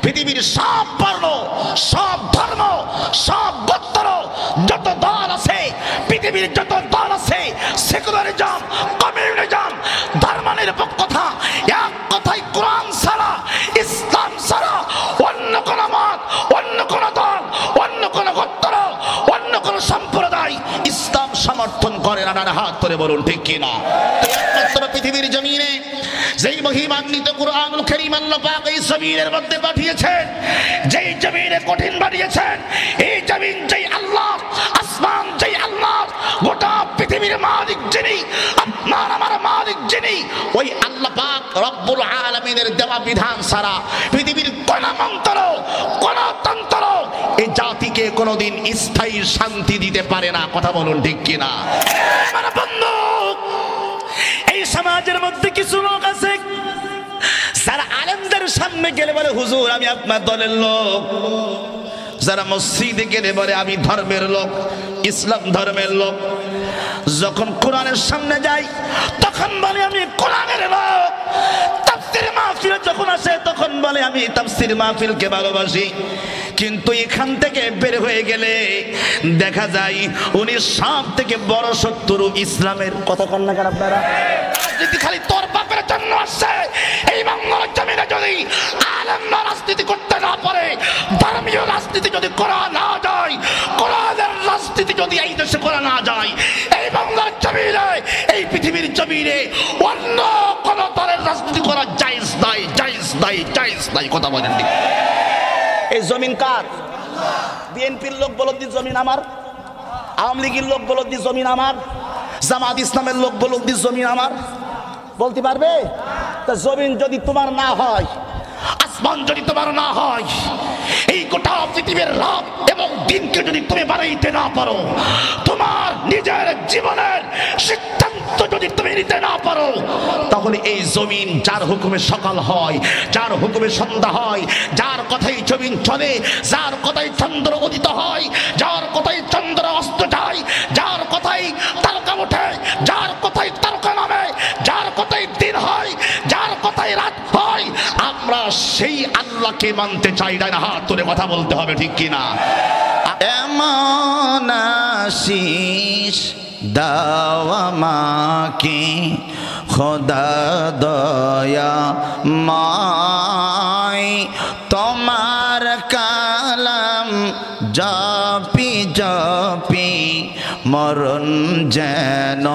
পৃথিবীর সব বর্ণ, সব ধর্ম, সব গোত্র, যত দল আছে, পৃথিবীর যত দল আছে, সেকুলারিজম, কমিউনিজম, ধর্মনিরপেক্ষতা, এক কথায় কোরআন ছাড়া, ইসলাম ছাড়া অন্য কোন মত, অন্য কোন দল, অন্য কোন গোত্র, অন্য কোন সম্প্রদায় ইসলাম সমর্থন করে না। হাত করে বলুন ঠিক কিনা? একমাত্র পৃথিবীর জমিনে যেই মহিমান্বিত কুরআনুল কারীম আল্লাহ পাক এই জমিনের মধ্যে পাঠিয়েছেন, যেই জমিনে কঠিন বানিয়েছেন, এই জমিন যেই আল্লাহ, আসমান যেই আল্লাহ, গোটা পৃথিবীর মালিক যিনি, আপনার আমার মালিক যিনি, ওই আল্লাহ পাক রব্বুল আলামিনের দেওয়া বিধান ছাড়া পৃথিবীর কোন মন্ত্র, কোন তন্ত্র এই জাতিকে কোনোদিন স্থায়ী শান্তি দিতে পারে না। কথা বলুন ঠিক কিনা? আমার বন্ধু, এই সমাজের মধ্যে কিছু লোক আছে যারা আলেমদের সামনে গেলে বলে হুজুর আমি আপনার দলের লোক, যারা মসজিদে গেলে বলে আমি ধর্মের লোক, ইসলাম ধর্মের লোক, যখন কোরআনের সামনে যাই তখন বলে আমি কোরআনের লোক, তাফসীর মাহফিলে যখন আসে তখন বলে আমি তাফসীর মাহফিলকে ভালোবাসি। কিন্তু এখান থেকে বের হয়ে গেলে দেখা যায় উনি সব থেকে বড় শত্রু ইসলামের। কথা কন না কেন আপনারা? রাজনীতি খালি তোর বাপের জন্য আসছে। এই বাংলার জমিনে যদি আলেমরা রাজনীতি করতে না পারে, ধর্মীয় রাজনীতি যদি করা না যায়, কোরআনের রাজনীতি যদি এই দেশে করা না যায়, এই বাংলার জমিনে, এই পৃথিবীর জমিনে অন্য কোন দলের রাজনীতি করা জায়েজ নাই, জায়েজ নাই, জায়েজ নাই। কথা বলেন ঠিক? এই জমিন কার? বিএনপির লোক বলদ দি জমিন আমার, আওয়ামী লীগের লোক বলদ দি জমিন আমার, জামাত ইসলামের লোক বলদ দি জমিন আমার। বলতে পারবে? তা জমিন যদি তোমার না হয়, আসমান যদি তোমার না হয়, এই গোটা পৃথিবীর রাত এবং দিনকে যদি তুমি বানাইতে না পারো, তোমার নিজের জীবনের সিদ্ধান্ত যদি তুমি নিতে না পারো, তাহলে এই জমিন যার হুকুমে সকাল হয়, যার হুকুমে সন্ধ্যা হয়, যার কথাই জমিন চলে, যার কথাই চন্দ্র উদিত হয়, যার কথাই চন্দ্র অস্ত যায়, যার কথাই তারকা ওঠে, যার কথাই তারকা নামে, যার কথাই দিন হয়, যার কথাই রাত হয়, আমরা সেই আল্লাহকে মানতে চাই না। হাত তুলে কথা বলতে হবে ঠিক কিনা? এমন আশিস দাও আমাকে খোদা দয়া মায়, তোমার কালাম জপি জপি মরণ যেন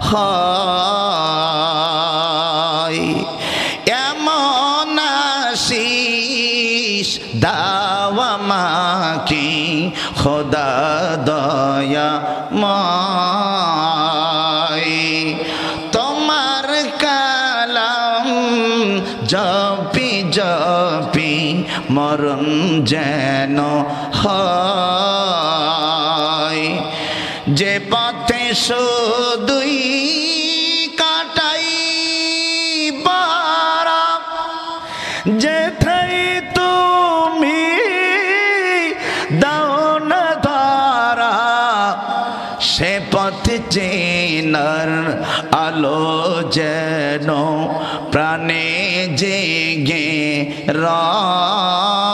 হয়। এমন আশিস দাও আমাকে খোদা দয়া মায়, তোমার কালাম জপি জপি মরণ যেন হয়। যে পথে শুধুই কাটাই বারা, যেথায় তুমি দাও না ধারা, সে পথ চেনার আলো যেন প্রাণে জেগে রয়।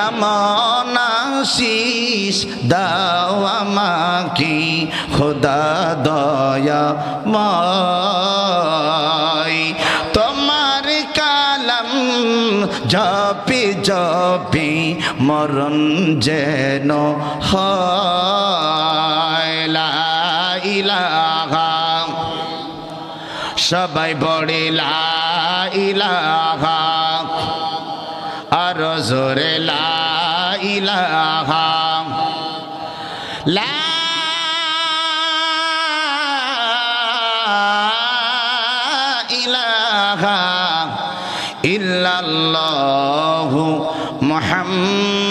এমন আশিস দাও আমাকে খোদা দয়া মায়, তোমার কালাম জপি জপি মরণ যেন হয়। লা ইলাহা, সবাই বড়ে লা ইলাহা, আর জোরে লা ইলাহা, লা ইলাহা ইল্লাল্লাহু মুহাম্মাদুর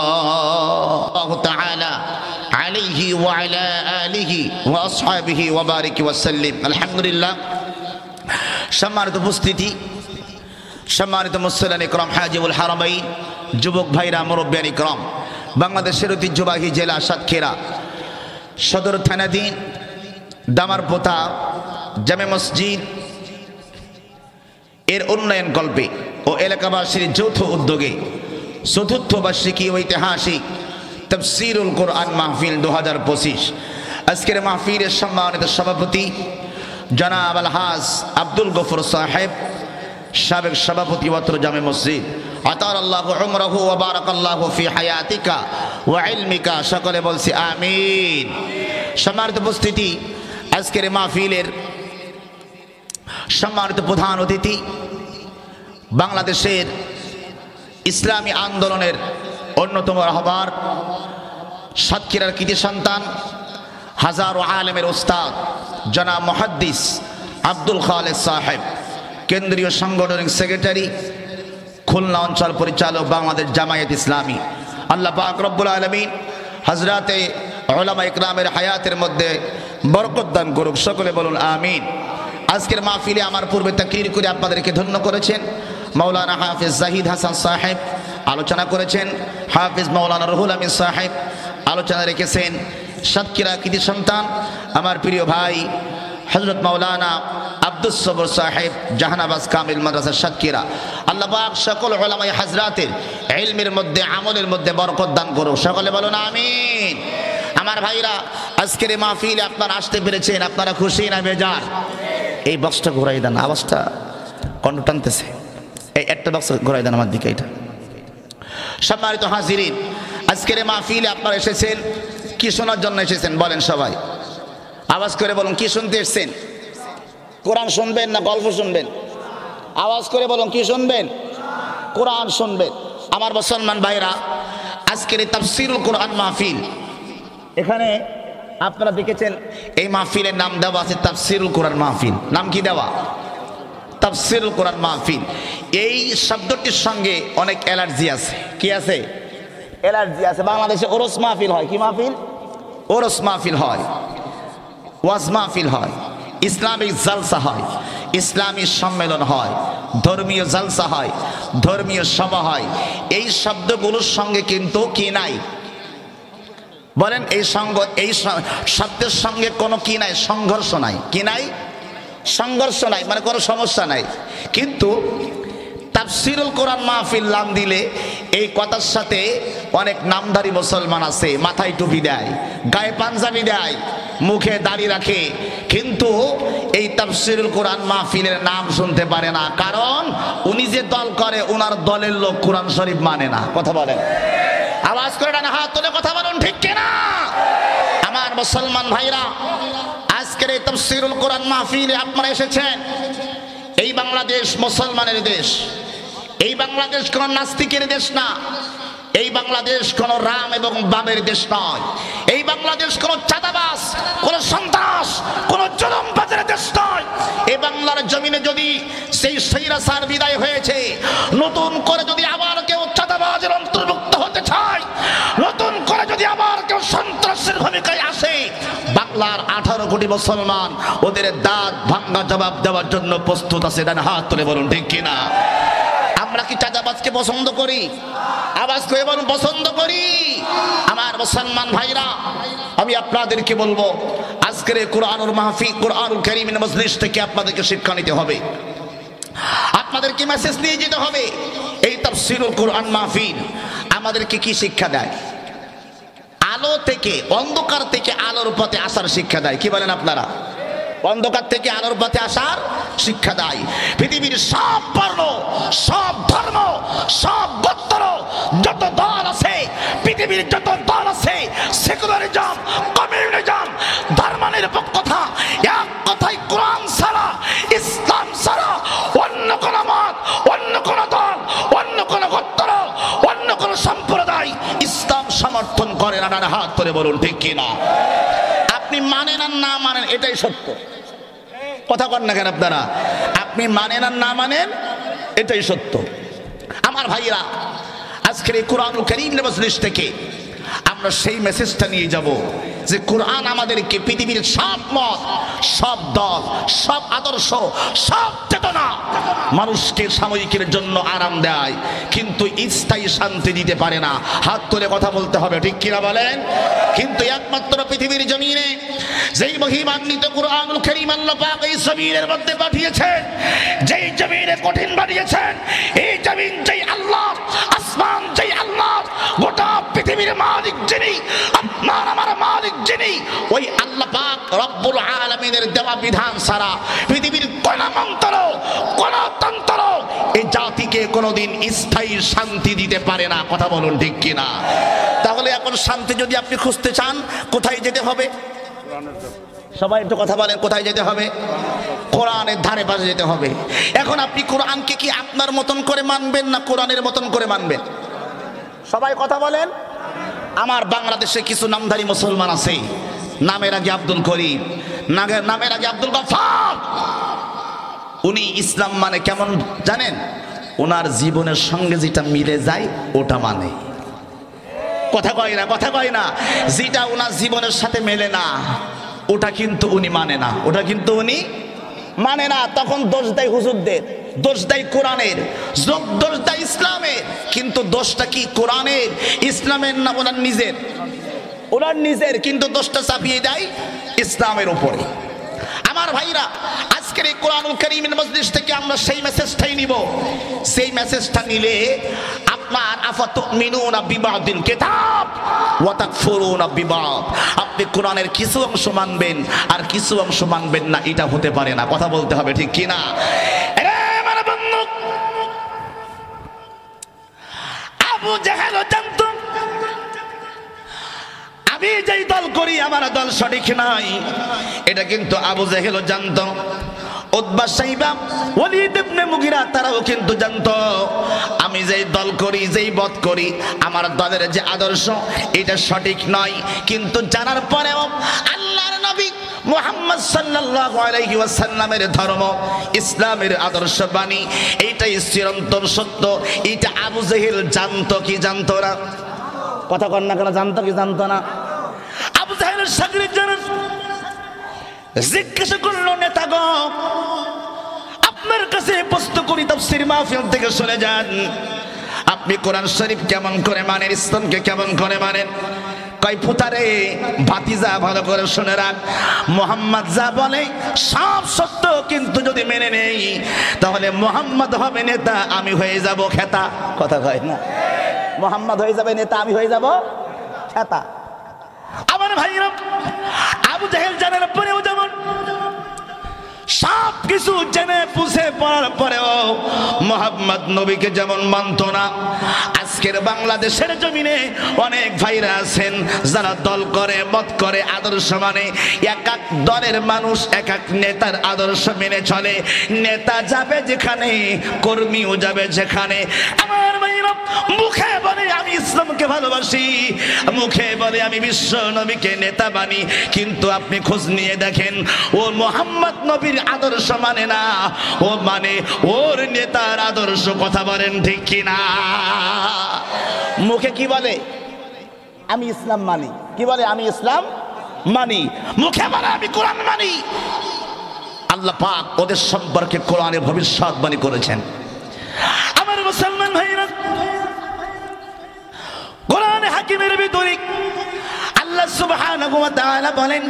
রাসূলুল্লাহ তাআলা আলাইহি ওয়া আলা আলিহি ওয়া আসহাবিহি ওয়া বারিক ওয়া সাল্লিম। আলহামদুলিল্লাহ। সম্মানিত উপস্থিতি, সম্মানিত মুসল্লিয়ান ইকরাম, হাজিউল হারামাইন, যুবক ভাইরা, মুরব্বিয়ান ইকরাম, বাংলাদেশের ঐতিহ্যবাহী জেলা সাতক্ষীরা সদর থানাধীন দামারপোতা জামে মসজিদ এর উন্নয়ন কল্পে ও এলাকাবাসীর যৌথ উদ্যোগে চতুর্থ বার্ষিকী ঐতিহাসিক তাফসীরুল কোরআন মাহফিল 2025 আজকের মাহফিলের সম্মানিত সভাপতি জনাব আলহাজ আব্দুল গফুর সাহেব, সাবেক সভাপতি ওয়াত্র জামে মসজিদ, আতারাল্লাহু উমরাহু ওয়া বারাকাল্লাহু ফি হায়াতিকা ওয়া ইলমিকা, সকলে বলছি আমিন। সম্মানিত উপস্থিতি, আজকের মাহফিলের সম্মানিত প্রধান অতিথি বাংলাদেশের ইসলামী আন্দোলনের অন্যতম রাহবার, সাতক্ষীরার কৃতি সন্তান, হাজারো আলেমের ওস্তাদ জনাব মুহাদ্দিস আব্দুল খালেক সাহেব, কেন্দ্রীয় সাংগঠনিক সেক্রেটারি, খুলনা অঞ্চল পরিচালক, বাংলাদেশ জামায়াত ইসলামী। আল্লাহ পাক রব্বুল আলামিন হযরতে উলামা ইকরামের হায়াতের মধ্যে বরকত দান করুক, সকলে বলুন আমিন। আজকের মাহফিলে আমার পূর্বে তাকরীর করে আপনাদেরকে ধন্য করেছেন মাওলানা হাফেজ জাহিদ হাসান সাহেব, আলোচনা করেছেন হাফেজ মাওলানা রুহুল আমিন সাহেব, আলোচনা রেখেছেন সাতক্ষীরা কৃতি সন্তান আমার প্রিয় ভাই হযরত মাওলানা আব্দুস সবর সাহেব, জাহানাবাজ কামিল মাদ্রাসা সাতক্ষীরা। আল্লাহ পাক সকল উলামায়ে হযরতের ইলমের মধ্যে আমলের মধ্যে বরকত দান করুক, সকলে বলুন আমিন। আমার ভাইরা, আজকের এই মাহফিলে আপনারা আসতে পেরেছেন, আপনারা খুশি না বেজার? এই বক্সটা ঘোরাই দেন, আওয়াজটা কণ্ঠ টানতেছে, এই একটা বক্স ঘোরাই দেন আমার দিকে। এটা সম্মানিত হাজিরিন, আজকের এই মাহফিলে আপনারা এসেছেন কি শোনার জন্য এসেছেন বলেন? সবাই আওয়াজ করে বলুন, কি শুনতে এসেছেন? কোরআন শুনবেন না গল্প শুনবেন? আওয়াজ করে বলুন, কি শুনবেন? কোরআন শুনবেন। আমার মুসলমান ভাইরা, আজকের এই তাফসীরুল কোরআন মাহফিল, এখানে আপনারা দেখেছেন এই মাহফিলের নাম দেওয়া আছে তাফসীরুল কোরআন মাহফিল। নাম কি দেওয়া? তাফসীরুল কোরআন মাহফিল। এই শব্দটির সঙ্গে অনেক অ্যালার্জি আছে। কি আছে? অ্যালার্জি আছে। বাংলাদেশে ওরস মাহফিল হয়। কি মাহফিল? ওরস মাহফিল হয়, ওয়াজ মাহফিল হয়, ইসলামিক জালসা হয়, ইসলামী সম্মেলন হয়, ধর্মীয় জালসা হয়, ধর্মীয় সভা হয়। এই শব্দগুলোর সঙ্গে কিন্তু কি নাই বলেন? এই শব্দের সঙ্গে কোনো কি নাই? সংঘর্ষ নাই। কি নাই? সংঘর্ষ নাই, মানে কোনো সমস্যা নাই। কিন্তু তাফসীরুল কোরআন মাহফিল নাম দিলে এই কথার সাথে অনেক নামধারী মুসলমান আছে, মাথায় টুপি দেয়, গায়ে পাঞ্জাবি দেয়, মুখে দাড়ি রাখে, কিন্তু এই তাফসীরুল কোরআন মাহফিলের নাম শুনতে পারে না, কারণ উনি যে দল করে ওনার দলের লোক কোরআন শরীফ মানে না। কথা বলেন, আওয়াজ করে না, হাত তুলে কথা বলুন, ঠিক কিনা? আমার মুসলমান ভাইরা, আজকের এই তাফসীরুল কোরআন মাহফিলে আপনারা এসেছেন। এই বাংলাদেশ মুসলমানের দেশ, এই বাংলাদেশ কোন নাস্তিকের দেশ না, এই বাংলাদেশ কোন রাম এবং বামের দেশ নয়, এই বাংলাদেশ কোন চাঁদাবাজ, কোন সন্ত্রাস, কোন জুলুমবাজের দেশ নয়। এই বাংলার জমিনে যদি সেই স্বৈরাচার বিদায় হয়েছে, নতুন করে যদি আবার কেউ চাঁদাবাজের অন্তর্ভুক্ত হতে চায়, নতুন করে যদি আবার কেউ সন্ত্রাসের ভূমিকায় আসে, বাংলার 18 কোটি মুসলমান ওদের দাঁত ভাঙা জবাব দেওয়ার জন্য প্রস্তুত আছে। ডান হাত তুলে বলুন, ঠিক কিনা? আমরা কি চাঁদাবাজকে পছন্দ করি? আওয়াজ করে বলুন, পছন্দ করি। আমার মুসলমান ভাইরা, আমি আপনাদেরকে বলবো, আজকের কোরআনুল মাহফিল, কোরআনুল কারীমের মজলিস থেকে আপনাদেরকে শিক্ষা নিতে হবে, আপনাদেরকে মেসেজ নিয়ে যেতে হবে। এই তাফসীরুল কোরআন মাহফিল আমাদেরকে কি শিক্ষা দেয়? আলো থেকে, অন্ধকার থেকে আলোর পথে আসার শিক্ষা দেয়। কি বলেন আপনারা? অন্ধকার থেকে আলোর পথে আসার শিক্ষা দেয়। পৃথিবীর সব বর্ণ, সব ধর্ম, সব গোত্র, যত দল আছে, পৃথিবীর যত দল আছে, সেকুলারিজম, কমিউনিজম, ধর্মনিরপেক্ষতা, এক কথাই কোরআন ছাড়া, ইসলাম ছাড়া অন্য কোন মত, অন্য কোন দল, অন্য কোন গোত্র, অন্য কোন সম্প্রদায় ইসলাম সমর্থন করে না। হাত ধরে বলুন, ঠিক কিনা? আপনি মানেন আর না মানেন, এটাই সত্য। কথা কন না কেন আপনারা? আপনি মানেন আর না মানেন, এটাই সত্য। আমার ভাইরা, আজকের এই কোরআনুল কারীমের মজলিস থেকে আমরা সেই মেসেজটা নিয়ে যাব যে কোরআন আমাদেরকে পৃথিবীর সব মত, সব দল, সব আদর্শ, সব চেতনা মানুষকে সাময়িকের জন্য আরাম দেয়, কিন্তু স্থায়ী শান্তি দিতে পারে না। হাত তুলে কথা বলতে হবে, ঠিক কিনা বলেন? কিন্তু একমাত্র পৃথিবীর জমিনে যেই মহিমান্বিত কুরআনুল কারীম আল্লাহ পাক এই জমিনের মধ্যে পাঠিয়েছেন, যেই জমিনে কঠিন বানিয়েছেন, এই জমিন যেই আল্লাহ, আসমান যেই আল্লাহ, গোটা পৃথিবীর মালিক যিনি, আপনার আমার মালিক যিনি, ওই আল্লাহ পাক রব্বুল আলামিনের দেওয়া বিধান ছাড়া পৃথিবীর কোন মন্ত্র, কোন তন্ত্র এই জাতিকে কোনোদিন স্থায়ী শান্তি দিতে পারে না। কথা বলুন ঠিক কিনা? তাহলে এখন শান্তি যদি আপনি খুঁজতে চান, কোথায় যেতে হবে? সবাই একটু কথা বলেন, কোথায় যেতে হবে? কোরআনের ধারে পাশে যেতে হবে। এখন আপনি কোরআনকে কি আপনার মতন করে মানবেন না কোরআনের মতন করে মানবেন? সবাই কথা বলেন। আমার বাংলাদেশে কিছু নামধারী মুসলমান আছে, নামের আগে আব্দুল করিম, নামের আগে আব্দুল গফফার। উনি ইসলাম মানে কেমন জানেন? ওনার জীবনের সঙ্গে যেটা মিলে যায় ওটা মানে। কথা কয় না, কথা কয় না। যেটা ওনার জীবনের সাথে মেলে না ওটা কিন্তু উনি মানে না, ওটা কিন্তু উনি মানে না। তখন দোষ দেয় হুজুরদের, দোষ দেয় কোরআনের, দোষ দেয় ইসলামের। কিন্তু দোষটা কি কোরআনের, ইসলামের না ওনার নিজের? ওনার নিজের। কিন্তু দোষটা চাপিয়ে দেয় ইসলামের উপরে। আমার ভাইরা, আজকের এই কোরআনুল কারীমের মজলিস থেকে আমরা সেই মেসেজটাই নিব। সেই মেসেজটা নিলে আপনার আফাতুমিনুনা বিবাদিল কিতাব ওয়া তাকফুরুনা বিবাদ, আপনি কোরআনের কিছু অংশ মানবেন আর কিছু অংশ মানবেন না, এটা হতে পারে না। কথা বলতে হবে, ঠিক কি না? আমার বন্ধু আবু জাহেল জানত আমি যেই দল করি আমার দল সঠিক নাই, এটা কিন্তু আবু জাহেলও জানত। উতবা, সাইবা, ওয়ালিদ ইবনে মুগিরা তারাও কিন্তু জানত আমি যেই দল করি, যেই বদ করি, আমার দলের যে আদর্শ এটা সঠিক নয়। কিন্তু জানার পরেও আল্লাহর নবী মুহাম্মদ সাল্লাল্লাহু আলাইহি ওয়াসাল্লামের ধর্ম, ইসলামের আদর্শ বাণী এইটাই চিরন্তন সত্য। এটা আবু জাহেল জানতো কি জানতো না? কথা কন না কেন? জানতো কি জানতো না? আবু জাহেলের শাগির্দ জানেন, জিজ্ঞাসা করলো, নেতাগো আপনার কাছে প্রশ্ন করি, তাফসীর মাহফিল থেকে শুনে যান, আপনি কোরআন শরীফ কেমন করে মানেন, ইসলামকে কেমন করে মানেন? কয় পুতারে ভাতিজা ভালো করে শুনে রাখ, মুহাম্মদ যা বলে সব সত্য, কিন্তু যদি মেনে নেই তাহলে মুহাম্মদ হবে নেতা, আমি হয়ে যাব খেতা। কথা কয় না? মুহাম্মদ হয়ে যাবে নেতা, আমি হয়ে যাব খেতা। আমার ভাইরা, আবু জাহেল জানার পরেও যেমন সব কিছু জেনে বুঝে পড়ার পরেও মুহাম্মদ নবীকে যেমন মানত না, আজকের বাংলাদেশের জমিনে অনেক ভাইরা আছেন যারা দল করে, মত করে, আদর্শ মানে। এক এক দলের মানুষ এক এক নেতার আদর্শ মেনে চলে। নেতা যাবে যেখানে, কর্মীও যাবে যেখানে। আমার ভাইরা মুখে বলে আমি ইসলামকে ভালোবাসি, মুখে বলে আমি বিশ্ব নবীকে নেতা মানি, কিন্তু আপনি খোঁজ নিয়ে দেখেন ও মুহাম্মদ নবীর আদর্শ মানে না, ও মানে ওর নেতার আদর্শ। কথা বলেন ঠিক কিনা? মুখে কি বলে? আমি ইসলাম মানি। কি বলে? আমি ইসলাম মানি। মুখে বলে আমি কোরআন মানি। আল্লাহ পাক ওদের সম্পর্কে কোরআনে ভবিষ্যৎবাণী করেছেন। আমার মুসলমান ভাইরা, কোরআনে হাকিমের ভিতরে আল্লাহ সুবহানাহু ওয়া তাআলা বলেন,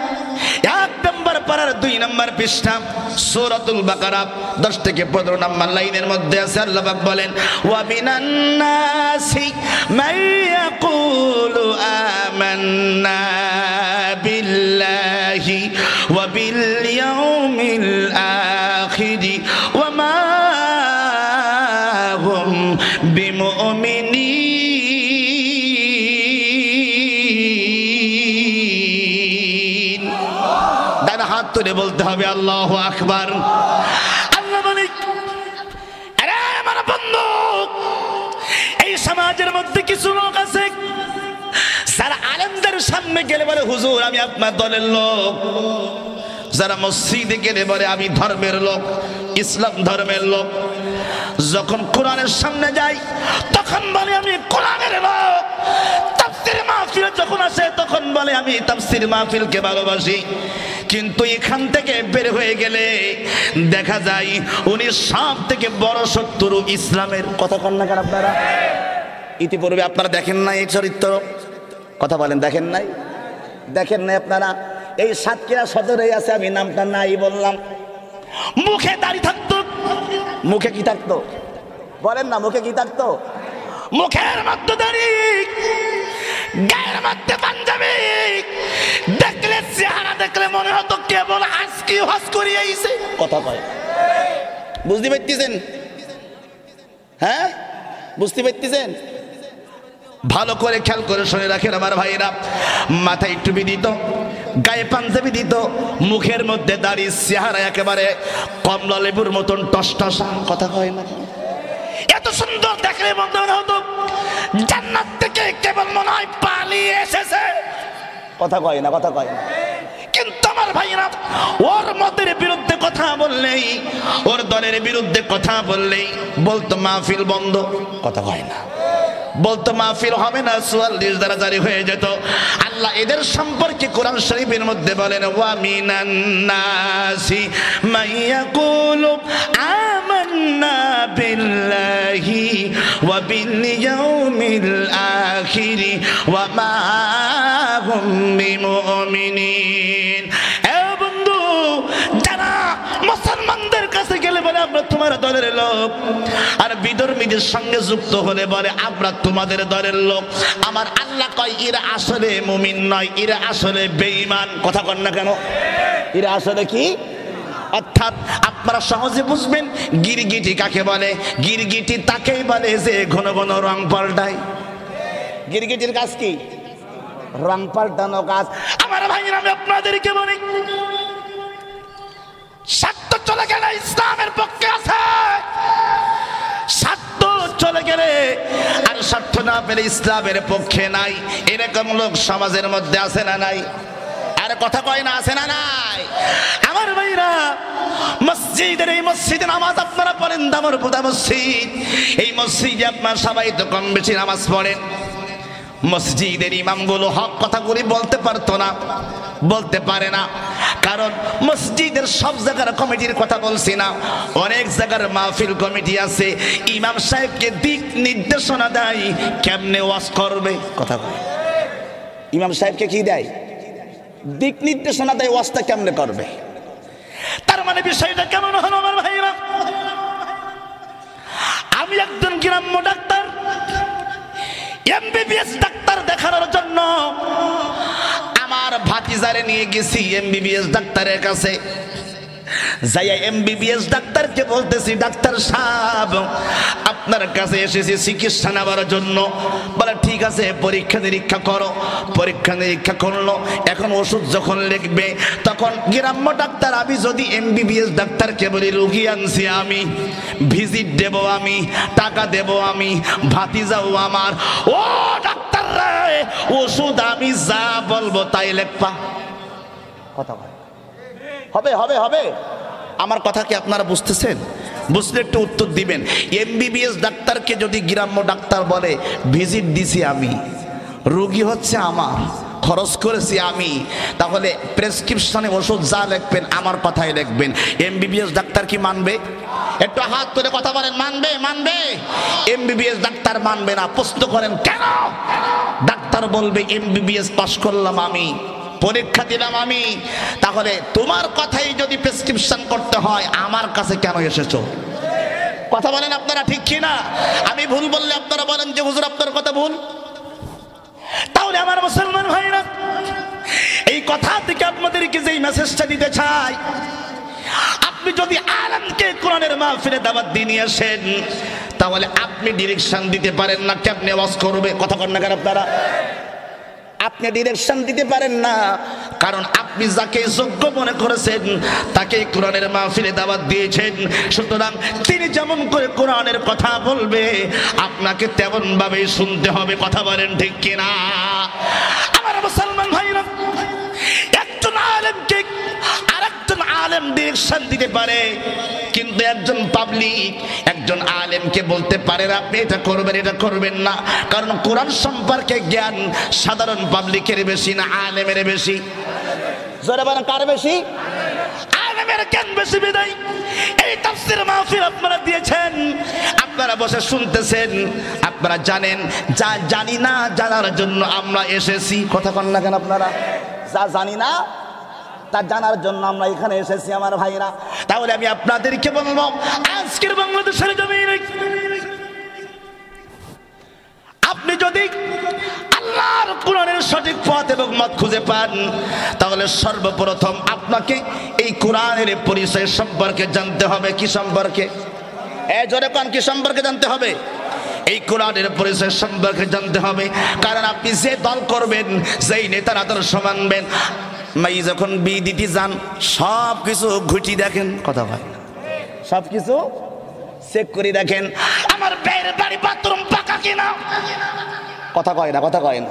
1 নম্বর পারার 2 নম্বর পৃষ্ঠা সূরাতুল বাকারা 10 থেকে 15 নম্বর লাইনের মধ্যে আছে। আল্লাহ পাক বলেন, ওয়া মিনান নাসি মান ইয়াকুলু আমান্না বিল্লাহি ওয়া বিল ইয়াউমিল আখির ওয়া মা হুম বিমুমিনিন। হাত তুলে বলতে হবে আল্লাহু আকবার। আল্লাহ বলে, আরে আমার বন্ধু, এই সমাজের মধ্যে কিছু লোক আছে যারা আলেমদের সামনে গেলে বলে হুজুর আমি আপনার দলের লোক, যারা মসজিদে গেলে বলে আমি ধর্মের লোক, ইসলাম ধর্মের লোক। যখন কোরআনের সামনে যাই তখন বলে আমি কোরআনের লোক। তাফসীর মাহফিল যখন আসে তখন বলে আমি তাফসীর মাহফিলকে ভালোবাসি, কিন্তু এখান থেকে বের হয়ে গেলে দেখা যায় উনি সব থেকে বড় শত্রু ইসলামের। কথা কন না কেন আপনারা? ইতিপূর্বে আপনারা দেখেন নাই এই চরিত্র? কথা বলেন, দেখেন নাই? দেখেন নাই আপনারা? এই সাতক্ষীরা সদরে আছে, আমি নামটা নাই বললাম, মুখে দাড়ি থাকতো। মুখে কি থাকতো বলেন না? মুখে কি থাকতো? মুখের মধ্যে দাড়ি, গায়ের মধ্যে পাঞ্জাবি, দেখলে চেহারা দেখলে মনে হতো কেবল আজকে হজ করে আইছে। কথা কয়, বুঝতে পারতেছেন? হ্যাঁ, বুঝতে পারতেছেন? ভালো করে খেয়াল করে শুনে রাখেন আমার ভাইরা, মাথায় টুপি দিত, গায়ে পাঞ্জাবি দিত, মুখের মধ্যে দাড়ি, চেহারা একেবারে কমলা লেবুর মতন টসটসা। কথা কয় না? এত সুন্দর দেখলে মনে হতো জান্নাত থেকে কেবল মনে হয় পালিয়ে এসেছে। কথা কয় না? কথা কয় না? কিন্তু আমার ভাইরা, ওর মতের বিরুদ্ধে কথা বললেই, ওর দলের বিরুদ্ধে কথা বললেই বলতো মাহফিল বন্ধ। কথা কয় না? বলতো মাহফিল হবে না, ৪৪ দ্বারা জারি হয়ে যেত। আল্লাহ এদের সম্পর্কে কোরআন শরীফের মধ্যে বলেন, ওয়া মিনান নাসি মাইয়াকুলু আমান্না বিল্লাহি ওয়া বিল ইয়াউমিল আখির ওয়া মা হুম বিমুমিনিন। এ বন্ধু, যারা মুসলমানদের কাছে গেলে বলে আমরা তোমার দলের লোক, আর বিধর্মীদের সঙ্গে যুক্ত হলে বলে আমরা তোমাদের দলের লোক। আমার আল্লাহ কয় এরা আসলে মুমিন নয়, এরা আসলে বেঈমান। কথা কন না কেন? এরা আসলে কি? অর্থাৎ আপনারা সহজে বুঝবেন গিরগিটি কাকে বলে। গিরগিটি তাকেই বলে যে ঘন ঘন রং পাল্টায়। গিরগিটির কাজ কি? রং পাল্টানো কাজ। আমার ভাইরা, আমি আপনাদেরকে বলি, স্বার্থ চলে গেলে ইসলামের পক্ষে আছে, স্বার্থ চলে গেলে আর স্বার্থ না পেলে ইসলামের পক্ষে নাই। এরকম লোক সমাজের মধ্যে আছে না নাই? আর কথা কয় না, আছে না নাই? আমার ভাইরা, মসজিদের এই মসজিদে নামাজ আপনারা পড়েন, দামরপুরা মসজিদ। এই মসজিদে আপনার সবাই তো কম বেশি নামাজ পড়েন। মসজিদের ইমামগুলো হক কথাগুলি বলতে পারতো না, বলতে পারে না, কারণ মসজিদের সব জায়গার কমিটির কথা বলছি না, অনেক জায়গার মাহফিল কমিটি আছে, ইমাম সাহেবকে দিক নির্দেশনা দেয় কেমনে ওয়াজ করবে। কথা বলে, ইমাম সাহেবকে কি দেয়? দিক নির্দেশনা দেয় ওয়াজটা কেমনে করবে। তার মানে বিষয়টা কেমন হলো আমার ভাইরা? আমি একজন গ্রাম্য ডাক্তার, এমবিবিএস ডাক্তার দেখানোর জন্য আমার ভাতিজারে নিয়ে গেছি এমবিবিএস ডাক্তারের কাছে। যাইয়া এমবিবিএস ডাক্তারকে বলতেছি, ডাক্তার সাহেব আপনার কাছে এসেছি চিকিৎসা নেওয়ার জন্য। বলে ঠিক আছে, পরীক্ষা নিরীক্ষা করো। পরীক্ষা নিরীক্ষা করলো। এখন ওষুধ যখন লিখবে তখন গ্রাম্য ডাক্তার, আমি যদি এমবিবিএস ডাক্তারকে বলি রুগী আনছি আমি, ভিজিট দেব আমি, টাকা দেব আমি, ভাতিজাও আমার, ও ডাক্তার রে ওষুধ আমি যা বলবো তাই লেখবা। কথা বলে হবে হবে হবে। আমার কথা কি আপনারা বুঝতেছেন? বুঝলে একটু উত্তর দিবেন। এমবিবিএস ডাক্তারকে যদি গ্রাম্য ডাক্তার বলে ভিজিট দিছি আমি, রোগী হচ্ছে আমার, খরচ করেছি আমি, তাহলে প্রেসক্রিপশনে ওষুধ যা লিখবেন আমার কথাই লিখবেন, এমবিবিএস ডাক্তার কি মানবে? একটু হাত তুলে কথা বলেন, মানবে? মানবে? এমবিবিএস ডাক্তার মানবে না। প্রশ্ন করেন কেন? ডাক্তার বলবে এমবিবিএস পাস করলাম আমি, পরীক্ষা দিলাম আমি, তাহলে তোমার কথাই যদি প্রেসক্রিপশন করতে হয় আমার কাছে কেন এসেছো? কথা বলেন আপনারা, ঠিক কি না? আমি ভুল বললে আপনারা বলেন যে হুজুর আপনার কথা ভুল। তাহলে আমার মুসলমান ভাইরা, এই কথা থেকে আপনাদেরকে যেই মেসেজটা দিতে চাই, আপনি যদি আলেমকে কোরআনের মাহফিলে দাওয়াত দিয়ে নিয়ে আসেন, তাহলে আপনি ডিরেকশন দিতে পারেন না কেমনে ওয়াজ করবে। কথা বলেন না কেন আপনারা? আপনি ডিরেকশন দিতে পারেন না, কারণ আপনি যাকে যোগ্য মনে করেছেন তাকে কোরআনের মাহফিলে দাওয়াত দিয়েছেন। সুতরাং তিনি যেমন করে কোরআনের কথা বলবে আপনাকে তেমন ভাবে শুনতে হবে। কথা বলেন ঠিক কিনা? আমার মুসলমান ভাইরা, একজন আলেমকে আরেকজন আলেম ডিরেকশন দিতে পারে, কিন্তু একজন পাবলিক একজন আলেমকে বলতে পারে না আপনি এটা করবেন এটা করবেন না। কারণ কোরআন সম্পর্কে জ্ঞান সাধারণ পাবলিকের বেশি না আলেমের বেশি? জোরে বলেন কার বেশি? আলেমের জ্ঞান বেশি বিদায় এই তাফসীর মাহফিল আপনারা দিয়েছেন, আপনারা বসে শুনতেছেন, আপনারা জানেন যা জানি না জানার জন্য আমরা এসেছি। কথা কন না কেন আপনারা? যা জানি না তা জানার জন্য আমরা এখানে এসেছি আমার ভাইরা। তাহলে আমি আপনাদেরকে বলবো আজকের বাংলাদেশের জমিনে আপনি যদি আল্লাহর কোরআনের সঠিক পথ এবং মত খুঁজে পান, তাহলে সর্বপ্রথম আপনাকে এই কোরআনের পরিচয় সম্পর্কে জানতে হবে। কি সম্পর্কে? জোরে কোন কি সম্পর্কে জানতে হবে? এই কোরআনের পরিচয় সম্পর্কে জানতে হবে। কারণ আপনি যে দল করবেন, যেই নেতার আদর্শ মানবেন, মাই যখন বিয়ে দিতে যান সব কিছু ঘুটি দেখেন, কথা বল, সব কিছু চেক করে দেখেন আমার বের বাড়ি বাথরুম পাকা কিনা, কথা কয় না, কথা কয় না,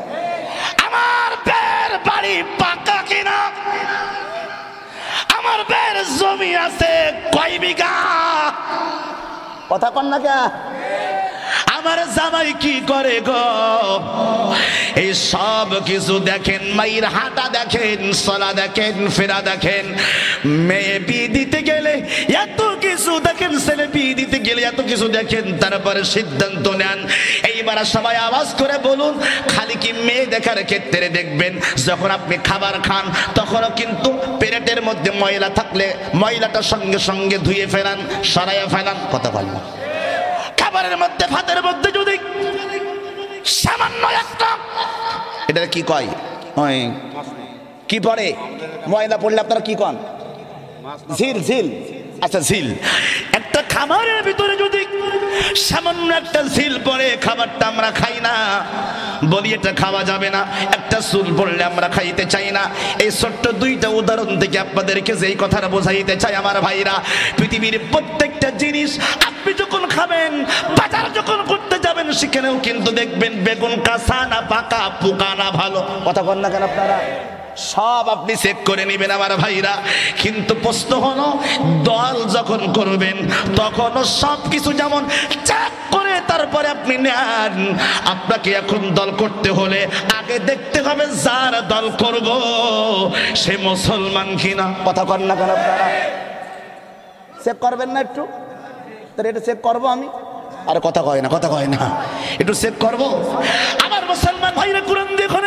আমার বের বাড়ি পাকা কিনা, আমার বের জমি আছে কয় বিঘা, কথা কন না কে, আমার জামাই কি করে গো, এই সব কিছু দেখেন। মায়ের হাঁটা দেখেন, চলা দেখেন, ফেরা দেখেন। মেয়ে বিয়ে দিতে গেলে এত কিছু দেখেন, ছেলে বিয়ে দিতে গেলে এত কিছু দেখেন, তারপরে সিদ্ধান্ত নেন। এইবার সবাই আওয়াজ করে বলুন, খালি কি মেয়ে দেখার ক্ষেত্রে দেখবেন? যখন আপনি খাবার খান তখনও কিন্তু পেটের মধ্যে ময়লা থাকলে ময়লাটা সঙ্গে সঙ্গে ধুয়ে ফেলান, সরাইয়া ফেলান, কথা বলবেন। খাবারের মধ্যে ভাতের মধ্যে যদি সামান্য একটা এটা কি কয় কি পড়ে, ময়লা পড়লে আপনারা কি কন? ঝিল, ঝিল, আচ্ছা ঝিল। একটা খাবারের ভিতরে যদি সামান্য একটা ঝিল পড়ে, খাবারটা আমরা খাই না, বলি এটা খাওয়া যাবে না। একটা চুল পড়লে আমরা খাইতে চাই না। এই ছোট্ট দুইটা উদাহরণ থেকে আপনাদেরকে যেই কথাটা বোঝাইতে চাই আমার ভাইরা, পৃথিবীর প্রত্যেকটা জিনিস আপনি যখন খাবেন, বাজার যখন করতে যাবেন, সেখানেও কিন্তু দেখবেন বেগুন কাঁচা না পাকা, পোকা না ভালো, কথা বল না কেন আপনারা? সব আপনি চেক করে নেবেন আমার ভাইরা। কিন্তু প্রশ্ন হলো, দল যখন করবেন তখনও সব কিছু যেমন চেক করে তারপরে আপনি নেন। আপনাকে এখন দল করতে হলে আগে দেখতে হবে যার দল করব সে মুসলমান কিনা, কথা কন না কেন আপনারা? চেক করবেন না একটু? তাহলে এটা চেক করবো আমি, আর কথা কয় না, কথা কয় না, একটু চেক করবো আমার মুসলমান ভাইরা। কোরআন দেখুন,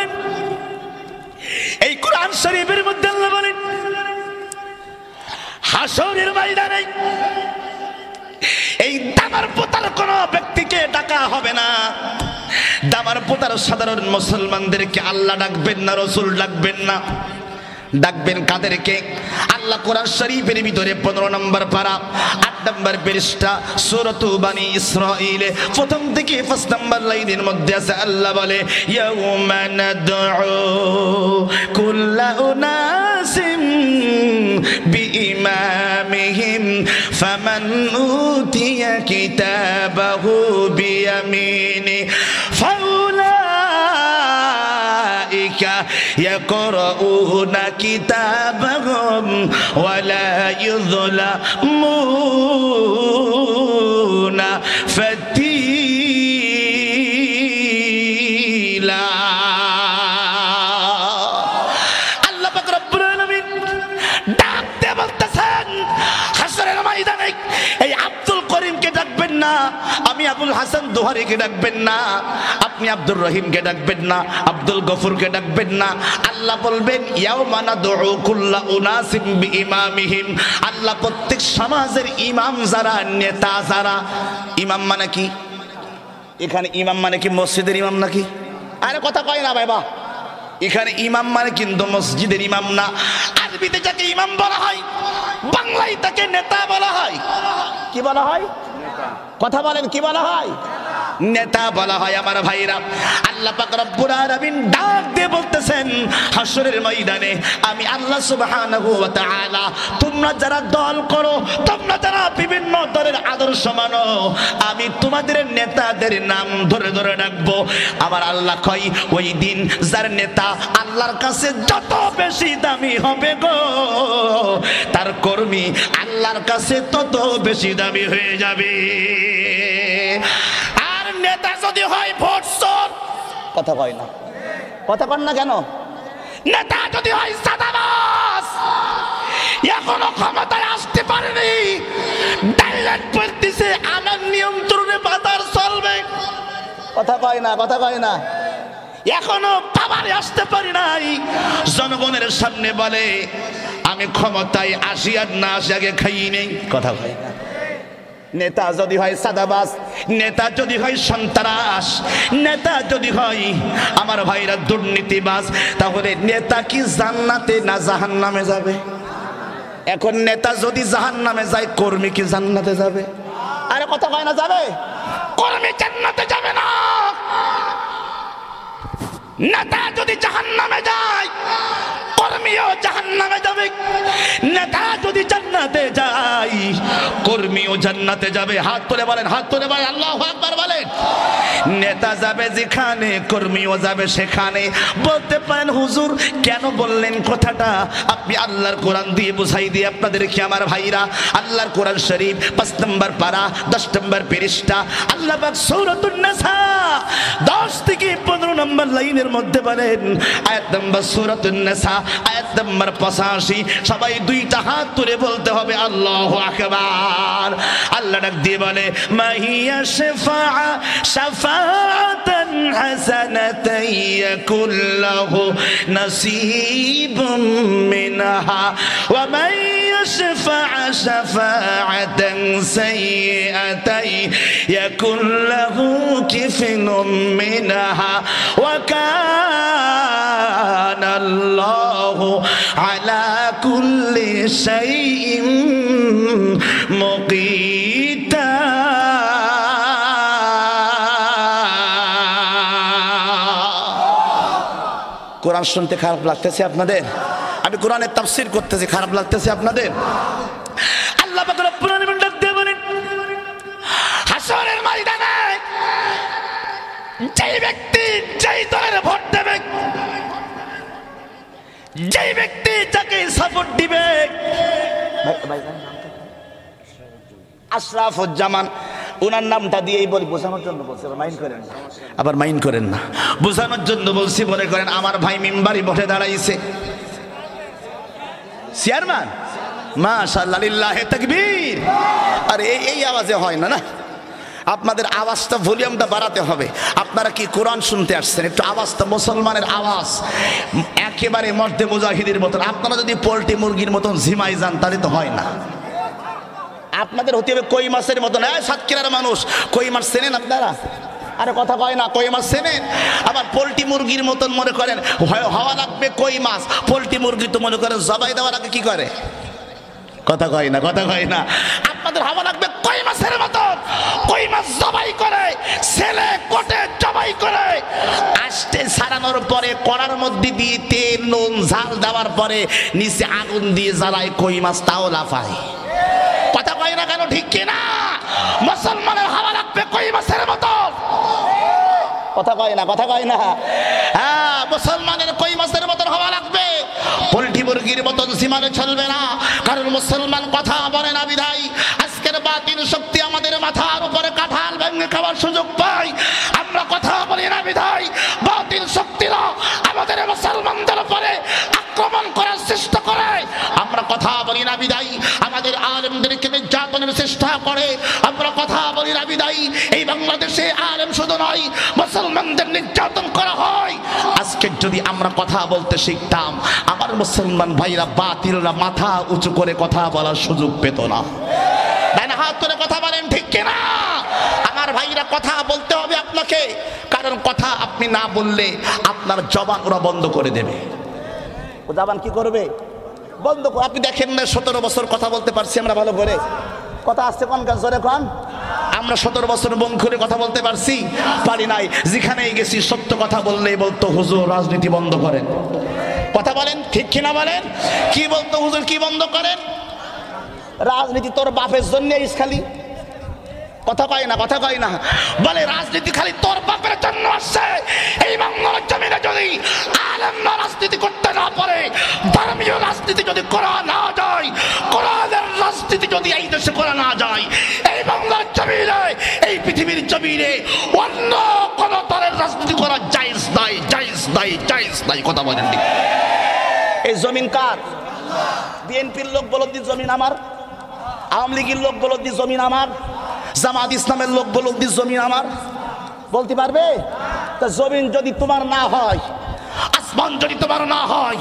এই কোরআন শরীফের মধ্যে আল্লাহ বলেন হাসরের ময়দানে এই দামার পোতার কোন ব্যক্তিকে ডাকা হবে না। দামার পোতার সাধারণ মুসলমানদেরকে আল্লাহ ডাকবেন না, রাসূল ডাকবেন না। ডাকবেন কাদেরকে? আল্লাহ কোরআন শরীফের ভিতরে 15 নম্বর পারা 8 নম্বর পৃষ্ঠা সূরাতু বনি ইসরাঈল প্রথম থেকে 1 নম্বর লাইনের মধ্যে আছে, আল্লাহ বলে ইয়াউমা নাদউ কুল্লা উনাসিম বিইমামিহিম ফামান উতিয়া কিতাবাহু বিয়ামিনি ফাউলাইকা ইয়াকরাউনা কিতাবাহুম ওয়ালা ইযলামুনা ফাতিলা। আল্লাহ পাক রব্বুল আলামিন ডাকতে বলতেছেন হাসরের ময়দানে এই আব্দুল করিমকে ডাকবেন না, আমি আবুল হাসান দোহারিকে ডাকবেন না, আপনি আব্দুর রহিমকে ডাকবেন না, আব্দুল গফুরকে ডাকবেন না। আল্লাহ বলবেন ইয়াউমা নাদউ কুল্লা উনাসিম বিইমামিহিম। আল্লাহ প্রত্যেক সমাজের ইমাম যারা, নেতা যারা, ইমাম মানে কি? এখানে ইমাম মানে কি মসজিদের ইমাম নাকি? আরে কথা কয় না বাবা, এখানে ইমাম মানে কিন্তু মসজিদের ইমাম না। আরবিতে যাকে ইমাম বলা হয়, বাংলায় তাকে নেতা বলা হয়। কি বলা হয়? কথা বলেন, কি বলা হয়? নেতা বলা হয় আমার ভাইরা। আল্লাহ পাক রব্বুল আলামিন ডাক দিয়ে বলতেছেন হাসরের ময়দানে আমি আল্লাহ সুবহানাহু ওয়া তাআলা তোমরা যারা দল করো, তোমরা যারা বিভিন্ন দলের আদর্শ চাদর সমানো আমি তোমাদের নেতাদের নাম ধরে ধরে ডাকবো। আমার আল্লাহ কই ওই দিন যার নেতা আল্লাহর কাছে যত বেশি দামি হবে গো, তার কর্মী আল্লাহর কাছে তত বেশি দামি হয়ে যাবে। আর নেতা যদি হয় ভোটচোর, কথা কয় না, কথা কন না কেন? নেতা যদি হয় সাদাবাজ, এখনো ক্ষমতায় আসতে পারেনি, ডাইরেক্ট বলতেছে আমার নিয়ন্ত্রণে বাজার চলবে, কথা কয় না, কথা কয় না। এখনো পাওয়ারে আসতে পারি নাই, জনগণের সামনে বলে আমি ক্ষমতায় আসি আর না আসি আগে খাই নেই, কথা কয় না। নেতা যদি হয় সাদাবাজ, নেতা যদি হয় সন্ত্রাস, নেতা যদি হয় আমার ভাইরা দুর্নীতিবাজ, তাহলে নেতা কি জান্নাতে না জাহান্নামে যাবে? এখন নেতা যদি জাহান্নামে যায়, কর্মী কি জান্নাতে যাবে? আরে কথা কয় না, যাবে? কর্মী জান্নাতে যাবে না। নেতা যদি জাহান্নামে যায়, কর্মীও জাহান্নামে যাবে। নেতা যদি জান্নাতে যায়, কর্মীও জান্নাতে যাবে। হাত তুলে বলেন, হাত তুলে বলেন আল্লাহু আকবার বলেন। নেতা যাবে যেখানে, কর্মীও যাবে সেখানে। বলতে পারেন হুজুর কেন বললেন কথাটা? আপনি আল্লাহর কোরআন দিয়ে বুঝাই দিয়ে আপনাদেরকে আমার ভাইরা, আল্লাহর কোরআন শরীফ 5 নম্বর পারা 10 নম্বর পৃষ্ঠা, আল্লাহ পাক সূরাতুন নিসা 10 থেকে 15 নম্বর লাইনের মধ্যে বলেন, আয়াত নম্বর সূরাতুন নিসা আয়াত নম্বর 85। সবাই দুইটা হাত তুলে বলতে হবে আল্লাহু আকবার। আল্লাহ ডাক দিয়ে বলে মাহিয়া শাফাআ শাফাআতান হাসানাতান ইয়াকুল লাহু নাসীবুম মিনহা ওয়া মান ইয়াশফা' শাফাআতান সাইয়্যাতান ইয়াকুল লাহু কিফলুম মিনহা ওয়া কানা আল্লাহু আলা কুল্লি শাইইন মুকিতা। কোরআন শুনতে খারাপ লাগতেছে আপনাদের? আমি কোরআনের তাফসীর করতেছি, খারাপ লাগতেছে আপনাদের? আল্লাহ পাক রব্বুল আলামিন ডাক দিয়ে বলেন, হাসরের ময়দানে যেই ব্যক্তি যেই দলের ভোট দেবে, যেই ব্যক্তি যাকে সাপোর্ট দিবে, আশরাফুজ্জামান ওনার নামটা দিয়েই বলি, বোঝানোর জন্য বলছি, আবার মাইন্ড করেন না, বোঝানোর জন্য বলছি। মনে করেন আমার ভাই মিম্বারি ভোটে দাঁড়াইছে, চেয়ারম্যান, মাশাআল্লাহ লিল্লাহি তাকবীর। আর এই আওয়াজে হয় না, না আপনাদের আওয়াজটা ভলিউমটা বাড়াতে হবে। আপনারা কি কোরআন শুনতে আসছেন? একটু আওয়াজটা মুসলমানের আওয়াজ একেবারে মর্দে মুজাহিদের মতন। আপনারা যদি পোল্ট্রি মুরগির মতন ঝিমাই যান তাহলে তো হয় না। আপনাদের হতে হবে কই মাছের মতন। সাতক্ষীরার মানুষ কই মাছ চেনেন আপনারা? আরে কথা কয় না, কই মাছ চেনেন? আবার পোল্ট্রি মুরগির মতন মনে করেন হওয়া লাগবে কই মাছ। পোল্ট্রি মুরগি তো মনে করেন জবাই দেওয়ার আগে কি করে? কথা কয় না, কথা কয় না। আপনাদের হওয়া লাগবে কই মাছের মতন। কই মাছ জবাই করে, ছেলে কোটে জবাই করে, আস্তে ছাড়ানোর পরে কড়ার মধ্যে দিয়ে তেল নুন ঝাল দেওয়ার পরে নিচে আগুন দিয়ে জ্বালায় কই মাছ, তাও লাফায়। কথা কয় না কেন? ঠিক কিনা? মুসলমানের হাওয়া লাগবে কই মাছের মতন। কথা কয় না, কথা কয় না। হ্যাঁ, মুসলমানের কই মাছের মতন হওয়া লাগবে, পোল্ট্রি মুরগির মতন সীমানে চলবে না। কারণ মুসলমান কথা বলে না বিধায় আজকের বাতিল শক্তি আমাদের মাথার উপরে কাঁঠাল ভেঙে খাওয়ার সুযোগ পায়। আমরা কথা বলি না বিধায় বাতিল শক্তিরা আমাদের মুসলমানদের উপরে আক্রমণ করার চেষ্টা করে। আমরা কথা বলি না বিধায় আমাদের আলেমদেরকে নির্যাতনের চেষ্টা করে। আমরা কথা বলি না বিধায় এই বাংলাদেশে আলেম শুধু নয়, মুসলমানদের নির্যাতন করা হয়। আজকে যদি আমরা কথা বলতে শিখতাম, আমার মুসলমান ভাইরা বাতিলরা মাথা উঁচু করে কথা বলার সুযোগ পেত না। তাই না? হাত তুলে কথা বলেন, ঠিক কিনা? আমার ভাইরা কথা বলতে হবে আপনাকে, কারণ কথা আপনি না বললে আপনার জবান ওরা বন্ধ করে দেবে। ও জবান কি করবে? বন্ধ। আপনি দেখেন না 17 বছর কথা বলতে পারছি আমরা ভালো করে। কথা আসছে কোন কাজ জোরে কোন? আমরা 17 বছর বন্ধ করে কথা বলতে পারছি? পারি নাই। যেখানেই গেছি সত্য কথা বললেই বলতো হুজুর রাজনীতি বন্ধ করেন। কথা বলেন, ঠিক কিনা বলেন? কি বলতো হুজুর, কি বন্ধ করেন? রাজনীতি তোর বাপের জন্য খালি। কথা কয় না, কথা কয় না। বলে রাজনীতি খালি তোর বাপের জন্য আসছে। এই বাংলার জমিনে যদি আলেমরা রাজনীতি করতে না পারে, ধর্মীয় রাজনীতি যদি করা না যায়, কোরআনের রাজনীতি যদি এই দেশে করা না যায়, এই বাংলার জমিনে, এই পৃথিবীর জমিনে অন্য কোন দলের রাজনীতি করা জায়েজ নাই, জায়েজ নাই, জায়েজ নাই। কথা বলেন ঠিক? এই জমিন কার? বিএনপির লোক বলো দি জমিন আমার, আওয়ামী লীগের লোক বলো দি জমিন আমার, জামাত ইসলামের লোক বলো দি জমিন আমার। বলতে পারবে? তা জমিন যদি তোমার না হয়, আসমান যদি তোমার না হয়,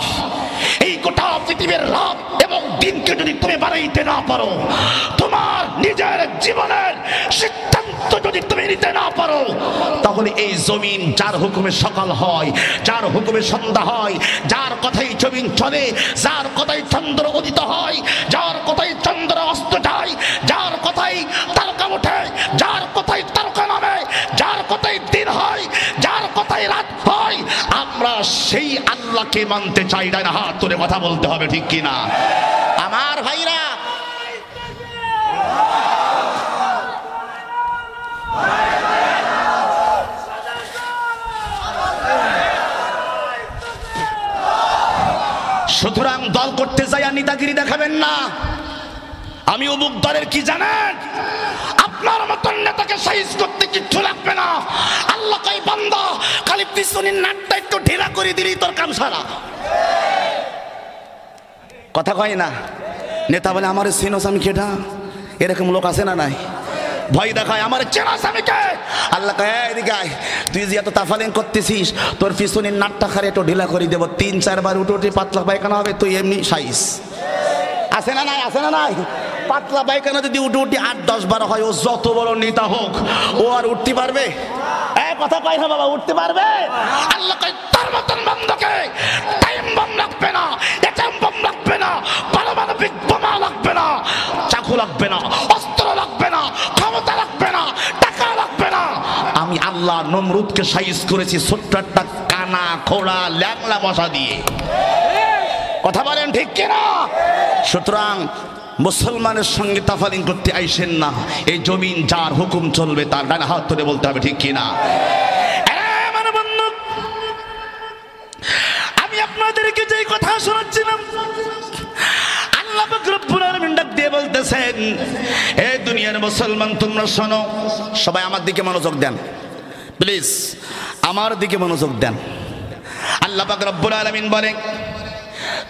এই গোটা পৃথিবীর রাত এবং দিনকে যদি তুমি বানাইতে না পারো, তোমার নিজের জীবনের সিদ্ধান্ত যদি তুমি নিতে না পারো, তাহলে এই জমিন যার হুকুমে সকাল হয়, যার হুকুমে সন্ধ্যা হয়, যার কথাই জমিন চলে, যার কথাই চন্দ্র উদিত হয়, যার কথাই চন্দ্র অস্ত যায়, যার কথাই তারকা ওঠে, যার কথাই তারকা নামে, যার কথাই দিন হয়, যার কথাই রাত হয়, আমরা সেই আল্লাহকে মানতে চাই না। হাত তুলে কথা বলতে হবে, ঠিক কিনা আমার ভাইরা? সুতরাং দল করতে যাই আর নেতাগিরি দেখাবেন না। আমি অমুক দলের, কি জানেন? আপনার মতন নেতাকে সাইজ করতে কিচ্ছু লাগবে না। আল্লাহ কই বান্দা খালি পিছনের নাটটা একটু ঢিলা করে দিলেই তোর কাম সারা। কথা কয় না? নেতা বলে আমার সিনোস, আমি কেটা? এরকম লোক আছে না নাই? ভয় দেখায় আমার চেনাস আমি কে? আল্লাহ কয় এদিকে আয়, তুই যে এত তাফালিং করতেছিস, তোর পিছনের নাটটা খালি একটু ঢিলা করে দেবো, 3-4 বার উঠে উঠে পাতলা পায়খানা হবে, তুই এমনি সাইজ। আছে না নাই? আছে না নাই? পাতলা পায়খানা যদি উঠে উঠে 8-10 বার হয়, ও যত বড় নেতা হোক, ও আর উঠতে পারবে? কথা কয় না বাবা, উঠতে পারবে? আল্লাহ কয় তার মতন বান্দাকে টাইম বম লাগবে না, এটম বম লাগবে না, পারমাণবিক বোমা লাগবে না, চাকু লাগবে না, অস্ত্র লাগবে না, ক্ষমতা লাগবে না, টাকা লাগবে না। আমি আল্লাহ নমরুদকে সাইজ করেছি ছোট্ট একটা কানা খোড়া ল্যাংলা মশা দিয়ে। কথা বলেন ঠিক কিনা? সুতরাং মুসলমানের সঙ্গে তাফালিং করতে আইসেন না। এই জমিন যার হুকুম চলবে তার। ডান হাত ধরে বলতে হবে, ঠিক কিনা? আমি আপনাদেরকে যে কথা শোনাচ্ছিলাম, আল্লাহ পাক রব্বুল আলামিন ডাক দিয়ে বলতেছেন, এই দুনিয়ার মুসলমান তোমরা শোনো। সবাই আমার দিকে মনোযোগ দেন প্লিজ, আমার দিকে মনোযোগ দেন। আল্লাহ পাক রব্বুল আলামিন বলেন,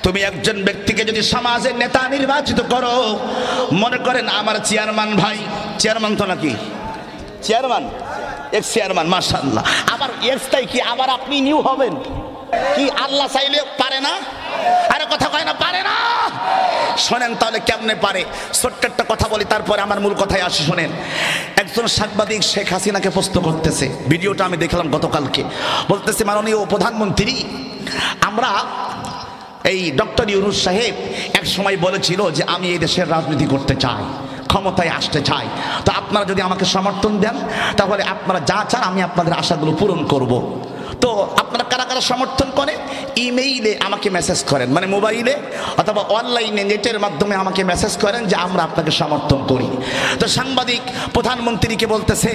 তুমি একজন ব্যক্তিকে যদি সমাজের নেতা নির্বাচিত করো, মনে করেন আমার চেয়ারম্যান ভাই, চেয়ারম্যান তো নাকি চেয়ারম্যান, এক্স চেয়ারম্যান, মাশাআল্লাহ। আবার এক্সটাই কি আবার আপনি নিউ হবেন? কি আল্লাহ চাইলে পারে না? আরে কথা কয় না, পারে না? শোনেন তাহলে কেমনে পারে। ছোট্ট একটা কথা বলি, তারপরে আমার মূল কথায় আসি। শোনেন, একজন সাংবাদিক শেখ হাসিনাকে প্রশ্ন করতেছে, ভিডিওটা আমি দেখলাম গতকালকে। বলতেছে, মাননীয় প্রধানমন্ত্রী, আমরা এই ডক্টর ইউনূস সাহেব এক সময় বলেছিল যে আমি এই দেশের রাজনীতি করতে চাই, ক্ষমতায় আসতে চাই, তো আপনারা যদি আমাকে সমর্থন দেন, তাহলে আপনারা যা চান আমি আপনাদের আশাগুলো পূরণ করব। তো আপনারা কারা কারা সমর্থন করেন, ইমেইলে আমাকে মেসেজ করেন, মানে মোবাইলে অথবা অনলাইনে নেটের মাধ্যমে আমাকে মেসেজ করেন যে আমরা আপনাকে সমর্থন করি। তো সাংবাদিক প্রধানমন্ত্রীকে বলতেছে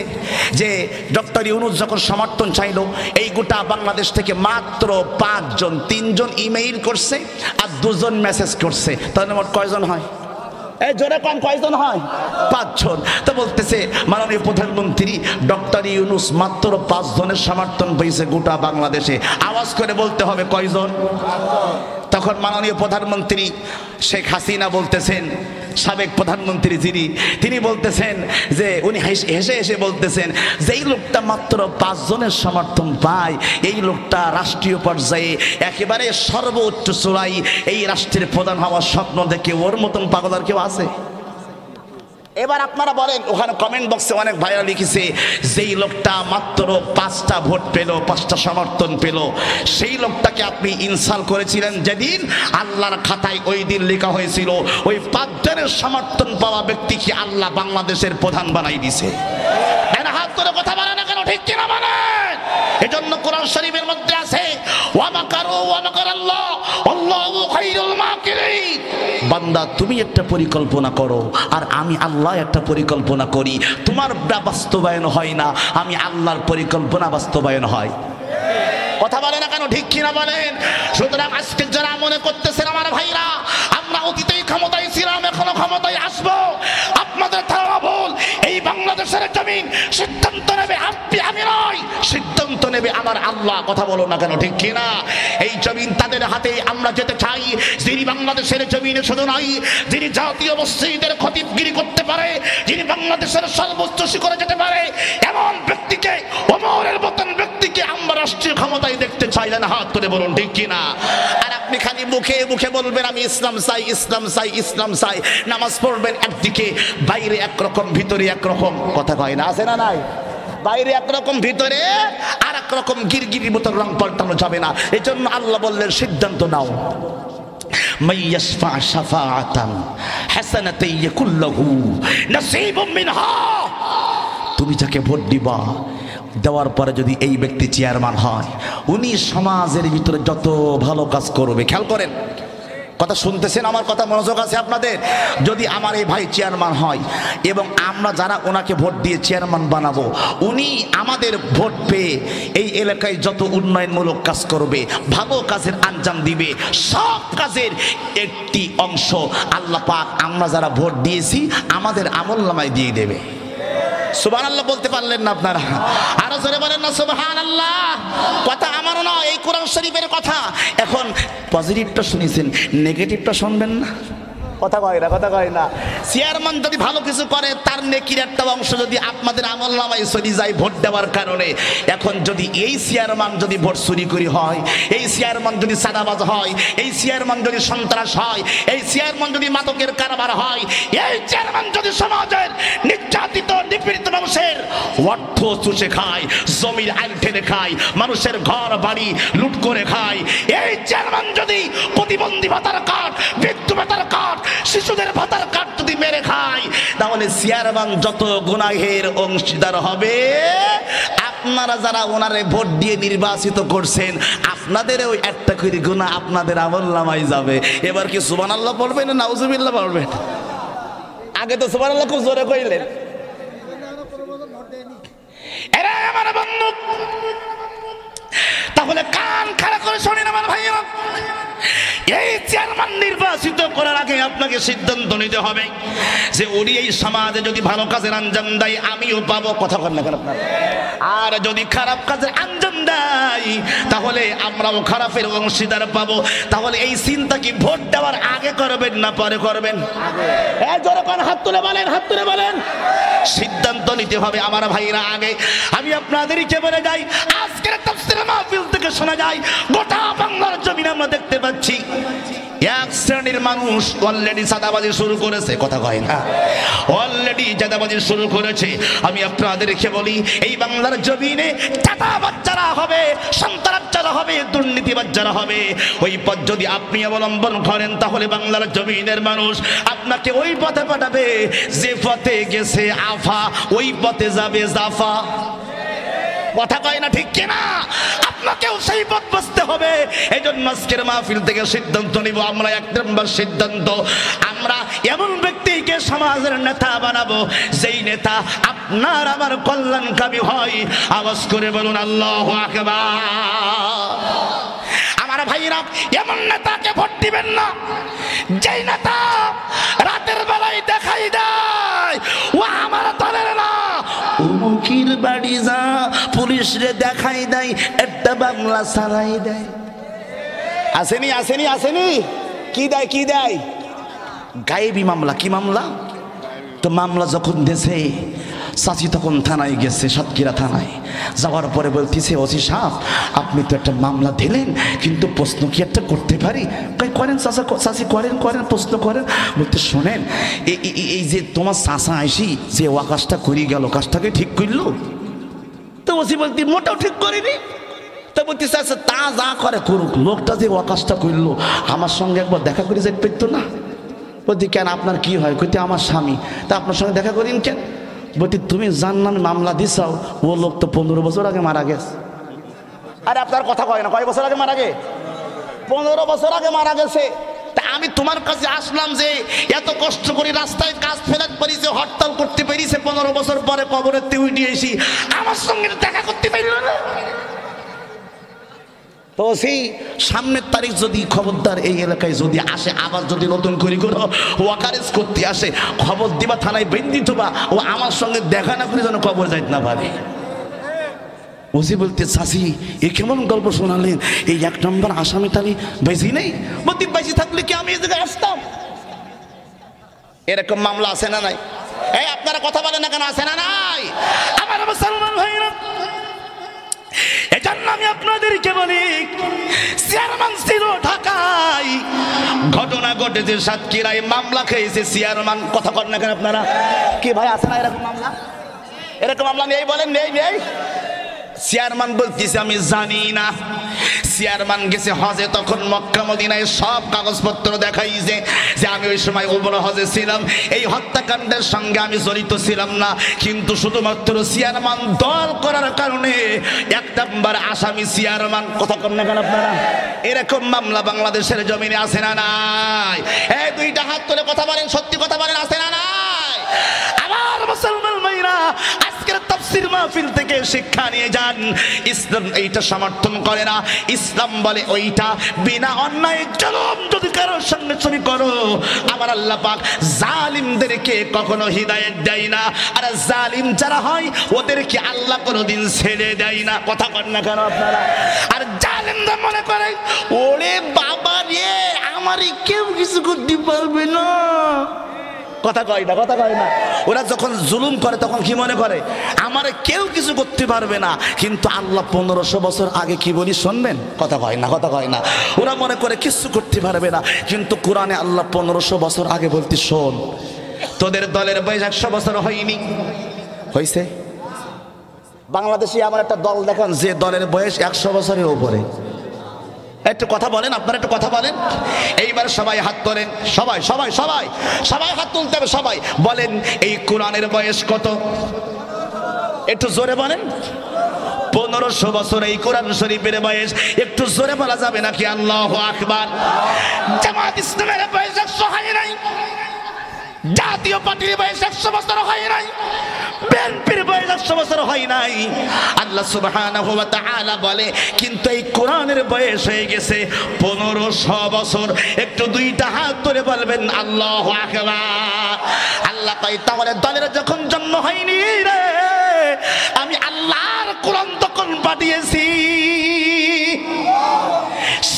যে ডক্টর ইউনূস যখন সমর্থন চাইলো, এই গোটা বাংলাদেশ থেকে মাত্র 5 জন, 3 জন ইমেইল করছে আর 2 জন মেসেজ করছে, তাহলে মোট কয়জন হয়? এই জোরে কম, কয়জন হয়? 5 জন। তো বলতেছে মাননীয় প্রধানমন্ত্রী, ডক্টর ইউনূস মাত্র 5 জনের সমর্থন পেয়েছে গোটা বাংলাদেশে, আওয়াজ করে বলতে হবে কয়জন? তখন মাননীয় প্রধানমন্ত্রী শেখ হাসিনা বলতেছেন, সাবেক প্রধানমন্ত্রী যিনি, তিনি বলতেছেন যে উনি হেসে হেসে বলতেছেন, যেই লোকটা মাত্র 5 জনের সমর্থন পায়, এই লোকটা রাষ্ট্রীয় পর্যায়ে একেবারে সর্বোচ্চ চূড়ায় এই রাষ্ট্রের প্রধান হওয়ার স্বপ্ন দেখে ওর মতন পাগল আর কেউ আছে? এবার আপনারা বলেন, ওখানে কমেন্ট বক্সে অনেক ভাইরা লিখেছে, যেই লোকটা মাত্র 5টা ভোট পেল, 5টা সমর্থন পেল, সেই লোকটাকে আপনি ইনসাল্ট করেছিলেন যেদিন আল্লাহর খাতায় ওই দিন লেখা হয়েছিল ওই 5 জনের সমর্থন পাওয়া ব্যক্তিকে আল্লাহ বাংলাদেশের প্রধান বানাই দিছে। হাত করে কথা বলে না কেন, ঠিক কিনা বলেন? এজন্য কোরআন কোরআন শরীফের মধ্যে আছে ওয়া মাকারু ওয়া মাকারাল্লাহ আল্লাহু খায়রুল মাকিরিন। বান্দা তুমি একটা পরিকল্পনা করো আর আমি আল্লাহ একটা পরিকল্পনা করি, তোমার বাস্তবায়ন হয় না, আমি আল্লাহর পরিকল্পনা বাস্তবায়ন হয়। কথা বলে না কেন, ঠিক কিনা বলেন? সুতরাং আজকে যারা মনে করতেছেন আমার ভাইরা আমরা অতীতেই ক্ষমতায় ছিলাম এখনো ক্ষমতায় আসবো, আপনাদের ধারণা ভুল। এই বাংলাদেশের জমিন সিদ্ধান্ত নেবে আপনি আমি নয়, সিদ্ধান্ত নেবে আমার আল্লাহ। কথা বলো না কেন, ঠিক কিনা? এই জমিন তাদের হাতে আমরা যেতে চাই যিনি বাংলাদেশের জমিনে শুধু নয়, যিনি জাতীয় মসজিদের খতিবগিরি করতে পারে, যিনি বাংলাদেশের সর্বোচ্চ শিখরে যেতে পারে, এমন ব্যক্তিকে, ওমরের মতন ব্যক্তিকে আমরা রাষ্ট্রীয় ক্ষমতায় দেখতে চাইলেন। হাত তুলে বলুন ঠিক কিনা? আর আপনি খালি মুখে মুখে বলবেন আমি ইসলাম চাই, ইসলাম চাই, ইসলাম চাই, নামাজ পড়বেন একদিকে, বাইরে একরকম ভিতরে একরকম। কথা কয় না, আছে না নাই? বাইরে একরকম ভিতরে আর একরকম, গিরগিরির মতো রং পাল্টানো যাবে না। এই জন্য আল্লাহ বললেন সিদ্ধান্ত নাও। মাইয়াশফা শাফাআতান হাসানাতান ইয়াকুল্লাহু নাসীবুম মিনহা। তুমি যাকে ভোট দিবা, দেওয়ার পরে যদি এই ব্যক্তি চেয়ারম্যান হয়, উনি সমাজের ভিতরে যত ভালো কাজ করবে, খেয়াল করেন কথা শুনতেছেন, আমার কথা মনোযোগ আছে আপনাদের? যদি আমার এই ভাই চেয়ারম্যান হয় এবং আমরা যারা ওনাকে ভোট দিয়ে চেয়ারম্যান বানাবো, উনি আমাদের ভোট পেয়ে এই এলাকায় যত উন্নয়নমূলক কাজ করবে, ভালো কাজের আঞ্জাম দিবে, সব কাজের একটি অংশ আল্লাহ পাক আমরা যারা ভোট দিয়েছি আমাদের আমলনামায় দিয়ে দেবে। সুবহানাল্লাহ বলতে পারলেন না আপনারা? আরো জোরে বলেন না সুবহানাল্লাহ। কথা আমার নয়, এই কোরআন শরীফের কথা। এখন পজিটিভটা শুনেছেন, নেগেটিভটা শুনবেন না? কথা কয় না, কথা কয় না। চেয়ারম্যান যদি ভালো কিছু করে তার নেকির একটা অংশ যদি আপনাদের আমলনামায় চলে যায় ভোট দেওয়ার কারণে। এখন যদি এই চেয়ারম্যান যদি ভোট চুরি করি হয়, এই চেয়ারম্যান যদি সাদাবাজ হয়, এই চেয়ারম্যান যদি সন্ত্রাস হয়, এই চেয়ারম্যান যদি মাদকের কারবার হয়, এই চেয়ারম্যান যদি সমাজের নির্যাতিত নিপীড়িত মানুষের অর্থ চুষে খায়, জমির আইন টেনে খায়, মানুষের ঘর বাড়ি লুট করে খায়, এই চেয়ারম্যান যদি প্রতিবন্ধী ভাতার কার্ড, মৃত্যু ভাতার কার্ড, শিশুদের ভাতার কার্ড যদি মেরে খায়, তাহলে চেয়ারম্যান যত গুনাহের অংশীদার হবে। আপনারা যারা ওনারে ভোট দিয়ে নির্বাচিত করছেন, আপনাদেরও একটা করে গুনাহ আপনাদের আমলনামায় যাবে। এবার কি সুবহানাল্লাহ পড়বেন না নাউজুবিল্লাহ পড়বেন? আগে তো সুবহানাল্লাহ খুব জোরে কইলেন। এরা আমার বন্ধু, তাহলে কান খাড়া করে শোনেন আমার ভাইরা, এই চেয়ারম্যান নির্বাচিত করার আগে আপনাকে সিদ্ধান্ত নিতে হবে যে উনি এই সমাজে যদি ভালো কাজের আঞ্জাম দেয় আমিও পাবো। কথা বলেন না কেন আপনারা? আর যদি খারাপ কাজের আঞ্জাম দেয় তাহলে আমরাও খারাপের অংশীদার পাবো। তাহলে এই চিন্তা কি ভোট দেওয়ার আগে করবেন না পরে করবেন? হাত তুলে বলেন, হাত তুলে বলেন। সিদ্ধান্ত নিতে হবে আমার ভাইরা আগে। আমি আপনাদেরকে বলে যাই, আজকের তাফসীরের মাহফিল থেকে শোনা যায় গোটা বাংলার জমিনে আমরা দেখতে পাচ্ছি এক শ্রেণীর মানুষ অলরেডি চাঁদাবাজি শুরু করেছে। কথা কয় না? অলরেডি চাঁদাবাজি শুরু করেছে। আমি আপনাদেরকে বলি, এই বাংলার জমিনে চাঁদাবাজ যারা হবে, সন্ত্রাস যারা হবে, দুর্নীতিবাজ যারা হবে, ওই পথ যদি আপনি অবলম্বন করেন তাহলে বাংলার জমিনের মানুষ আপনাকে ওই পথে পাঠাবে যে পথে গেছে আফা, ওই পথে যাবে জাফা। কথা কয় না, ঠিক কিনা? আপনাকেও সেই পথ বসতে হবে। এই জন্য আজকের মাহফিল থেকে সিদ্ধান্ত নিব আমরা, এক নম্বর সিদ্ধান্ত, আমরা এমন ব্যক্তিকে সমাজের নেতা বানাবো যেই নেতা আপনার আমার কল্যাণকামী হয়। আওয়াজ করে বলুন আল্লাহু আকবার। আমার ভাইরা, এমন নেতাকে ভোট দিবেন না যেই নেতা রাতের বেলায় দেখাই দেয় ও আমার দলের না, উমুকির বাড়ি যা পুলিশ রে দেখাই দেয়, একটা বাংলা সারাই দেয়। আসেনি আসেনি আসেনি? কি দেয়, কি দেয়? গায়েবী মামলা। কি মামলা? তো মামলা যখন দেশে, চাচি তখন থানায় গেছে, সাতক্ষীরা থানায় যাওয়ার পরে বলতেছে, ওসি সাহেব আপনি তো একটা মামলা দিলেন, কিন্তু প্রশ্ন কি একটা করতে পারি? করেন চাচা, চাচি করেন করেন, প্রশ্ন করেন। বলতে শোনেন, এই যে তোমার চাচা আইসি যে ও কাজটা করি গেল, কাজটাকে ঠিক করলো? তো ওসি বলতে মোটাও ঠিক করিনি। তো বলতেছে আচ্ছা তা যা করে করুক, লোকটা যে ও কাজটা করলো আমার সঙ্গে একবার দেখা করে যেতে পারতো না? বলতে কেন আপনার কি হয়? কইতে আমার স্বামী। তা আপনার সঙ্গে দেখা করিন কেন? বলতে তুমি যার নামে মামলা দিছাও ও লোক তো 15 বছর আগে মারা গেছে। আরে আপনার কথা কয় না, কয় বছর আগে মারা গে? 15 বছর আগে মারা গেছে। তা আমি তোমার কাছে আসলাম যে এত কষ্ট করে রাস্তায় কাজ ফেরত পেরেছে, হরতাল করতে পেরেছে, 15 বছর পরে কবরেতে উঠে এসি আমার সঙ্গে দেখা করতে পারল না। তো সেই সামনের তারিখ যদি খবরদার এই এলাকায় যদি আসে, আবার যদি নতুন করে ওয়াকারেজ করতে আসে, খবর দিবা, থানায় বেঁধে দিবা, ও আমার সঙ্গে দেখা না করে যেন কবর যাইতে না পারে। ওসি বলতে, চাষি এ কেমন গল্প শোনালেন, এই 1 নম্বর আসামি তালি বেশি নেই? বলতে বেশি থাকলে কি আমি এই জায়গায় আসতাম? এরকম মামলা আছে না নাই? এই আপনারা কথা বলেন না কেন, আছে না নাই? আমার মুসলমান ভাইরা, এজন্য আমি আপনাদেরকে বলি, চেয়ারম্যান ছিল ঢাকায়, ঘটনা ঘটেছে সাতক্ষীরায়, মামলা খেয়েছে চেয়ারম্যান। কথা বলেন না কেন আপনারা? কি ভাই আছে না এরকম মামলা? এরকম মামলা নেই বলেন? নেই নেই। চেয়ারম্যান বলতেছে আমি জানি না। চেয়ারম্যান গেছে হজে, তখন মক্কা মদিনায় সব কাগজপত্র দেখাইছে যে আমি ওই সময় উমরা হজে ছিলাম, এই হত্যাকাণ্ডের সঙ্গে আমি জড়িত ছিলাম না, কিন্তু শুধুমাত্র চেয়ারম্যান দল করার কারণে 1 নম্বর আসামি চেয়ারম্যান। কথা কন না কেন আপনারা? এরকম মামলা বাংলাদেশের জমিনে আছে না নাই? এই 2টা হাত তুলে কথা বলেন, সত্যি কথা বলেন, আছে না নাই? আমার মুসলমান ভাইরা, আজকের তাফসীর মাহফিল থেকে শিক্ষা নিয়ে যান। ইসলাম এইটা সমর্থন করে না। ইসলাম বলে ওইটা বিনা অন্যায় জুলুম যদি কারোর সঙ্গে তুমি করো, আমার আল্লাহ পাক জালিমদেরকে কখনো হিদায়াত দেয় না, আর জালিম যারা হয় ওদেরকে আল্লাহ কোনোদিন ছেড়ে দেয় না। কথা বলেন না কেন আপনারা? আর জালিমরা মনে করে ওরে বাবা রে, আমারই কেউ কিছু করতে পারবে না। কথা কয় না, কথা কয় না। ওরা যখন জুলুম করে তখন কি মনে করে, আমারে কেউ কিছু করতে পারবে না, কিন্তু আল্লাহ 1500 বছর আগে কি বলি শুনবেন? কথা কয় না, কথা কয় না। ওরা মনে করে কিছু করতে পারবে না, কিন্তু কোরআনে আল্লাহ 1500 বছর আগে বলতে, শোন, তোদের দলের বয়স 100 বছর হয়নি, হয়েছে? বাংলাদেশে আমার একটা দল দেখান যে দলের বয়স 100 বছরের উপরে। একটু কথা বলেন, আপনারা একটু কথা বলেন। এইবার সবাই হাত তোলেন, সবাই সবাই সবাই সবাই হাত তুলতে হবে। সবাই বলেন এই কোরআনের বয়স কত? একটু জোরে বলেন। 1500 বছর এই কোরআন শরীফের বয়স। একটু জোরে বলা যাবে নাকি? আল্লাহু আকবার। জামাত ইসলামের বয়স 100 হয় নাই, জাতীয় পার্টির বয়স 100 বছর হয় নাই, বিএনপির বয়স 100 বছর হয় নাই। আল্লাহ সুবহানাহু ওয়া তাআলা বলে কিন্তু এই কোরআনের বয়স হয়ে গেছে 1500 বছর। একটু 2টা হাত তুলে বলবেন আল্লাহু আকবার। আল্লাহ কয় তাহলে দলের যখন জন্ম হয়নি রে, আমি আল্লাহর কোরআন তখন পাঠিয়েছি।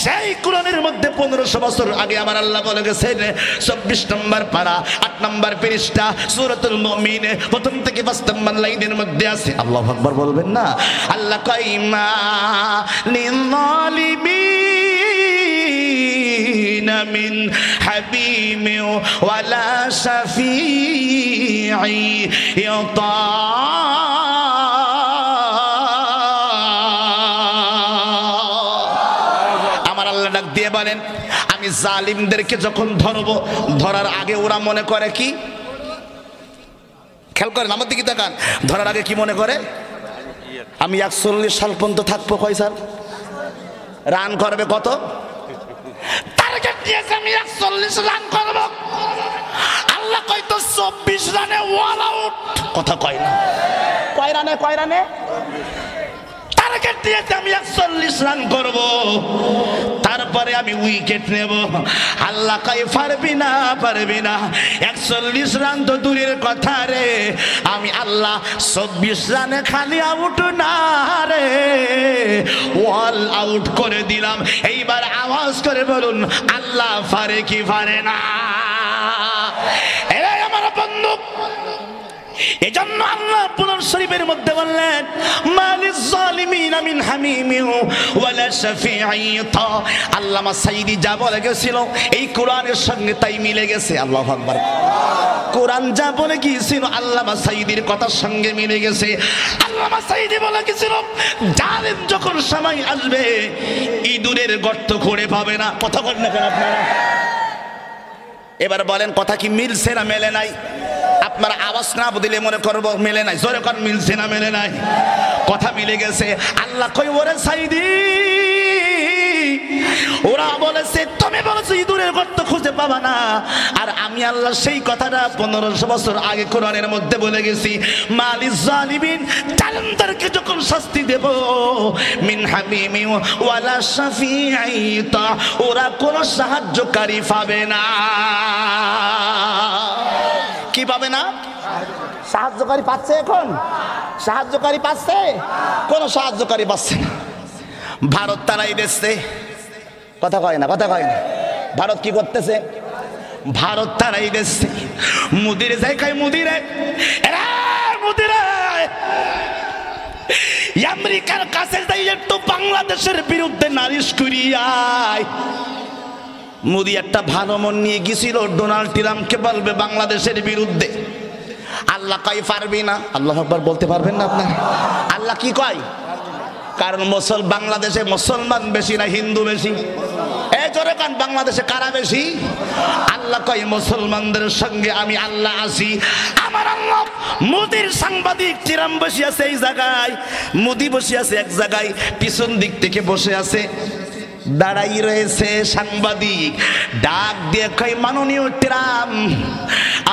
সেই কোরআনের মধ্যে 1500 বছর আগে আমার আল্লাহ বলে গেছেন 24 নম্বর পারা 8 নম্বর পৃষ্ঠা সূরাতুল মুমিন প্রথম থেকে 5 নম্বর লাইনের মধ্যে আছে। আল্লাহু আকবার বলবেন না? আল্লাহ কাইমা লিযালিমিন মিন হাবিমি ওয়ালা শাফিঈ ইউতা। দিয়ে বলেন আমি জালিমদেরকে যখন ধরবো, ধরার আগে ওরা মনে করে কি? খেয়াল করেন আমার দিকে তাকান। ধরার আগে কি মনে করে? আমি 41 সাল পর্যন্ত থাকবো। কয় সাল? রান করবে কত? টার্গেট দিয়েছে আমি 41 রান করব। আল্লাহ কয় তো 24 রানে অল আউট। কথা কয় না? কয় রানে? কয় রানে? টার্গেট দিয়েছে আমি 41 রান করব, তারপরে আমি উইকেট নেব। আল্লাহ কয় পারবি না, পারবি না। 41 রান তো দূরের কথা রে, আমি আল্লাহ 24 রানে খালি আউট না রে, অল আউট করে দিলাম। এইবার আওয়াজ করে বলুন আল্লাহ পারে কি পারে না? এই আমার বন্ধু, এজন্য আল্লাহ কোরআন শরীফের মধ্যে বললেন মালিজ জালিমিনা মিন হামিমিন ওয়ালা শাফিঈতা। আল্লামা সাইদি যা বলে গেছিল এই কোরআনের সঙ্গে তাই মিলে গেছে। আল্লাহু আকবার। কোরআন যা বলে গিয়েছিল আল্লামা সাইদির কথার সঙ্গে মিলে গেছে। আল্লামা সাইদি বলে গেছিল জালিম যখন সময় আসবে ইঁদুরের গর্ত খুঁড়ে পাবে না। কথা বলেন না কেন আপনারা? এবার বলেন কথা কি মিলছে না মেলে নাই? আপনারা আওয়াজ না দিলে মনে করবো মেলে নাই, জোরে কোন মিলছে না মেলে নাই? কথা মিলে গেছে। আল্লাহ কই ওরে সাইদি, ওরা বলেছে তুমি বলেছো ইঁদুরের গর্ত খুঁজে পাবা না, আর আমি আল্লাহ সেই কথাটা 1500 বছর আগে কোরআনের মধ্যে বলে গেছি, মালিজ জালিমিন, জালিমদেরকে যখন শাস্তি দেব, মিন হামিমি ওয়ালা শাফিঈতা, ওরা কোনো সাহায্যকারী পাবে না। কি পাবে না? সাহায্যকারী পাচ্ছে? এখন সাহায্যকারী পাচ্ছে? কোনো সাহায্যকারী পাচ্ছে না। ভারত তারাই দিচ্ছে, কথা কয় না, কথা কয় না। ভারত কি করতেছে? ভারত তারাই দিচ্ছে। মুদিরে যাই কয় মুদিরে, এরা মুদিরে আমেরিকার কাছে যাই একটু বাংলাদেশের বিরুদ্ধে নালিশ করিয়ায়। মোদি একটা ভালো মন নিয়ে গেছিল, ডোনাল্ড ট্রাম্পকে বলবে বাংলাদেশের বিরুদ্ধে। আল্লাহ কয় পারবি না। আল্লাহু আকবার বলতে পারবেন না আপনার? আল্লাহ কি কয়? কারণ বাংলাদেশে মুসলমান বেশি না হিন্দু বেশি? এই জোরে কান, বাংলাদেশে কারা বেশি? আল্লাহ কয় মুসলমানদের সঙ্গে আমি আল্লাহ আছি। আমার আল্লাহ মোদির সাংবাদিক ট্রাম্প বসে আছে এই জায়গায়, মোদি বসে আছে এক জায়গায়, পিছন দিক থেকে বসে আছে, দাঁড়াই রয়েছে সাংবাদিক। ডাক দিয়ে কয় মাননীয় ট্রাম্প,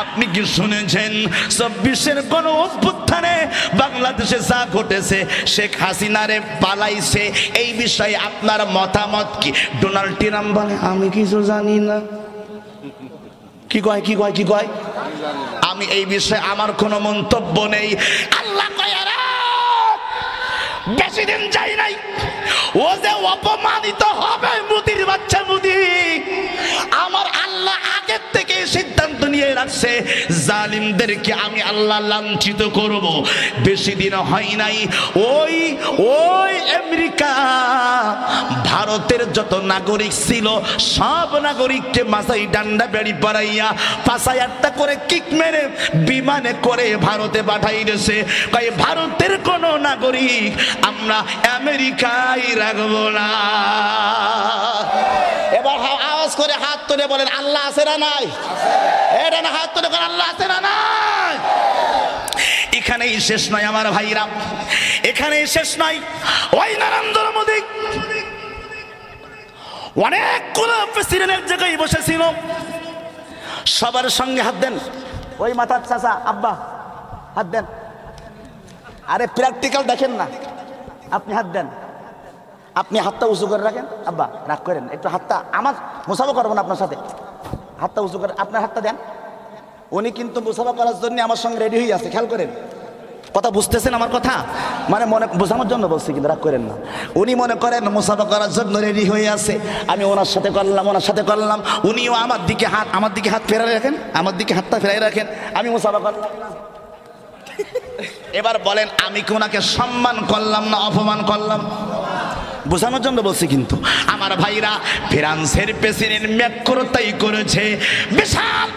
আপনি কি শুনেছেন 24-এর গণ অভ্যুত্থানে বাংলাদেশে যা ঘটেছে, শেখ হাসিনারে পালাইছে, এই বিষয়ে আপনার মতামত কি? ডোনাল্ড ট্রাম্প বলে আমি কিছু জানি না। কি কয়? কি কয়? কি কয়? আমি এই বিষয়ে আমার কোনো মন্তব্য নেই। আল্লাহ কয় বেশি দিন যাই নাই, ও যে অপমানিত হবে মুদির বাচ্চা মুদি। আমার আল্লাহ আগের থেকে সিদ্ধান্ত নিয়ে রাখছে জালিমদেরকে আমি আল্লাহ লাঞ্ছিত করব। বেশি দিন হয় নাই, ওই ওই আমেরিকা ভারতের যত নাগরিক ছিল সব নাগরিককে মাথায় ডান্ডা বেড়ি পাড়াইয়া 5000 করে কিক মেরে বিমানে করে ভারতে পাঠাই দিয়েছে। তাই ভারতের কোন নাগরিক আমরা আমেরিকায় রাখবো না। এবার আওয়াজ করে হাত তুলে বলেন আল্লাহ আছে না নাই? এটা না, হাত তুলে বলেন আল্লাহ আছে না নাই? এখানেই শেষ নয় আমার ভাইরা, এখানেই শেষ নয়। ওই নরেন্দ্র মোদী অনেকগুলো প্রেসিডেন্টের জায়গায় বসেছিল, সবার সঙ্গে হাত দেন। ওই মাথার চাচা আব্বা হাত দেন। আরে প্র্যাকটিক্যাল দেখেন না, আপনি হাত দেন। আপনি হাতটা উঁচু করে রাখেন। আব্বা রাগ করেন, একটু হাতটা, আমার মুসাফা করবো না আপনার সাথে, হাতটা উঁচু করে আপনার হাতটা দেন। উনি কিন্তু মুসাফা করার জন্য আমার সঙ্গে রেডি হয়ে আছে, খেয়াল করেন। কথা বুঝতেছেন আমার কথা? মানে মনে বোঝানোর জন্য বলছি, কিন্তু রাগ করেন না। উনি মনে করেন মুসাফা করার জন্য রেডি হয়ে আছে, আমি ওনার সাথে করলাম, ওনার সাথে করলাম। উনিও আমার দিকে হাত ফেরাই রাখেন, আমার দিকে হাতটা ফেরাই রাখেন, আমি মুসাফা করলাম। এবার বলেন আমি কি ওনাকে সম্মান করলাম না অপমান করলাম? বোঝানোর জন্য বলছি। কিন্তু আমার ভাইরা, ফ্রান্সের প্রেসিডেন্ট ম্যাক্রো তাই করেছে, বিশাল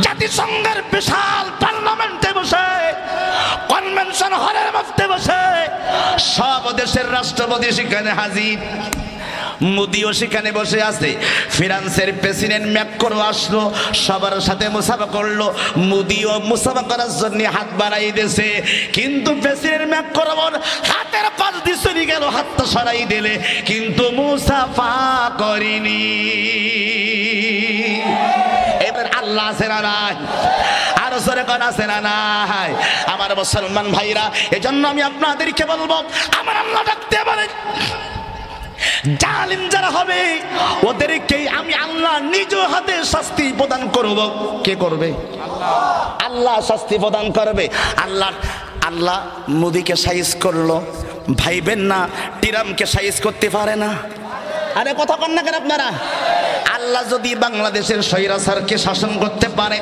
জাতিসংঘের বিশাল পার্লামেন্টে বসে, কনভেনশন হলের মধ্যে বসে সব দেশের রাষ্ট্রপতি সেখানে হাজির, মোদিও সেখানে বসে আছে। ফ্রান্সের প্রেসিডেন্ট ম্যাক্রো আসলো, সবার সাথে মুসাফা করলো, মোদিও মুসাফা করার জন্য হাত বাড়াই দিয়েছে। কিন্তু প্রেসিডেন্ট ম্যাক্রো হাতের পাশ দিয়ে চলে গেল, হাতটা সরাই দিলে, কিন্তু মুসাফা করিনি। এবার আল্লাহ আছে না নাই? আরো জোরে কোন আছে না নাই? আমার মুসলমান ভাইরা, এজন্য আমি আপনাদেরকে বলবো, আমার আল্লাহ ডাকতে পারে জালিম যারা হবে ওদেরকে আমি আল্লাহ নিজ হাতে শাস্তি প্রদান করব। কে করবে? আল্লাহ শাস্তি প্রদান করবে। আল্লাহ মোদিকে সাইজ করলো, ভাইবেন না ট্রাম্পকে সাইজ করতে পারে না? আরে কথা কন না কেন আপনারা? আল্লাহ যদি বাংলাদেশের স্বৈরাচারকে শাসন করতে পারে,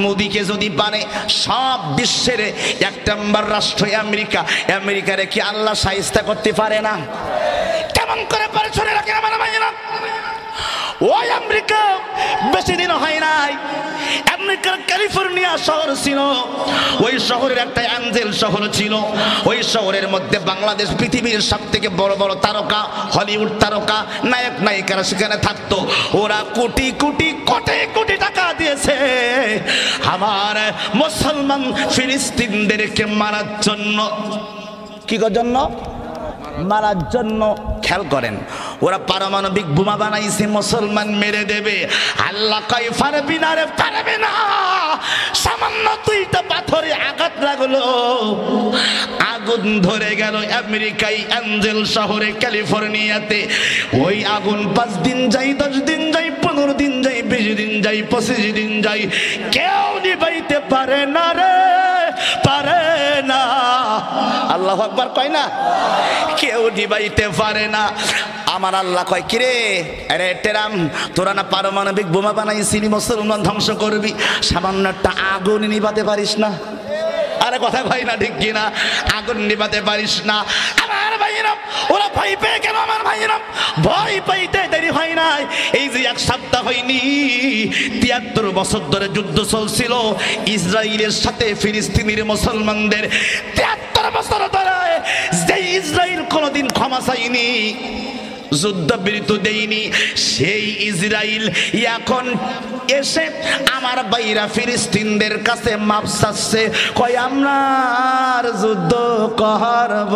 মোদিকে যদি পারে, সব বিশ্বের 1 নম্বর রাষ্ট্র আমেরিকারে কি আল্লাহ সাইজটা করতে পারে না? কেমন করে পারে? শুনে রাখেন আমার ভাইয়েরা, ওই আমেরিকা বেশি দিন হয় নাই, আমেরিকার ক্যালিফোর্নিয়া শহর ছিল, ওই শহরের একটা অ্যাঞ্জেল শহর ছিল। ওই শহরের মধ্যে বাংলাদেশ পৃথিবীর সব থেকে বড় বড় তারকা, হলিউড তারকা, নায়ক নায়িকারা সেখানে থাকতো। ওরা কোটি কোটি কোটি কোটি টাকা দিয়েছে আমার মুসলমান ফিলিস্তিনদেরকে মারার জন্য। কি জন্য? মারার জন্য। খেয়াল করেন, ওরা পারমাণবিক বোমা বানাইছে, মুসলমান মেরে দেবে। আল্লাহ কয় পারবি না রে, পারবে না। সামান্য দুইটা পাথরে আঘাত লাগলো, আগুন ধরে গেল আমেরিকায় অ্যাঞ্জেল শহরে, ক্যালিফোর্নিয়াতে। ওই আগুন 5 দিন যাই, 10 দিন যাই, 15 দিন যাই, 20 দিন যাই, 25 দিন যাই, কেউ নিভাইতে পারে না রে, পারে না। আল্লাহু আকবার কয় না, কেউ নিভাইতে পারে না। আমার আল্লাহ কয় কিরে, আরে টেরাম, তোরা না পারমাণবিক বোমা বানাইছিলি, মুসলমান ধ্বংস করবি, সামান্য একটা আগুন নিভাতে পারিস না? আরে কথা ভাই না, ঠিক কিনা? আগুন নিভাতে পারিস না। আমার ভাইরা ওরা ভয় পেয়ে গেল। আমার ভাইরা ভয় পাইতে দেরি হয় নাই। এই যে 1 সপ্তাহ হয়নি, 73 বছর ধরে যুদ্ধ চলছিল ইসরায়েলের সাথে ফিলিস্তিনের মুসলমানদের। 73 বছর ধরে যে ইসরায়েল কোনোদিন ক্ষমা চায়নি, যুদ্ধবিরতি দেয়নি, সেই ইসরায়েল এখন এসে আমার বাইরা ফিলিস্তিনদের কাছে মাপ চাচ্ছে, কয় আমরা আর যুদ্ধ করব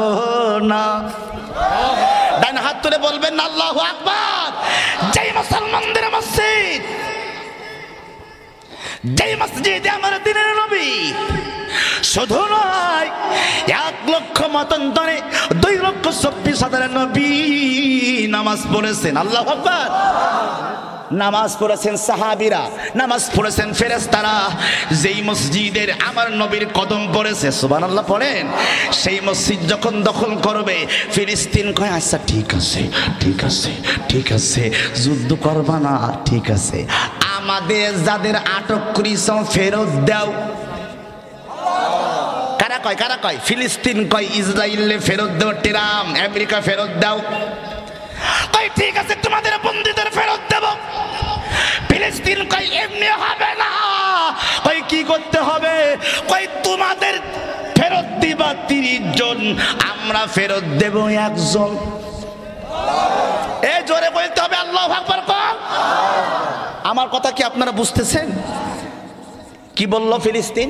না। ডান হাত তুলে বলবেন আল্লাহু আকবার। যেই মুসলমানদের মসজিদ, যেই মসজিদে আমার দিনের নবী শুধু নয় 1 লক্ষ মতান্তরে 2,24,000 নবী নামাজ পড়েছেন। আল্লাহু আকবার। নামাজ পড়েছেন সাহাবীরা, নামাজ পড়েছেন ফেরেশতারা। যেই মসজিদের আমার নবীর কদম পড়েছে, সুবহানাল্লাহ পড়েন, সেই মসজিদ যখন দখল করবে ফিলিস্তিন কয় আচ্ছা ঠিক আছে, ঠিক আছে, ঠিক আছে, যুদ্ধ করবা না, ঠিক আছে, আমাদের যাদের আটক করিস ফেরত দাও। কারা কয়? কারা কয়? ফিলিস্তিন কয় ইসরায়েলে ফেরত দাও, টেরাম আমেরিকা ফেরত দাও। কয় ঠিক আছে, তোমাদের বন্দীদের ফেরত দেব। ফিলিস্তিন কয় এমনি হবে না। কয় কি করতে হবে? কয় তোমাদের ফেরত দিবা 30 জন, আমরা ফেরত দেব 1 জন। এ জোরে বলতে হবে আল্লাহু আকবার। কম আমার কথা কি আপনারা বুঝতেছেন? কি বলল ফিলিস্তিন?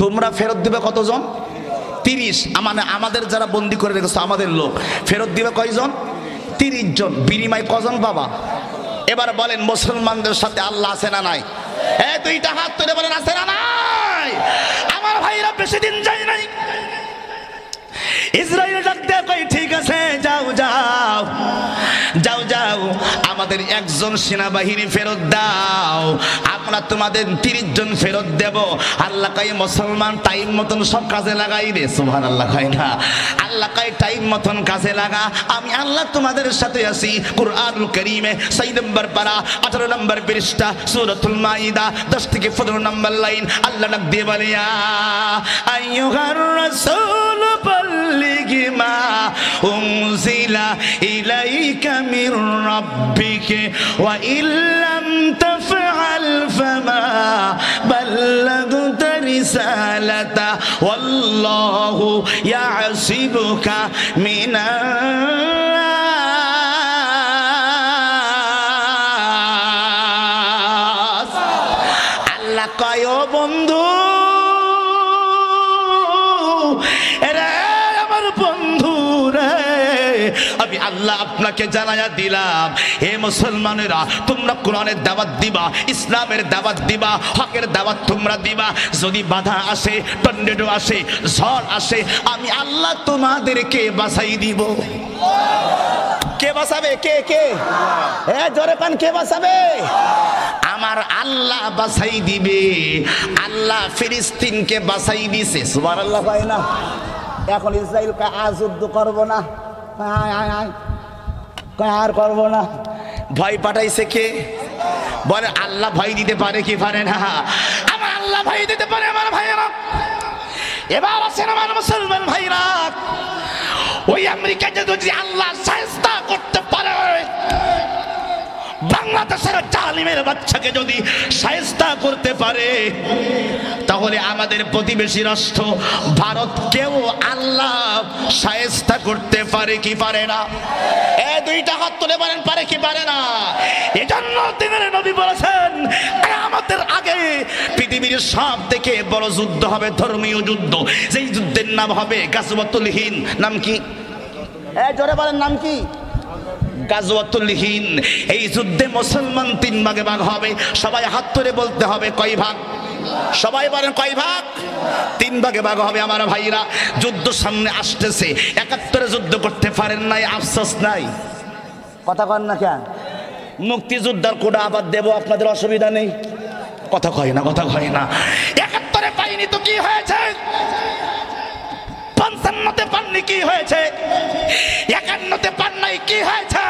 তোমরা ফেরত দিবে কতজন? 30। মানে আমাদের যারা বন্দী করে রেখেছো আমাদের লোক, ফেরত দিবে কয়জন? 30 জন। বিনিময় কজন বাবা? এবার বলেন মুসলমানদের সাথে আল্লাহ আছে না নাই? এই 2টা হাত তুলে বলেন আছে না নাই? আমার ভাইরা বেশি দিন যায় নাই, ইসরায়েল ডাক দেয় কই ঠিক আছে যাও যাও যাও যাও, আমাদের 1 জন সেনাবাহিনী ফেরত দাও, আমরা তোমাদের 30 জন ফেরত দেব। আল্লাহ কয় মুসলমান টাইম মতন সব কাজে লাগাই রে, সুবহানাল্লাহ কয় না? আল্লাহ কয় টাইম মতন কাজে লাগা, আমি আল্লাহ তোমাদের সাথে আছি। কুরআনুল কারীমে 6 নম্বর পারা 18 নম্বর পৃষ্ঠা সূরাতুল মাইদা 10 থেকে 15 নম্বর লাইন আল্লাহ ডাক দিয়ে বলে ইয়া আইয়ুহার রাসূল বাল্লিগি মা উনজিলা ইলাইকা মির রাব্বিকা ওয়া ইল্লাম তাফআল ফামা বাল্লাগতা রিসালাতা ওয়াল্লাহু ইয়াসিবুকা মিনাস। আল্লাহ কয় ও বন্ধু, আমি আল্লাহ আপনাকে জানায়া দিলাম, হে মুসলমানেরা তোমরা কোরআনের দাওয়াত দিবা, ইসলামের দাওয়াত দিবা, হকের দাওয়াত তোমরা দিবা। যদি বাধা আসে, টর্নেডো আসে, ঝড় আসে, আমি আল্লাহ তোমাদেরকে বাঁচাই দিব। কে বাঁচাবে? কে কে? জোরে পান, কে বাঁচাবে? আমার আল্লাহ বাঁচাই দিবে। আল্লাহ ফিলিস্তিনকে বাঁচাই দিছে, সুবহানাল্লাহ পায় না? এখন ইসরায়েলকে আজ যুদ্ধ করবো না, আর করবো না। ভয় পাঠাইছে কে? বলে আল্লাহ ভয় দিতে পারে কি পারে না? আমার আল্লাহ ভয় দিতে পারে। আমার ভাইয়েরা এবার আছেন আমার মুসলমান ভাইরা, ওই আমেরিকা যদি আল্লাহ সাহায্য করতে পারে বাংলাদেশের জালিমের বাচ্চাকে যদি শায়েস্তা করতে পারে, তাহলে আমাদের প্রতিবেশী রাষ্ট্র ভারতকেও আল্লাহ শায়েস্তা করতে পারে কি পারে না? এই দুইটা হাত তুলে বলেন পারে কি পারে না? এজন্য দিনের নবী বলেছেন কিয়ামতের আগে পৃথিবীর সব থেকে বড় যুদ্ধ হবে ধর্মীয় যুদ্ধ। যেই যুদ্ধের নাম হবে গাজওয়াতুল হিন্দ। নাম কি? জোরে বলেন নাম কি? গাজওয়াতুল হিন্দ। এই যুদ্ধে মুসলমান 3 ভাগে ভাগ হবে। সবাই হাত তুলে বলতে হবে কয় ভাগ? সবাই বলেন কয় ভাগ? 3 ভাগে ভাগ হবে আমার ভাইরা। যুদ্ধ সামনে আসতেছে। 71 যুদ্ধ করতে পারেন নাই, আফসোস নাই? কথা কন না কেন? মুক্তিযোদ্ধার কোটা আবার দেব, আপনাদের অসুবিধা নেই? কথা কয় না, কথা কয় না। 71 পাইনি তো কি হয়েছে? 55 পাননি কি হয়েছে? 51 পান নাই কি হয়েছে?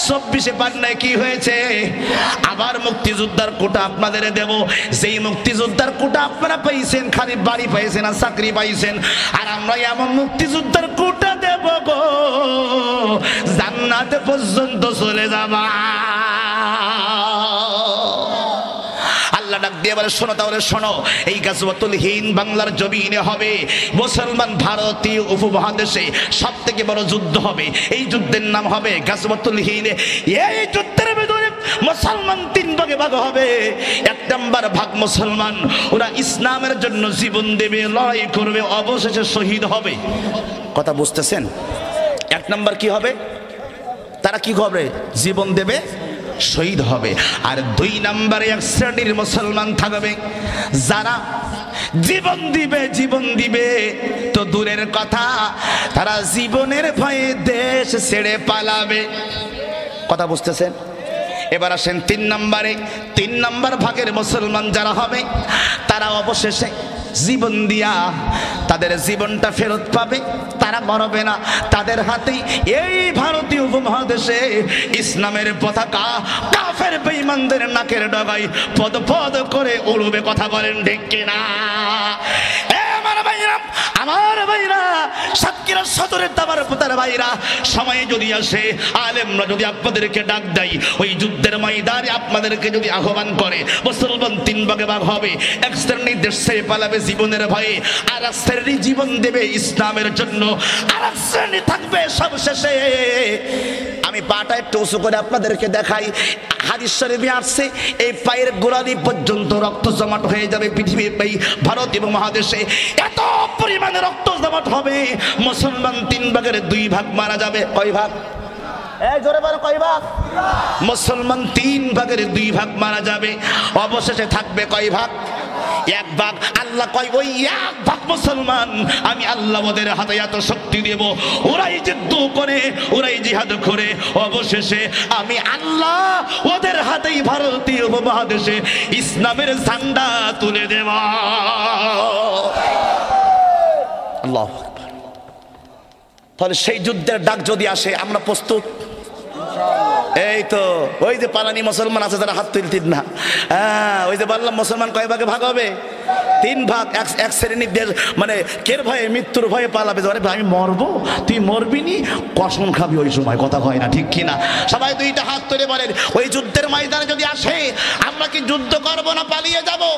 24 পান নাই কি হয়েছে? আবার মুক্তিযোদ্ধার কোটা আপনাদের দেব। যেই মুক্তিযোদ্ধার কোটা আপনারা পাইছেন, খালি বাড়ি পাইছেন আর চাকরি পাইছেন, আর আমরা এমন মুক্তিযোদ্ধার কোটা দেব গো জান্নাতে পর্যন্ত চলে যাবা। আল্লাহ ডাক দিয়ে বলে শোনো, তাহলে শোনো, এই গাজওয়াতুল হিন্দ বাংলার জমিনে হবে। মুসলমান ভারতীয় উপমহাদেশে সব থেকে বড় যুদ্ধ হবে। এই যুদ্ধের নাম হবে গাজওয়াতুল হিন্দ। এই যুদ্ধের ভিতরে মুসলমান 3 ভাগে ভাগ হবে। 1 নাম্বার ভাগ মুসলমান, ওরা ইসলামের জন্য জীবন দেবে, লড়াই করবে, অবশেষে শহীদ হবে। কথা বুঝতেছেন? 1 নাম্বার কি হবে? তারা কি হবে? জীবন দেবে, শহীদ হবে। আর 2 নম্বরে এক শ্রেণীর মুসলমান থাকবে যারা জীবন দিবে, জীবন দিবে তো দূরের কথা, তারা জীবনের ভয়ে দেশ ছেড়ে পালাবে। কথা বুঝতেছেন? এবার আসেন 3 নম্বরে। 3 নম্বর ভাগের মুসলমান যারা হবে তারা অবশেষে জীবন দিয়া তাদের জীবনটা ফেরত পাবে। তারা মরবে না, তাদের হাতেই এই ভারতীয় উপমহাদেশে ইসলামের পতাকা কাফের বেঈমানদের নাকের ডগায় পদ পদ করে উড়বে। কথা বলেন ঠিক কিনা? আমার ভাইরা, সাতক্ষীরা সদরের দাবার পোতার ভাইরা, সময় যদি আসে আলেমরা যদি আপনাদেরকে ডাক দেয়, ওই যুদ্ধের ময়দানে আপনাদেরকে যদি আহ্বান করে, মুসলমান 3 ভাগে ভাগ হবে। এক শ্রেণী দেশ ছেড়ে পালাবে জীবনের ভয়ে, আর এক শ্রেণী জীবন দেবে ইসলামের জন্য, আর এক শ্রেণী থাকবে সবশেষে। আমি পাটা একটু উঁচু করে আপনাদেরকে দেখাই। হাদিস শরীফে আসছে এই পায়ের গোড়ালি পর্যন্ত রক্ত জমাট হয়ে যাবে পৃথিবীর এই ভারত এবং মহাদেশে। এত পরিমাণে রক্ত জমাট হবে, মুসলমান 3 ভাগের 2 ভাগ মারা যাবে। কয় ভাগ? এই জোরে বলো কয় ভাগ? মুসলমান 3 ভাগের 2 ভাগ মারা যাবে। অবশেষে থাকবে কয় ভাগ? 1 ভাগ। আল্লাহ কয় ওই 1 ভাগ মুসলমান আমি আল্লাহ ওদের হাতে এত শক্তি দেব, ওরাই যুদ্ধ করে, ওরাই জিহাদ করে, অবশেষে আমি আল্লাহ ওদের হাতেই ভারতীয় উপমহাদেশে ইসলামের ঝান্ডা তুলে দেব। আল্লাহ। তাহলে সেই যুদ্ধের ডাক যদি আসে আমরা প্রস্তুত? এই তো ওই যে পালানি মুসলমান আছে যারা হাত তুলতেন না, হ্যাঁ ওই যে বললাম মুসলমান কয় ভাগে ভাগ হবে? 3 ভাগ। এক শ্রেণীর দেশ মানে কের ভয়ে, মৃত্যুর ভয়ে পালাবে। আমি মরবো, তুই মরবি নি, কসম খাবি ওই সময়। কথা হয় না ঠিক কিনা? সবাই 2টা হাত তুলে বলেন ওই যুদ্ধের ময়দানে যদি আসে আমরা কি যুদ্ধ করবো না পালিয়ে যাবো?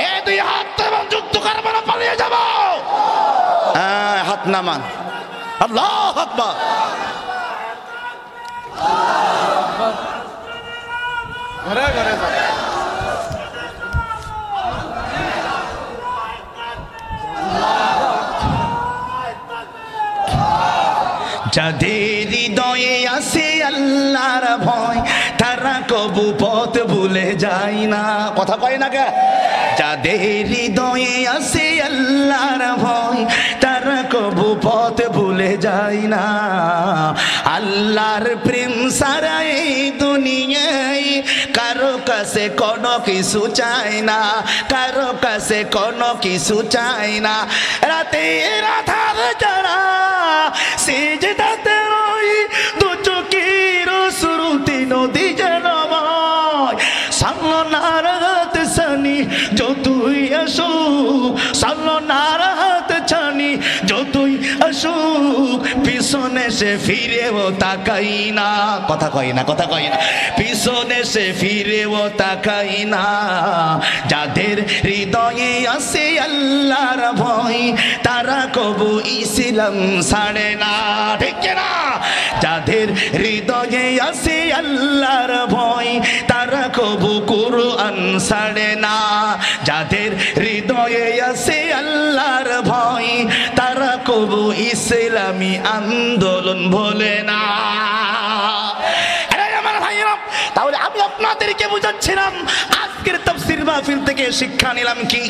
এই 2 হাত তুলে যুদ্ধ করবো না পালিয়ে যাবো? হ্যাঁ, হাত নামান। আল্লাহু আকবার। ঘরে ঘরে যাদের হৃদয়ে আছে আল্লাহর ভয় তারা কবু পথ ভুলে যায় না। কথা কয় না কে? যাদের হৃদয়ে আছে আল্লাহর ভয় তারা কবু পথ ভুলে যায় না। আল্লাহর প্রেম ছাড়া এই দুনিয়ায় কারো কাছে কোনো কিছু চায় না, কারো কাছে কোনো কিছু চায় না। রাতের আধার যারা সিজদাতে রই দু চোখের শ্রুতি নদী যেন বয়। সামনার হাত ছানি যতই আসুক, সামনার হাত ছানি যতই আসুক, পিছনে সে ফিরেও তাকাই না, কথা কয় না, কথা কয় না, পিছনে সে ফিরেও তাকাই না। যাদের হৃদয়ে আছে আল্লাহর ভয় তারা কবু ইসলাম ছাড়ে না, ঠিক না? যাদের হৃদয়ে আছে আল্লাহর ভয় তারা কবু কুরআন ছাড়ে না। যাদের হৃদয়ে আছে আল্লাহর ভয় তারা কবু ইসলামী আন্দোলন ভোলে না। আমার ভাইরা, তাহলে আমি আপনাদেরকে বুঝাচ্ছিলাম আজকের তাফসীর মাহফিল থেকে শিক্ষা নিলাম কি?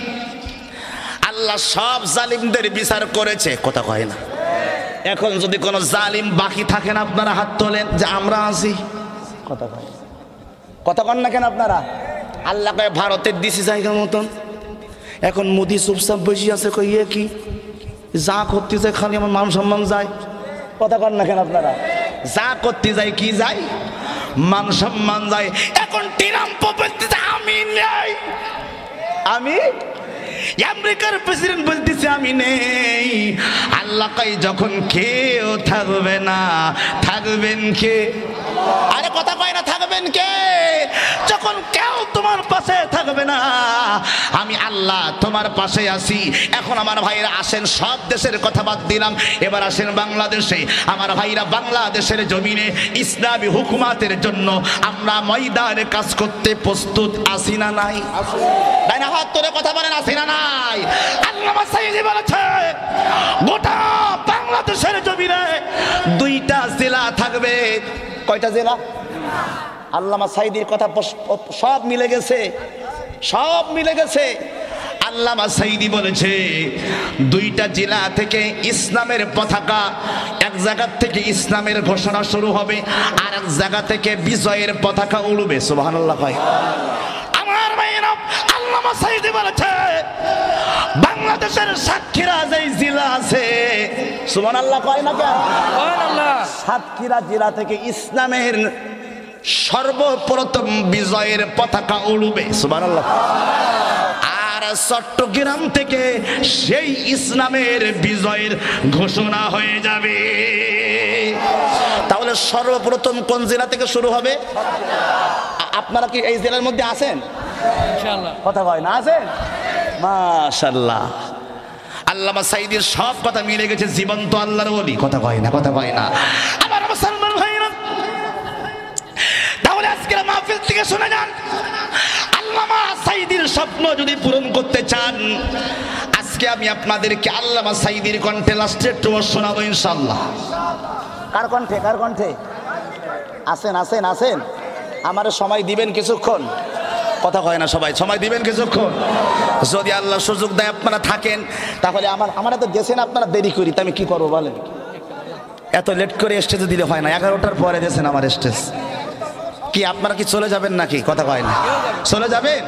আল্লাহ সব জালিমদের বিচার করেছে, কথা কয় না। এখন যদি কোনো জালিম বাকি থাকেন আপনারা হাত তোলেন যে আমরা আছি, কথা কয়, কথা কন না কেন আপনারা? আল্লাহ কয় ভারতের দিছি জায়গা মতন। এখন মোদি চুপচাপ বসে আছে, কইয়ে কি যা করতে যায় খালি আমার মান সম্মান যায়, কথা কন না কেন আপনারা? যা করতে যায় কি যায়? মান সম্মান যায়। এখন ট্রাম্প বলতেছে আমি নেই, আমি আমেরিকার প্রেসিডেন্ট বলতেছে আমি নেই। আল্লাহ কয় যখন কেউ থাকবে না থাকবেন কে? আরে কথা কয় না, থাকবেন কে? যখন কেউ তোমার পাশে থাকবে না আমি আল্লাহ তোমার পাশে আছি। এখন আমার ভাইরা আসেন, সব দেশের কথা বাদ দিলাম, এবার আসেন বাংলাদেশে। আমার ভাইরা বাংলাদেশের জমিনে ইসলামী হুকুমাতের জন্য আমরা ময়দানে কাজ করতে প্রস্তুত আছি না নাই? তাই না? হাত তুলে কথা বলেন, আছি না নাই? আল্লামা সাইদি বলেছে গোটা বাংলাদেশের জমিনে 2টা জেলা থাকবে। কয়টা জেলা? আল্লামা সাইদির কথা সব মিলে গেছে, সব মিলে গেছে। আল্লামা সাইদি বলেছে 2টা জেলা থেকে ইসলামের পতাকা, এক জায়গা থেকে ইসলামের ঘোষণা শুরু হবে আর এক জায়গা থেকে বিজয়ের পতাকা উড়বে। সুবহানাল্লাহ কয়। আমার ভাইরা, আল্লামা সাইদি বলেছে বাংলাদেশের সাতক্ষীরা যে জেলা আছে, সুবহানাল্লাহ কয় না কেন? সুবহানাল্লাহ। সাতক্ষীরা জেলা থেকে ইসলামের সর্বপ্রথম বিজয়ের পতাকা উড়বে। সুবহানাল্লাহ। আর চট্টগ্রাম থেকে সেই ইসলামের বিজয়ের ঘোষণা হয়ে যাবে। তাহলে সর্বপ্রথম কোন জেলা থেকে শুরু হবে? আপনারা কি এই জেলার মধ্যে আছেন? ইনশাআল্লাহ। কথা কয় না, আছেন? মাশাআল্লাহ। আল্লামা সাইদির সব কথা মিলে গেছে, জীবন্ত আল্লাহর ওলি, কথা কয় না, কথা কয় না। আমার মুসলমান ভাইরা, তাহলে আজকের মাহফিল থেকে শুনে যান, আল্লামা সাইদির স্বপ্ন যদি পূরণ করতে চান, আজকে আমি আপনাদেরকে আল্লামা সাইদির কণ্ঠে লাস্টে একটু শোনাবো ইনশাআল্লাহ। কার কণ্ঠে? কার কণ্ঠে? আসেন আসেন আসেন, আমারে সময় দিবেন কিছুক্ষণ, কথা কয় না সবাই, সময় দিবেন কিছুক্ষণ। যদি আল্লাহ সুযোগ দেয় আপনারা থাকেন, তাহলে আমার তো গেছেন আপনারা দেরি করি, তা আমি কি করবো বলেন? এত লেট করে স্টেজে দিলে হয় না, 11টার পরে দিয়েছেন আমার স্টেজ। কি আপনারা কি চলে যাবেন নাকি? কথা কয় না, চলে যাবেন?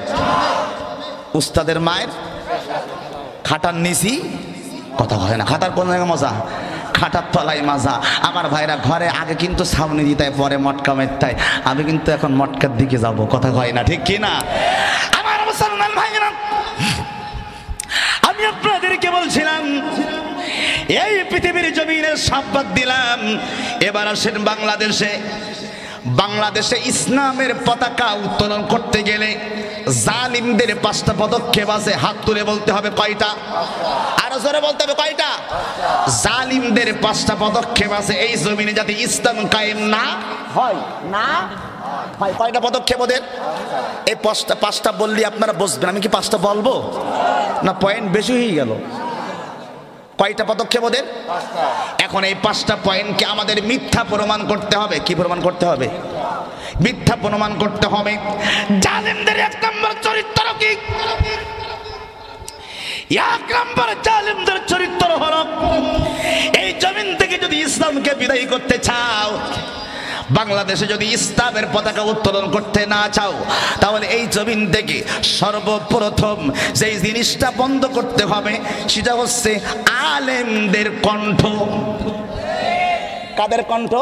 উস্তাদের মায়ের খাটার নিচি, কথা কয় না, খাটার কোন জায়গায় মজা? খাটার তলায় মাজা। আমার ভাইরা ঘরে আগে কিন্তু সামনে দিতায়, পরে মটকা মেটতায়, আমি কিন্তু এখন মটকার দিকে যাব, কথা কয় না, ঠিক কি না? আমার মুসলমান ভাইরা, আমি আপনাদেরকে বলছিলাম এই পৃথিবীর জমিনের সাব্বাত দিলাম, এবার আসেন বাংলাদেশে। বাংলাদেশে ইসলামের পতাকা উত্তোলন করতে গেলে জালিমদের 5টা পদক্ষেপ আছে। হাত তুলে বলতে হবে কয়টা? আরো জোরে বলতে হবে কয়টা? জালিমদের 5টা পদক্ষেপ আছে এই জমিনে যাতে ইসলাম কায়েম না হয়। না হয় কয়টা পদক্ষেপ ওদের? এই 5টা বললি আপনারা বুঝবেন। আমি কি 5টা বলবো না পয়েন্ট বেশি হয়ে গেল? কয়টা পদক্ষেপ ওদের? এখন এই 5টা পয়েন্টকে আমাদের মিথ্যা প্রমাণ করতে হবে। কি প্রমাণ করতে হবে? মিথ্যা প্রমাণ করতে হবে। জালিমদের 1 নম্বর চরিত্র কি? 1 নম্বর জালিমদের চরিত্র হলো, এই জমিন থেকে যদি ইসলামকে বিদায়ী করতে চাও, বাংলাদেশে যদি ইসলামের পতাকা উত্তোলন করতে না চাও, তাহলে এই জমিন থেকে সর্বপ্রথম যেই জিনিসটা বন্ধ করতে হবে সেটা হচ্ছে আলেমদের কণ্ঠ। কাদের কণ্ঠ?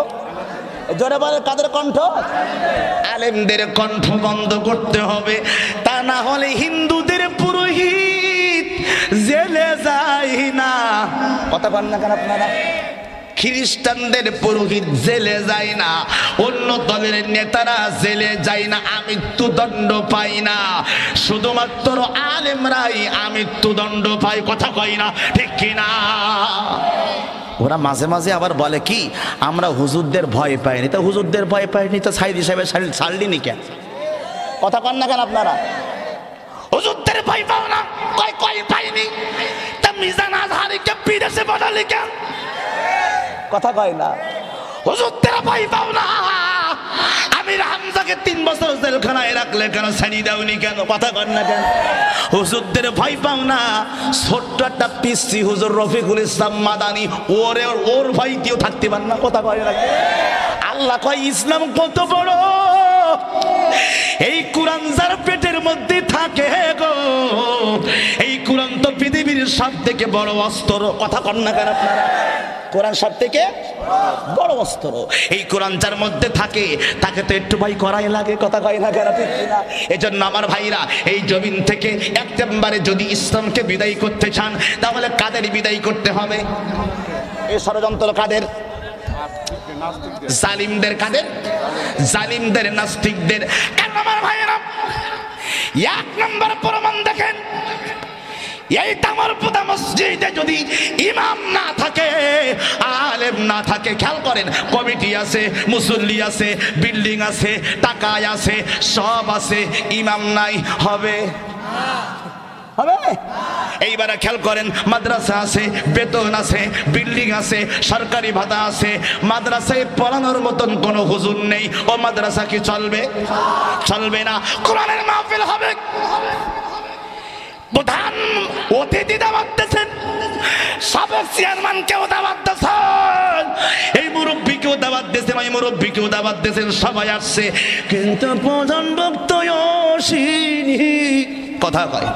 জোরে বলে, কাদের কণ্ঠ? আলেমদের কণ্ঠ বন্ধ করতে হবে, তা না হলে হিন্দুদের পুরোহিত জেলে যায় না। কথা বলেন না কেন আপনারা? খ্রিস্টানদের পুরোহিত জেলে যায় না, অন্য দলের নেতারা জেলে যায় না, আমৃত্যুদণ্ড পাই না, শুধুমাত্র আলেমরাই আমৃত্যুদণ্ড পায়। কথা কই না ঠিক কিনা? ওরা মাঝে মাঝে আবার বলে কি আমরা হুজুরদের ভয় পাইনি। তা হুজুরদের ভয় পাইনি তো সাইদি সাহেবের ছাড়লিনি কেন? কথা কন না কেন আপনারা? হুজুরদের ভয় পাও না, কয় কয় পাইনি, তা মিজান আজহারিকে বিদেশে পাঠালি কেন? কথা কয় না। হুজুরদের ভয় পাও না, আমির হামজাকে 3 বছর জেলখানায় রাখলে কেন? ছাড়ি দাওনি কেন? কথা কন না কেন? হুজুরদের ভয় পাও না, ছোট্ট একটা পিসি হুজুর রফিকুল ইসলাম মাদানি, ওর ভয় কেউ থাকতে পারে না। কথা কয় না। আল্লাহ কয় ইসলাম কত বড়, এই কোরআন যার পেটের মধ্যে থাকে গো, এই কোরআন তো পৃথিবীর সব থেকে বড় অস্ত্র। কথা কন না কেন আপনারা? কোরআন সব থেকে বড় অস্ত্র। এই কোরআন যার মধ্যে থাকে তাকে তো একটু ভয় করাই লাগে। কথা কয় না কেন? ঠিক কিনা? এজন্য আমার ভাইরা, এই জমিন থেকে একবারে যদি ইসলামকে বিদায় করতে চান তাহলে কাদের বিদায় করতে হবে? এই ষড়যন্ত্র কাদের? জালিমদের। কাদের? জালিমদের, নাস্তিকদের। কেন আমার ভাইরা? 1 নম্বর প্রমাণ দেখেন, এই তামারপুরা মসজিদে যদি ইমাম না থাকে, আলেম না থাকে, খেয়াল করেন, কমিটি আছে, মুসল্লি আছে, বিল্ডিং আছে, টাকা আছে, সব আছে, ইমাম নাই, হবে? হবে? এইবারে খেয়াল করেন, মাদ্রাসা আছে, বেতন আছে, বিল্ডিং আছে, সরকারি ভাতা আছে, মাদ্রাসায় পড়ানোর মতন কোনো হুজুর নেই, ও মাদ্রাসা কি চলবে? চলবে না। কোরআনের মাহফিল হবে, প্রধান অতিথি দাওয়াত দিয়েছেন, সাবেক চেয়ারম্যানকেও দাওয়াত দিয়েছেন, এই মুরব্বীকেও দাওয়াত দিয়েছেন, ওই মুরব্বীকেও দাওয়াত দিয়েছেন, সবাই আসছে, কিন্তু প্রধান বক্তা আসেনি। কথা কয়,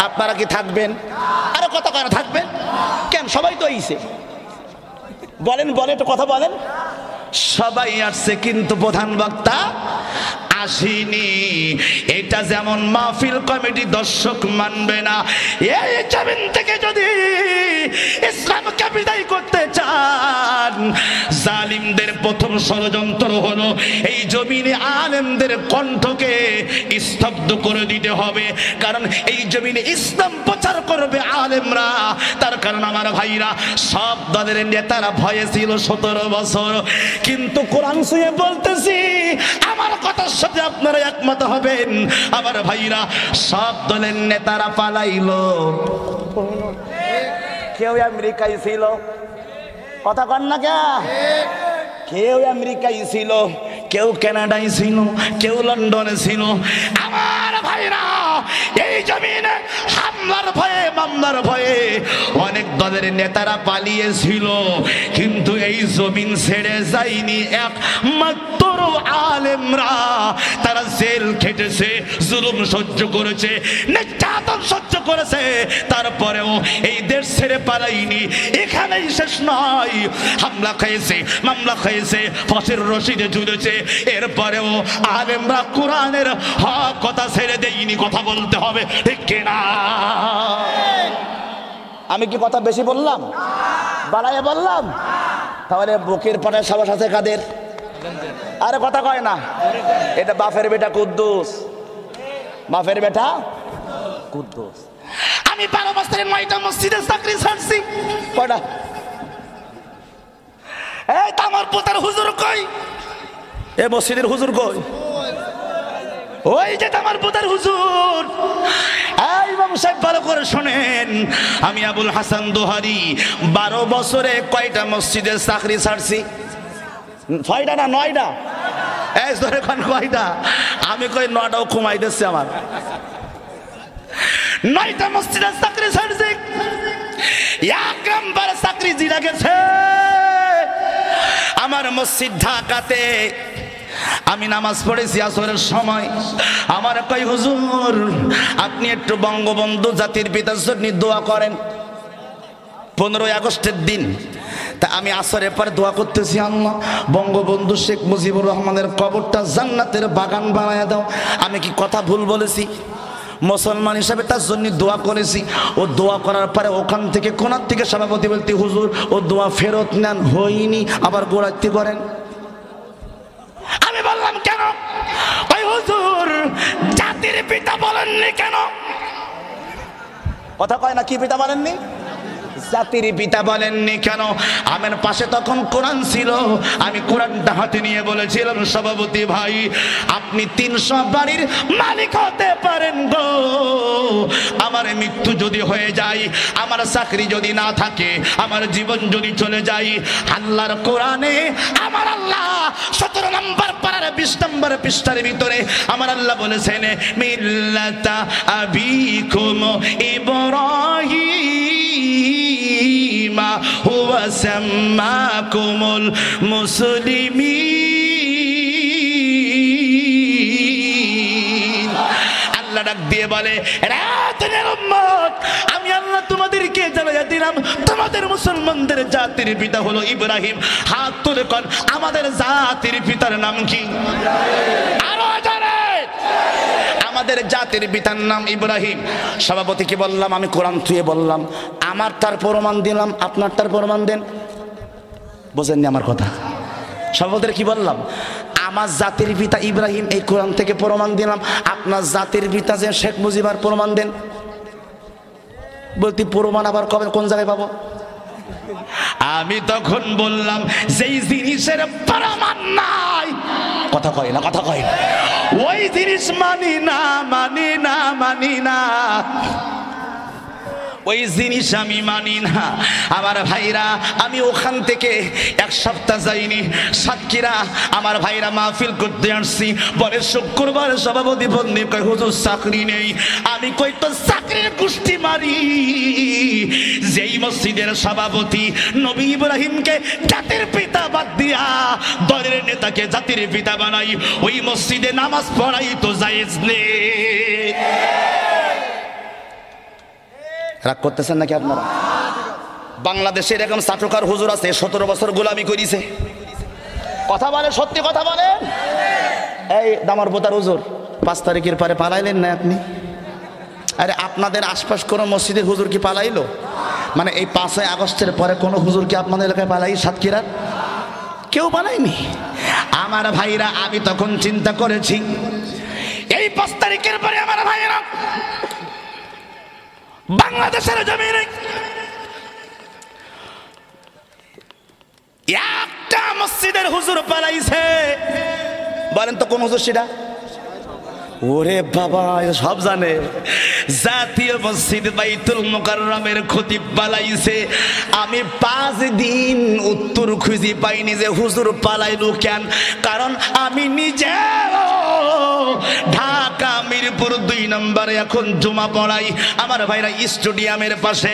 আপনারা কি থাকবেন? আরে কথা কয় না, থাকবেন কেন? সবাই তো আইছে, বলেন বলেন, একটু কথা বলেন। সবাই আসছে কিন্তু প্রধান বক্তা আসেনি। এটা যেমন মাহফিল কমিটি দর্শক মানবে না, এই জমিন থেকে যদি ইসলামকে বিদায় করতে চান, জালিমদের প্রথম ষড়যন্ত্র হলো এই জমিনে আলেমদের কণ্ঠকে স্তব্ধ করে দিতে হবে। কারণ এই জমিনে ইসলাম প্রচার করবে আলেমরা। তার কারণ আমার ভাইরা, সব দলের নেতারা ভয়ে ছিল 17 বছর, কিন্তু কোরআন ছুঁয়ে বলতেছি, আমার কথার সাথে আপনারা একমত হবেন আমার ভাইরা, সব দলের নেতারা পালাইলো। কেউ আমেরিকায় ছিল, কথা কন না কে? কেউ আমেরিকায় ছিল, কেউ কানাডায় ছিল, কেউ লন্ডনে ছিল। আমার ভাইরা, এই জমিনে হামলার ভয়ে, মামলার ভয়ে অনেক দলের নেতারা পালিয়েছিল, কিন্তু এই জমিন ছেড়ে যায়নি একমাত্র আলেমরা। তারা জেল খেটেছে, জুলুম সহ্য করেছে, নির্যাতন সহ্য করেছে, তারপরেও এই দেশ ছেড়ে পালাইনি। এখানেই শেষ নয়, হামলা খেয়েছে, মামলা খেয়েছে, ফাঁসির রশিদে ঝুলেছে, এরপরেও আলেমরা কোরআনের হক কথা ছেড়ে দেয়নি। কথা বলতে হবে ঠিক কিনা? আমি কি কথা বেশি বললাম? বাড়াইয়া বললাম? তাহলে বুকের পাটায় সাবাস আছে কাদের? আরে কথা কয় না। এটা বাপের বেটা কুদ্দুস, বাপের বেটা কুদ্দুস। আমি 12 বছরের 9টা মসজিদে চাকরি ছাড়ছি। কয়টা? এই তামারপুরার হুজুর কই? এ মসজিদের হুজুর কই? ওই যে তামারপুরার হুজুর। এই ইমাম সাহেব ভালো করে শোনেন, আমি আবুল হাসান দোহারি 12 বছরে কয়টা মসজিদে চাকরি ছাড়ছি? 6টা না 9টা? এই ধরে কোন কয়টা? আমি কই 9টাও কমাই দিচ্ছে আমার। 9টা মসজিদে চাকরি ছাড়ছি। এক নাম্বার চাকরি জিরা গেছে আমার মসজিদ ঢাকাতে। আমি নামাজ পড়েছি আসরের সময়, আমার কই হুজুর আপনি একটু বঙ্গবন্ধু জাতির পিতার জন্য দোয়া করেন। 15ই আগস্টের দিন। তা আমি আসরের পর দোয়া করতেছি, আল্লাহ বঙ্গবন্ধু শেখ মুজিবুর রহমানের কবরটা জান্নাতের বাগান বানায় দাও। আমি কি কথা ভুল বলেছি? মুসলমান হিসাবে তার জন্য দোয়া করেছি। ও দোয়া করার পরে ওখান থেকে কোনার থেকে সভাপতি বলতে, হুজুর ও দোয়া ফেরত নেন, হয়নি, আবার গোড়াতে করেন। আমি বললাম কেন? ওই হুজুর জাতির পিতা বলেননি কেন? কথা কয় না, কি পিতা বলেননি? জাতির পিতা বলেননি কেন? আমার পাশে তখন কোরআন ছিল, আমি কোরআনটা হাতে নিয়ে বলেছিলাম, সভাপতি ভাই আপনি 300 বাড়ির মালিক হতে পারেন গো, আমার মৃত্যু যদি হয়ে যায়, আমার চাকরি যদি না থাকে, আমার জীবন যদি চলে যায়, আল্লাহর কোরআনে আমার আল্লাহ 17 নম্বর পারার 20 নম্বর পৃষ্ঠার ভিতরে আমার আল্লাহ বলেছেন, মিল্লাতা আবিকুম ইব্রাহিম হুয়া সাম্মাকুমুল মুসলিমিন। আল্লাহ ডাক দিয়ে বলে, আমি আল্লাহ তোমাদেরকে জানাইয়া দিলাম তোমাদের মুসলমানদের জাতির পিতা হলো ইব্রাহিম। হাত তুলে কোন আমাদের জাতির পিতার নাম কি? আরো জানে আমাদের জাতির পিতার নাম ইব্রাহিম। সভাপতিকে বললাম, আমি কোরআন থুয়ে বললাম, আমার তার প্রমাণ দিলাম, আপনার তার প্রমাণ দেন। বোঝেননি আমার কথা? সভাপতির কি বললাম? আমার জাতির পিতা ইব্রাহিম, এই কোরআন থেকে প্রমাণ দিলাম। আপনার জাতির পিতা যে শেখ মুজিবার প্রমাণ দেন। বলতি প্রমাণ আবার কবে কোন জায়গায় পাবো? আমি তখন বললাম, যেই জিনিসের প্রমাণ নাই, কথা কয় না, কথা কয় না, ওই জিনিস মানি না, মানি না, মানি না, ওই জিনিস আমি মানি না। আমার ভাইরা, আমি ওখান থেকে 1 সপ্তাহ যাইনি, সাতক্ষীরা আমার ভাইরা মাহফিল করতে আসছি। পরে শুক্রবার সভাপতি বন্ধে কয়, হুজুর চাকরি নেই। আমি কই, তো চাকরির গোষ্ঠী মারি। যেই মসজিদের সভাপতি নবী ইব্রাহিমকে জাতির পিতা বাদ দিয়া দলের নেতাকে জাতির পিতা বানাই, ওই মসজিদে নামাজ পড়াই তো জায়েজ নেই। রাগ করতেছেন নাকি আপনারা? বাংলাদেশে এরকম চাটুকার হুজুর আছে, 17 বছর গোলামি করিছে। কথা বলে, সত্যি কথা বলে। এই দামারপোতার হুজুর 5 তারিখের পরে পালাইলেন না আপনি? আরে আপনাদের আশপাশ কোনো মসজিদের হুজুর কি পালাইলো? মানে এই 5ই আগস্টের পরে কোনো হুজুর কি আপনাদের এলাকায় পালাই? সাতক্ষীরার কেউ পালায়নি। আমার ভাইরা, আমি তখন চিন্তা করেছি, এই 5 তারিখের পরে আমার ভাইরা বাংলাদেশের জমিনে একটা মসজিদের হুজুর পালাইছে। বলেন তো কোন হুজুর সেটা? ওরে বাবা, সব জানে। জাতীয় মসজিদ বাইতুল মুকাররমের খতিব পালাইছে। আমি 5 দিন উত্তর খুঁজে পাইনি যে হুজুর পালাইলো কেন। কারণ আমি নিজে ঢাকা মিরপুর 2 নম্বরে এখন জুমা পড়াই। আমার ভাইরা স্টেডিয়ামের পাশে।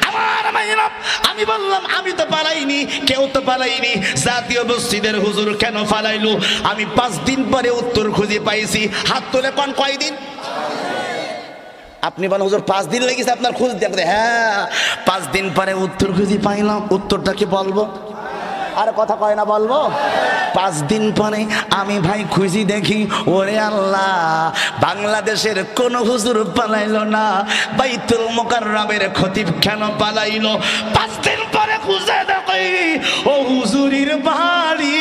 আমার ভাইরা, আমি বললাম, আমি তো পালাইনি, কেউ তো পালাইনি, জাতীয় মসজিদের হুজুর কেন পালাইলো? আমি 5 দিন পরে উত্তর খুঁজে পাইছি। হাত তুলে কোন কয়দিন? আপনি বলেন হুজুর 5 দিন লেগেছে আপনার খোঁজ দেখতে। হ্যাঁ, 5 দিন পরে উত্তর খুঁজে পাইলাম। উত্তরটা কি বলবো? আর কথা কয় না, বলবো। 5 দিন পরে আমি ভাই খুঁজি দেখি, ওরে আল্লাহ, বাংলাদেশের কোন হুজুর পালাইলো না, বাইতুল মুকাররমের খতিব কেন পালাইলো? 5 দিন পরে খুঁজে দেখি, ও হুজুরির বাড়ি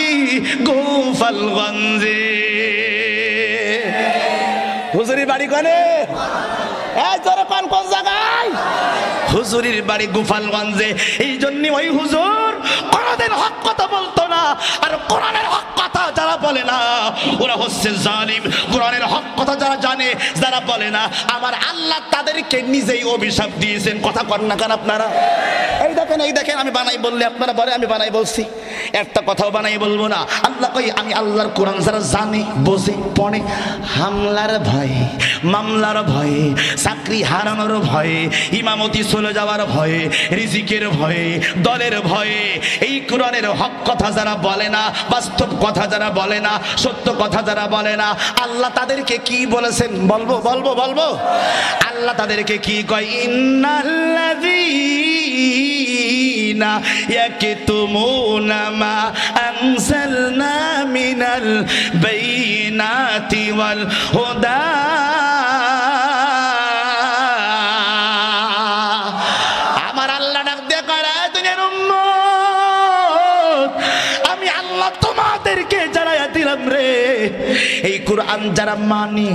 গোপালগঞ্জে। হুজুরির বাড়ি কোনে? কোন জায়গায়? হুজুরির বাড়ি গোপালগঞ্জে। এই জন্য ওই হুজুর কোনদিন হক কথা বলতো না। আর কোরআনের হক কথা যারা বলে না, ওরা হচ্ছে জালিম। কোরআনের হক কথা যারা জানে, যারা বলে না, আমার আল্লাহ তাদেরকে নিজেই অভিশাপ দিয়েছেন। কথা কর না কেন আপনারা? এই দেখেন, এই দেখেন, আমি বানাই বললে আপনারা বলে আমি বানাই বলছি। একটা কথাও বানাই বলবো না। আল্লাহ কই, আমি আল্লাহর কোরআন যারা জানে, বোঝে, পড়ে, হামলার ভয়ে, মামলার ভয়ে, চাকরি হারানোর ভয়ে, ইমামতি চলে যাওয়ার ভয়ে, রিজিকের ভয়ে, দলের ভয়ে, এই কোরআনের হক কথা যারা বলে না, বাস্তব কথা যারা বলে না, সত্য কথা যারা বলে না, আল্লাহ তাদেরকে কি বলেছেন? বলবো বলবো বলবো। আল্লাহ তাদেরকে কি কয়? ইন্নাল্লাযীনা ইয়াকতুমুনা মা আনজালনা মিনাল বাইয়িনাতি ওয়াল হুদা কোরআনকে জ্বালায়া দিলাম রে। এই কোরআন যারা মানে,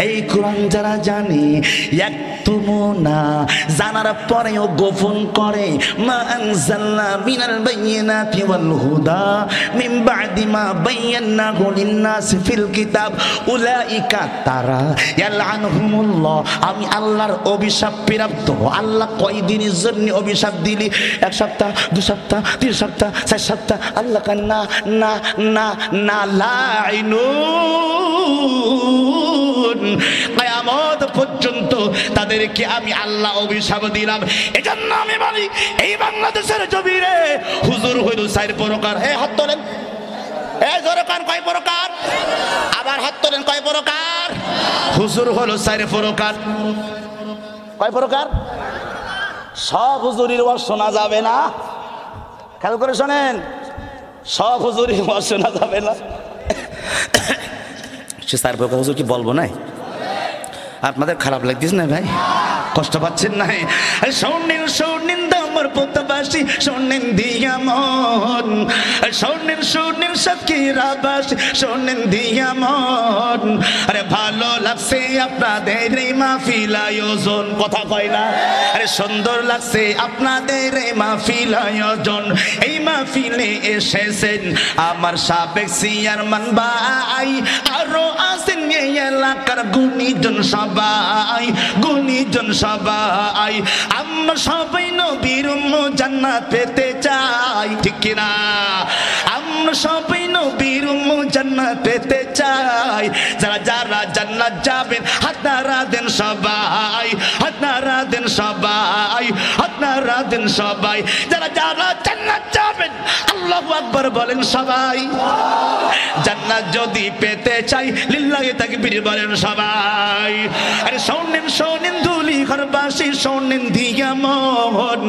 এই কোরআন যারা জানে, একতুমুনা জানার পরেও গোপন করে, মা আনজালনা মিনাল বাইয়িনাতি ওয়াল হুদা মিন বাদি মা বায়্যানাহু লিন-নাসি ফিল কিতাব উলাইকা তারা ইয়ালআনহুমুল্লাহ। আমি আল্লাহর অভিশাপ প্রাপ্ত। আল্লাহ কয়দিনের জন্য অভিশাপ দিলি? 1 সপ্তাহ, 2 সপ্তাহ, 3 সপ্তাহ, 4 সপ্তাহ। আল্লাহ কান না না না না লাইনুন, কিয়ামত পর্যন্ত তাদেরকে আমি আল্লাহ অভিশাপ দিলাম। এজন্য আমি বলি এই বাংলাদেশের জমিনে হুজুর হইল 4 প্রকার। হাত তোলেন, জোরে কান, কয় প্রকার? আবার হাত তোলেন, কয় প্রকার? হুজুর হলো 4 প্রকার। কয় প্রকার? সব হুজুরির ওয়াজ শোনা যাবে না, খেয়াল করে শোনেন, সব হুজুরির ওয়াজ শোনা যাবে না। সে 4 প্রকার হুজুর কি বলবো না? আপনাদের খারাপ লাগতেছে না ভাই? কষ্ট পাচ্ছেন না? শোনেন শোনেন দামর পোতবাসী, শোনেন দিয়া মন, শোনেন শোনেন সাকিরাবাসী, শোনেন দিয়া মন। আরে ভালো লাগছে আপনাদের এই মাহফিল আয়োজন, কথা কয় না? আরে সুন্দর লাগছে আপনাদের এই মাহফিল আয়োজন। এই মাহফিলে এসেছেন আমার সাবেক চেয়ারম্যান ভাই, আরো আছেন এই এলাকার গুণীজন সবাই, গুণীজন সবাই। আমরা সবাই নবীর উম্মত জান্নাত পেতে চাই, ঠিক কিনা? আমরা সবাই নবীর উম্মত জান্নাত পেতে চাই। যারা যারা জান্নাত যাবেন হাত নাড়া দেন সবাই, হাত নাড়া দেন সবাই, হাত নাড়া দেন সবাই। যারা যারা জান্নাত যাবেন আল্লাহু আকবার বলেন সবাই। জান্নাত যদি পেতে চাই লিল্লাহি তাকবীর বলেন সবাই। আরে শোনেন শোনেন ধুলি ঘরবাসী, শোনেন দিয়া মন,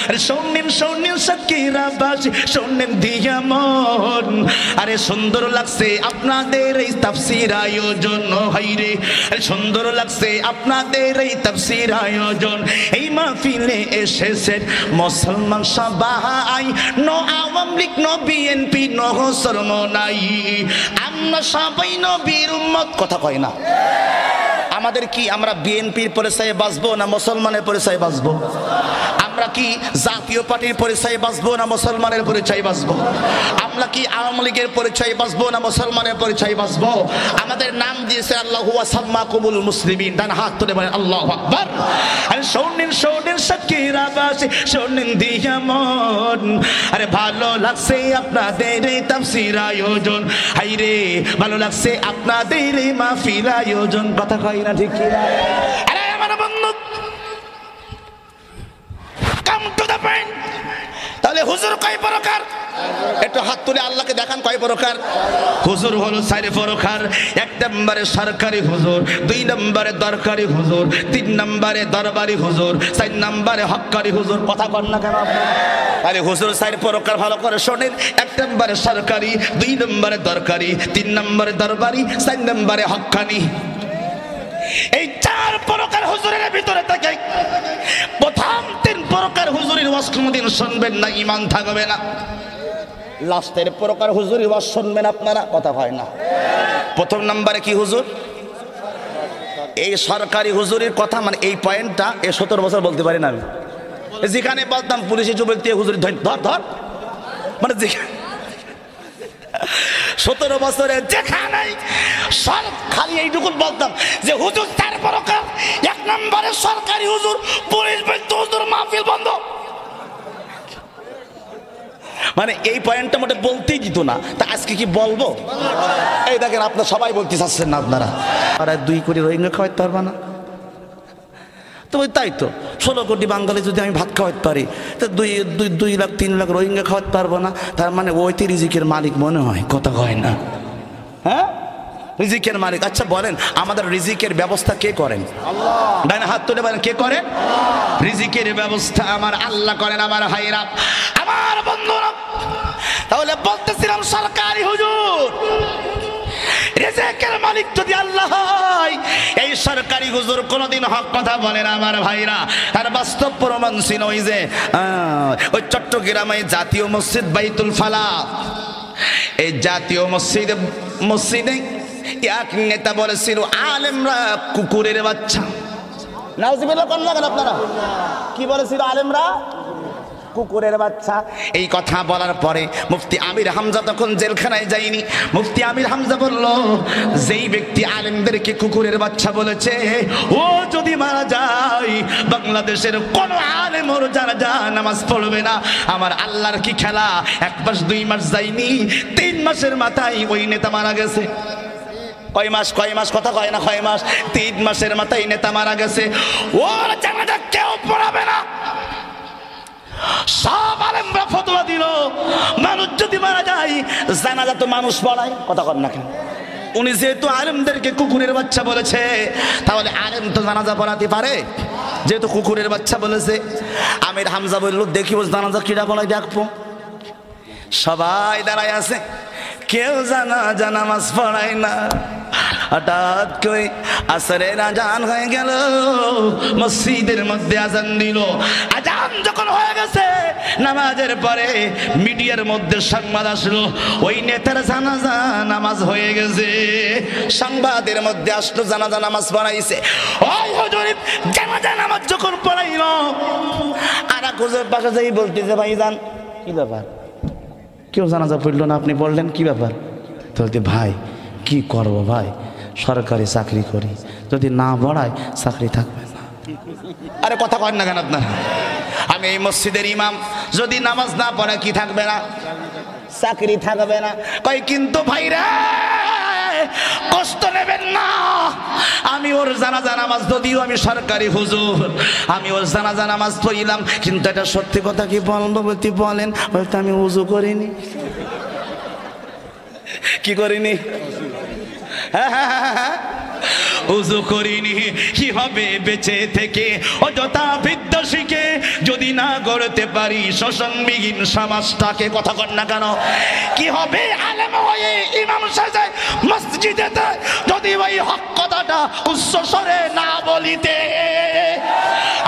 আরে শোনেন শোনেন সাকিরাবাসী, শোনেন দিয়া মন। আরে সুন্দর লাগছে আপনাদের এই তাফসীর আয়োজন, হাইরে সুন্দর লাগছে আপনাদের এই তাফসীর আয়োজন। এই মাহফিলে এসেছেন মুসলমান সবাই, no Awami League, no BNP, no শরমনাই। আমরা সবাই নবীর উম্মত, কথা কয় না? আমাদের কি আমরা বিএনপির পরিচয়ে বাঁচবো না মুসলমানের পরিচয়ে বাঁচবো? আমরা কি জাতীয় পার্টির পরিচয়ে বাঁচবো না মুসলমানের পরিচয়ে বাঁচবো? আমরা কি আওয়ামী লীগের পরিচয়ে বাঁচবো না মুসলমানের পরিচয়ে বাঁচবো? আমাদের নাম দিয়েছে আল্লাহু ওয়া সাম্মাকুমুল মুসলিমিন। ডান হাত তুলে বলেন আল্লাহু আকবার। আরে শোনেন শোনেন সাকিরাবাসী, শোনেন দিয়া মন। আরে ভালো লাগছে আপনাদের এই তাফসীর আয়োজন, হাইরে ভালো লাগছে আপনাদের এই মাহফিল আয়োজন, কথা কয় না, ঠিক কিনা? আরে আমার বন্ধু, কাম টু দ্য পয়েন্ট। তাহলে হুজুর কয় প্রকার? একটু হাত তুলে আল্লাহকে দেখান কয় প্রকার? হুজুর হলো 4 প্রকার। 1 নম্বরে সরকারি হুজুর, 2 নম্বরে দরকারি হুজুর, 3 নম্বরে দরবারি হুজুর, 4 নম্বরে হক্কারি হুজুর। কথা কন না কেন আপনারা? আরে হুজুর 4 প্রকার, ভালো করে শোনেন। 1 নম্বরে সরকারি, 2 নম্বরে দরকারি, 3 নম্বরে দরবারি, 4 নম্বরে হক্কানি। এই 4 প্রকার হুজুরের ভিতরে থাকে প্রথম 3 প্রকার হুজুরের ওয়াজ কোনদিন শুনবেন না, ঈমান থাকবে না। লাস্টের প্রকার হুজুরের ওয়াজ শুনবেন আপনারা, কথা হয় না? প্রথম নম্বরে কি হুজুর? এই সরকারি হুজুরের কথা, মানে এই পয়েন্টটা 17 বছর বলতে পারি না আমি। যেখানে বলতাম পুলিশে চুবলতে হুজুর ধর ধর, মানে 17 বছরে যেখানে খালি এইটুকু বলতাম যে হুজুর 4 প্রকার। 1 নম্বরে সরকারি হুজুর, পুলিশ বলতো হুজুর মাহফিল বন্ধ। মানে এই পয়েন্টটা মোটে বলতেই দিত না। তা আজকে কি বলবো? এই দেখেন আপনারা সবাই বলতে চাচ্ছেন না, আপনারা আর 2 কোটি রোহিঙ্গা খাওয়াইতে পারবা না। তো তাই তো 16 কোটি বাঙালি যদি আমি ভাত খাওয়াতে পারি, তো 2 লাখ 3 লাখ রোহিঙ্গা খাওয়াতে পারবো না? তার মানে ওইতে রিজিকের মালিক মনে হয়, কথা হয় না? হ্যাঁ, রিজিকের মালিক। আচ্ছা বলেন, আমাদের রিজিকের ব্যবস্থা কে করেন? আল্লাহ। ডান হাত তুলে বলেন কে করেন? রিজিকের ব্যবস্থা আমার আল্লাহ করেন। আমার ভাইরা, আমার বন্ধুরা, তাহলে বলতেছিলাম সরকারি হুজুর রিজিকের মালিক যদি আল্লাহ হয়, এই সরকারি হুজুর কোনদিন হক কথা বলে না। আমার ভাইরা, তার বাস্তব প্রমাণ ছিল ওই যে ওই চট্টগ্রামে জাতীয় মসজিদ বাইতুল ফালাহ, এই জাতীয় মসজিদে এক নেতা বলেছিল আলেমরা কুকুরের বাচ্চা। নাউজুবিল্লাহ কোন লাগান আপনারা? কি বলেছিল আলেমরা? কুকুরের বাচ্চা। এই কথা বলার পরে মুফতি আমির হামজা তখন জেলখানায় যায়নি। মুফতি আমির হামজা বলল, যেই ব্যক্তি আলেমদেরকে কুকুরের বাচ্চা বলেছে ও যদি মারা যায়, বাংলাদেশের কোন আলেম ওর জানাজা নামাজ পড়বে না। আমার আল্লাহর কি খেলা! 1 মাস 2 মাস যায়নি, 3 মাসের মাথায় ওই নেতা মারা গেছে। কয় মাস কথা কয় না, কয় মাস? 3 মাসের মাথায় নেতা মারা গেছে। ওর জানাজা কেউ পড়াবে না। সব আলেমরা ফতোয়া দিল, মানুষ যদি মারা যায় জানাজা তো মানুষ পড়ায়। কথা কর না কেন? উনি যেহেতু আলেমদেরকে কুকুরের বাচ্চা বলেছে, তাহলে আলেম তো জানাজা পড়াতে পারে, যেহেতু কুকুরের বাচ্চা বলেছে। আমির হামজা বলল, দেখি ও জানাজা কিরা পড়ায় দেখবো। সবাই দাঁড়ায় আছে, কেউ জানাজা নামাজ পড়ায় না। হঠাৎ করে আসরের আজান হয়ে গেল, মসজিদের মধ্যে আজান দিল। আজান যখন হয়ে গেছে, নামাজের পরে মিডিয়ার মধ্যে সংবাদ আসলো ওই নেতার জানাজা নামাজ হয়ে গেছে। সংবাদের মধ্যে আসলো জানাজা নামাজ পড়াইছে। ওই হুজুর জানাজা নামাজ যখন পড়াইল, আর এক হুজুর পাশে যাই বলতেছে, ভাইজান কি ব্যাপার, কেউ জানাজা পড়লো না, আপনি পড়লেন, কি ব্যাপার? বলতে, ভাই কি করবো ভাই, সরকারি চাকরি করি, যদি না পড়ায় চাকরি থাকবে না। আরে কথা কন না কেন আপনারা? আমি এই মসজিদের ইমাম, যদি নামাজ না পড়ে কি থাকবে না? চাকরি থাকবে না। কই কিন্তু ভাইরা কষ্ট নেবেন না, আমি ওর জানাজা নামাজ, যদিও আমি সরকারি হুজুর, আমি ওর জানাজা নামাজ পড়িলাম, কিন্তু এটা সত্যি কথা কি বলবো? বলতে বলেন। বলতে আমি উজু করিনি। কি করিনি? উজু করিনি। কি হবে বেঁচে থেকে অযথা বিদ্যা শিখে যদি না গড়তে পারি শোষণবিহীন সমাজটাকে? কথা কর না কেন? কি হবে আলেম হয়ে ইমাম সাজে মসজিদেতে যদি ওই হক কথাটা উচ্চ স্বরে না বলিতে?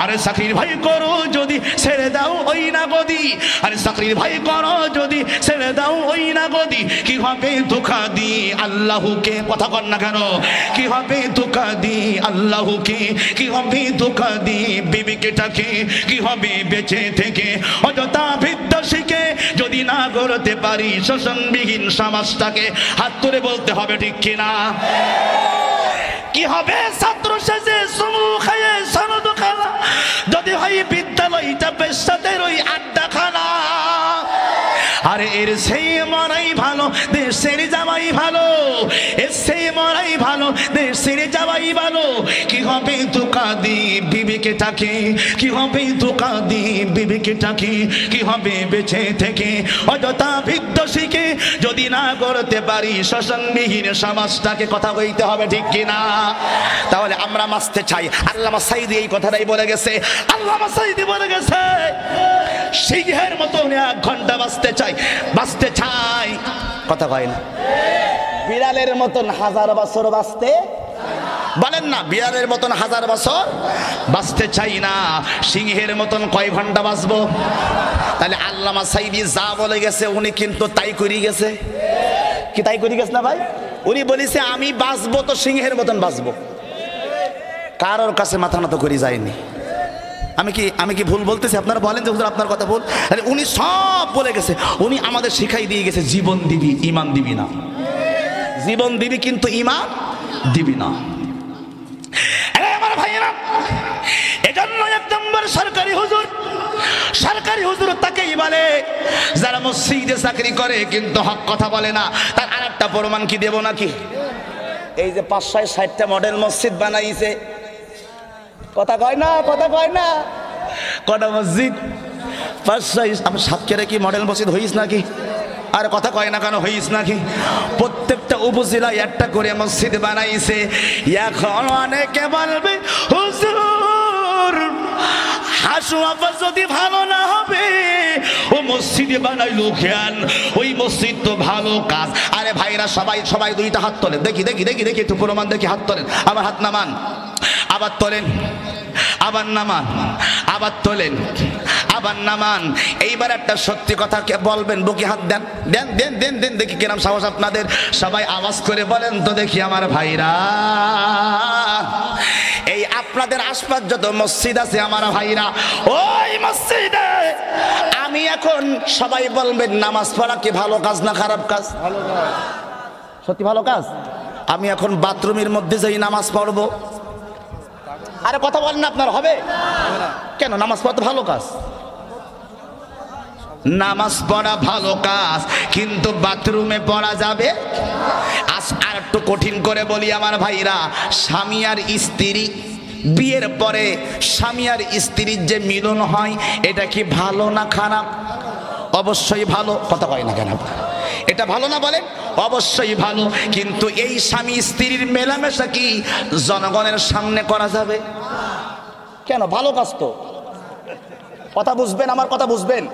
আরে চাকরির ভাই করো যদি ছেড়ে দাও ওই না গদি, আরে চাকরির ভাই করো যদি ছেড়ে দাও ওই না গদি। কি হবে ধোঁকা দি আল্লাহকে? কথা কর না কেন? কি হবে ধোঁকা দি আল্লাহকে? কি হবে ধোঁকা দি বিবেকটাকে? কি হবে বেঁচে থেকে অযথা বিদ্যা শিখে যদি না গড়তে পারি শোষণবিহীন সমাজটাকে? হাত তুলে বলতে হবে ঠিক কিনা? কি হবে ছাত্র শেষে সুমু খায়ে সনদ খানা যদি হয় বিদ্যালয়টা পেশাদের ওই আড্ডাখানা? আরে এর সেই মরাই ভালো দেশের যাওয়াই ভালো, এর সেই মরাই ভালো দেশের যাওয়াই ভালো। কি হবে ধোঁকা দি বিবেকটাকে? কি হবে ধোঁকা দি বিবেকটাকে? কি হবে বেঁচে থেকে অযথা বিদ্যা শিখে যদি না করতে পারি শোষণবিহীন সমাজটাকে? কথা বলতে হবে ঠিক কিনা? তাহলে আমরা বাঁচতে চাই। আল্লামা সাঈদী এই কথাটাই বলে গেছে। আল্লামা সাঈদী বলে গেছে, সিংহের মতন 1 ঘন্টা বাঁচতে চাই, বাঁচতে চাই। কথা কয় না? বিড়ালের মতন 1000 বছর বাঁচতে বলেন না? বিড়ালের মতন 1000 বছর বাঁচতে চাই না, সিংহের মতন কয় ঘন্টা বাঁচবো? তাহলে আল্লামা সাঈদী যা বলে গেছে উনি কিন্তু তাই করে গেছে। কি তাই করে গেছে না ভাই? উনি বলেছে আমি বাঁচবো তো সিংহের মতন বাঁচবো, কারোর কাছে মাথা নত করে যায়নি। আমি কি ভুল বলতেছি? আপনারা বলেন যে হুজুর আপনার কথা ভুল। উনি সব বলে গেছে, উনি আমাদের শিখাই দিয়ে গেছে জীবন দিবি ইমান দিবি না, জীবন দিবি কিন্তু ইমান দিবি না। আমার ভাইয়েরা, এজন্য 1 নম্বর সরকারি হুজুর তাকেই বলে যারা মসজিদে চাকরি করে কিন্তু হক কথা বলে না। তার আরেকটা প্রমাণ কি দেব নাকি? এই যে 560টা মডেল মসজিদ বানাইছে, কথা কয় না? কথা কয় না? কটা মসজিদ? 560। আমার সাতক্ষীরায় কি মডেল মসজিদ হইস নাকি? আর কথা কয় না কেন? হইস নাকি? প্রত্যেকটা উপজেলায় একটা করে মসজিদ বানাইছে। এখন অনেকে বলবে হুজুর হাসু আব্বা যদি ভালো না হবে ও মসজিদে বানাইলো কেন? ওই মসজিদ তো ভালো কাজ। আরে ভাইরা সবাই 2টা হাত তোলেন, দেখি একটু প্রমাণ দেখি। হাত তোলেন, আবার হাত নামান, আবার তোলেন, আবার নামান, আবার তোলেন, আবার আবার নামান। এইবার একটা সত্যি কথা কে বলবেন? বুকে হাত দেন, দেন দেন দেন দেন, দেখি কিরম সাহস আপনাদের। সবাই আওয়াজ করে বলেন তো দেখি আমার ভাইরা। এই আপনাদের আশপাশ যত মসজিদ আছে আমার ভাইরা, ওই মসজিদে আমি এখন, সবাই বলবেন নামাজ পড়া কি ভালো কাজ না খারাপ কাজ? ভালো কাজ। সত্যি ভালো কাজ। আমি এখন বাথরুমের মধ্যে যাই নামাজ পড়বো, আরে কথা বলেন না আপনার, হবে কেন? নামাজ পড়া তো ভালো কাজ। নামাজ পড়া ভালো কাজ, কিন্তু বাথরুমে পড়া যাবে? আর একটু কঠিন করে বলি আমার ভাইরা, স্বামী আর স্ত্রী বিয়ের পরে স্বামী আর স্ত্রীর যে মিলন হয়, এটা কি ভালো না খারাপ? অবশ্যই ভালো। কথা কয় না কেন? এটা ভালো না বলেন? অবশ্যই ভালো। কিন্তু এই স্বামী স্ত্রীর মেলামেশা কি জনগণের সামনে করা যাবে? কেন? ভালো কাজ তো। কথা বুঝবেন, আমার কথা বুঝবেন।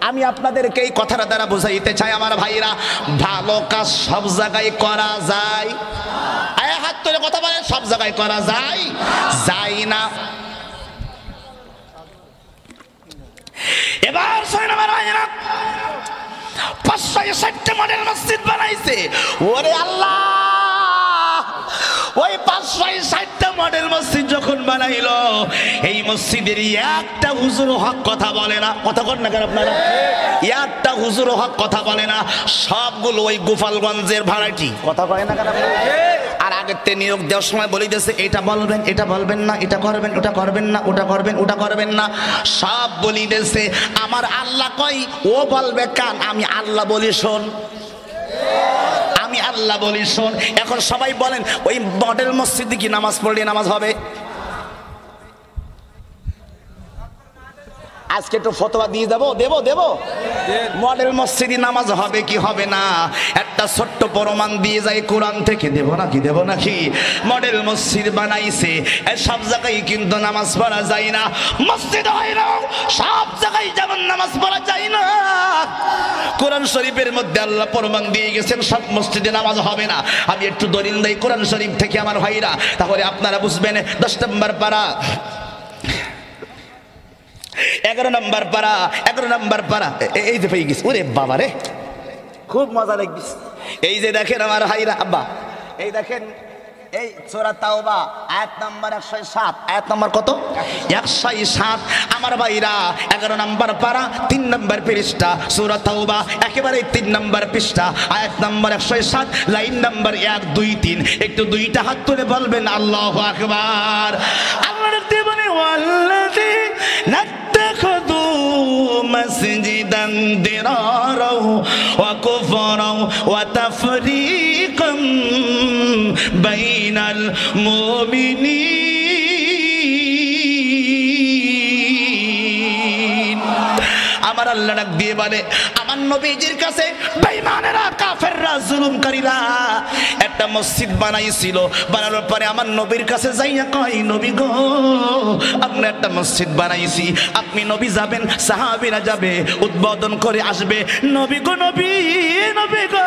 আমি আপনাদেরকে এই কথাটা দ্বারা বুঝাইতে চাই আমার ভাইরা, ভালো কাজ সব জায়গায় করা যায়। হাত তুলে কথা বলেন, সব জায়গায় করা যায়? যায় না। এবার শোনেন আমার ভাইরা, 560 মডেল মসজিদ বানাইছে। ওরে আল্লাহ, ওই 560 মডেল মসজিদ যখন বানাইলো, এই মসজিদের একটা হুজুর হক কথা বলে না। কথা কন না কেন আপনারা? একটা হুজুর হক কথা বলে না, সবগুলো ওই গোপালগঞ্জের ভাড়াটি। কথা কয় না কেন? আর আগের তে নিয়োগ দেওয়ার সময় বলে দিয়েছে, এটা বলবেন, এটা বলবেন না, এটা করবেন, ওটা করবেন না, ওটা করবেন, ওটা করবেন না, সব বলি দিয়েছে। আমার আল্লাহ কই, ও বলবে কান, আমি আল্লাহ বলি শোন, আমি আল্লাহ বলি শোন। এখন সবাই বলেন, ওই মডেল মসজিদে কি নামাজ পড়লে নামাজ হবে? আজকে একটু ফতোয়া দিয়ে দেবো, দেবো মডেল মসজিদে নামাজ হবে কি হবে না? একটা ছোট্ট প্রমাণ দিয়ে যায় কোরআন থেকে। দেবো নাকি? মডেল মসজিদ বানাইছে, সব জায়গায় কিন্তু নামাজ পড়া যায় না। মসজিদ হয় না, সব জায়গায় যেমন নামাজ পড়া যায় না। কোরআন শরীফের মধ্যে আল্লাহ প্রমাণ দিয়ে গেছেন সব মসজিদে নামাজ হবে না। আমি একটু দলিল দেই কোরআন শরীফ থেকে আমার ভাইরা, তাহলে আপনারা বুঝবেন। 10 নম্বর পারা, 11 নম্বর পারা, এই যে পেয়ে গেছি। ওরে বাবা রে, খুব মজা লাগছে। এই যে দেখেন আমার ভাইরা, আব্বা এই দেখেন, এই সূরা তাওবা আয়াত নাম্বার 107। আয়াত নাম্বার কত? 107। আমার ভাইরা 11 নম্বর পারা 3 নম্বর পৃষ্ঠা, সূরা তাওবা একেবারে 3 নম্বর পৃষ্ঠা, আয়াত নাম্বার 107, লাইন নাম্বার 1, 2, 3। একটু দুইটা হাত তুলে বলবেন আল্লাহু আকবার। আল্লাহর দেবনে ওয়াল্লাযী নাত্তাখাযু মাসজিদান দিরারা ওয়া কুফরা ওয়া তাফরীকাম বাইনাল মুমিনিন। আমার আল্লাহ ডাক দিয়ে বলে, আমার নবীজির কাছে বেঈমানেরা, কাফেররা, জুলুমকারীরা একটা মসজিদ বানাইছিল। বানানোর পরে আমার নবীর কাছে যাইয়া কয়, নবী গো, আপনি একটা মসজিদ বানাইছি, আপনি নবী যাবেন, সাহাবীরা যাবে, উদ্বোধন করে আসবে। নবী গো, নবী গো,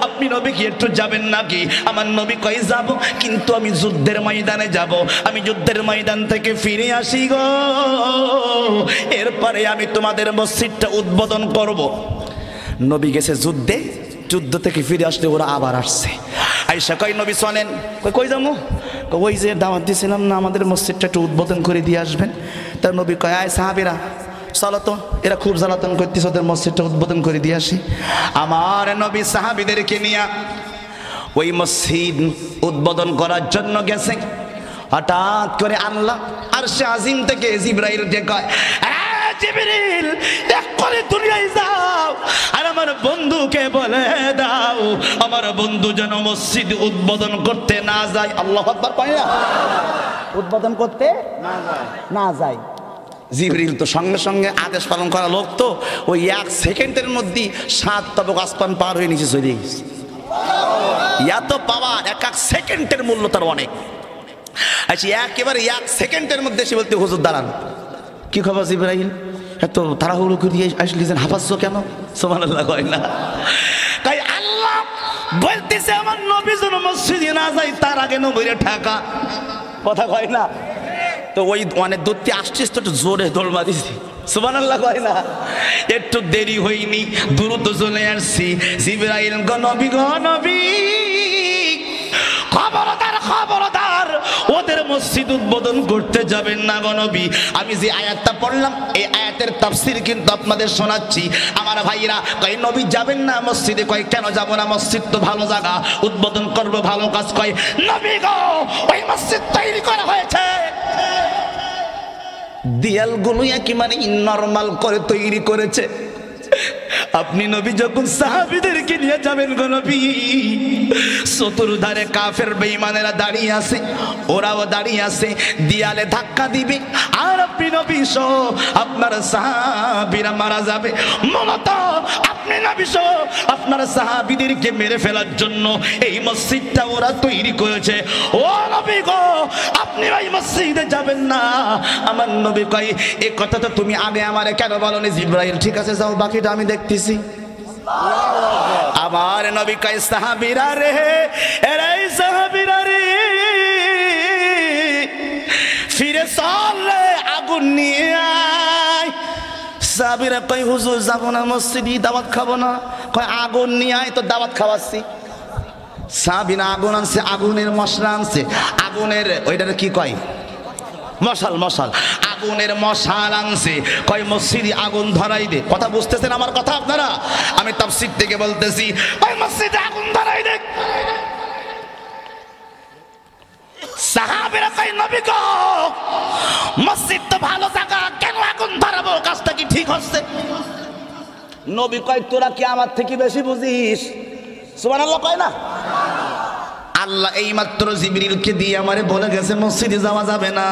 আপনি নবী কি একটু যাবেন নাকি? আমার নবী কয়, যাব, কিন্তু আমি যুদ্ধের ময়দানে যাব, আমি যুদ্ধের ময়দান থেকে ফিরে আসি গো, এরপরে আমি তোমাদের মসজিদটা উদ্বোধন করব। নবী গেছে যুদ্ধে, যুদ্ধ থেকে ফিরে আসলে ওরা আবার আসছে। আয়েশা কয়, নবী চলেন। কই যাবো? ওই যে দাওয়াত দিয়েছিলাম না, আমাদের মসজিদটা একটু উদ্বোধন করে দিয়ে আসবেন। তার নবী কয়, আয় সাহাবীরা চলো তো, এরা খুব জ্বালাতন করতেছে, ওদের মসজিদটা উদ্বোধন করে দিয়ে আসি। আমার নবী সাহাবীদেরকে নিয়ে ওই মসজিদ উদ্বোধন করার জন্য গেছে। হঠাৎ করে আল্লাহ আরশে আজিম থেকে জিবরাইলকে কয়, জিবরিল এক্ষুনি দুনিয়ায় যাও আর আমার বন্ধুকে বলে দাও, আমার বন্ধু যেন মসজিদ উদ্বোধন করতে না যায়। আল্লাহু আকবার। পায় না? উদ্বোধন করতে না যায়। জিবরিল তো সঙ্গে সঙ্গে আদেশ পালন করা লোক, তো ওই 1 সেকেন্ডের মধ্যে 7 তবক আসমান পার হয়ে নিচে চলে গেছে। এত পাওয়ার, 1 সেকেন্ডের মূল্য তার অনেক। আচ্ছা, একেবারে 1 সেকেন্ডের মধ্যে সে বলতে, হুজুর দাঁড়ান, কি খবর জিবরাইল, এত তাড়াহুড়ো করে আসলেন, হাফাজছো কেন? সুবহানাল্লাহ কয় না? তাই আল্লাহ বলতেছে, আমার নবী যেন মসজিদে না যায়, তার আগে নবীরে ঠেকা। কথা কয় না? তো ওই অনেক দূরতে আসছিস তো একটু জোরে দৌড় মারিছি, সুবহানাল্লাহ কয় না, একটু দেরি হয়নি, দ্রুত চলে আসছি। জিবরাইল গো নবী খবরদার খবরদার, ওদের মসজিদ উদ্বোধন করতে যাবেন না গো নবী। আমি যে আয়াতটা পড়লাম এই আয়াতের তাফসীর কিন্তু আপনাদের শোনাচ্ছি। আমার ভাইরা কয় নবী যাবেন না মসজিদে, কয় কেন যাব না, মসজিদ তো ভালো জায়গা, উদ্বোধন করব ভালো কাজ। কয় নবী গো ওই মসজিদ তৈরি করা হয়েছে, দেয়ালগুলো একেবারে নরমাল করে তৈরি করেছে। আপনি নবী যখন সাহাবীদেরকে নিয়ে যাবেন গো নবী, চতুর্ধারে কাফের বেঈমানেরা দাঁড়িয়ে আছে, ওরাও দাঁড়িয়ে আছে, দেয়ালে ধাক্কা দিবে আর আপনি নবী সহ আপনার সাহাবীরা মারা যাবে। মূলত আপনি নবী সহ আপনার সাহাবীদেরকে মেরে ফেলার জন্য এই মসজিদটা ওরা তৈরি করেছে। ও নবী গো আপনি ওই মসজিদে যাবেন না। আমার নবী কয় এই কথা তো তুমি আগে আমারে কেন বলনি? জিবরাইল ঠিক আছে যাও, বাকিটা আমি দেখতেছি। আমার নবী কয় সাহাবীরা রে, এরে সাহাবীরা রে, ফিরে চল আগুন নিয়ে আয়। সাহাবীরা কয় হুজুর যাব না মসজিদে, দাওয়াত খাবো না। কয় আগুন নিয়ে আয়, তো দাওয়াত খাওয়াচ্ছি। সাহাবীরা আগুন আনছে, আগুনের মশলা আনছে, আগুনের ওইটারে কি কয় মশাল, মশাল, আগুনের মশাল আনছে। কয় মসজিদে আগুন ধরাই দে। কথা বুঝতেছেন আমার কথা আপনারা? আমি তাফসীর থেকে বলতেছি, ওই মসজিদে আগুন ধরাই দে। সাহাবীরা কয় নবী গো মসজিদ তো ভালো জায়গা, কেন আগুন ধরাবো? কাজটা কি ঠিক হচ্ছে? নবী কয় তোরা কি আমার থেকে বেশি বুঝিস? সুবহানাল্লাহ কয় না? আল্লাহ এই মাত্র জিবরিলকে দিয়ে আমারে বলে গেছে মসজিদে যাওয়া যাবে না।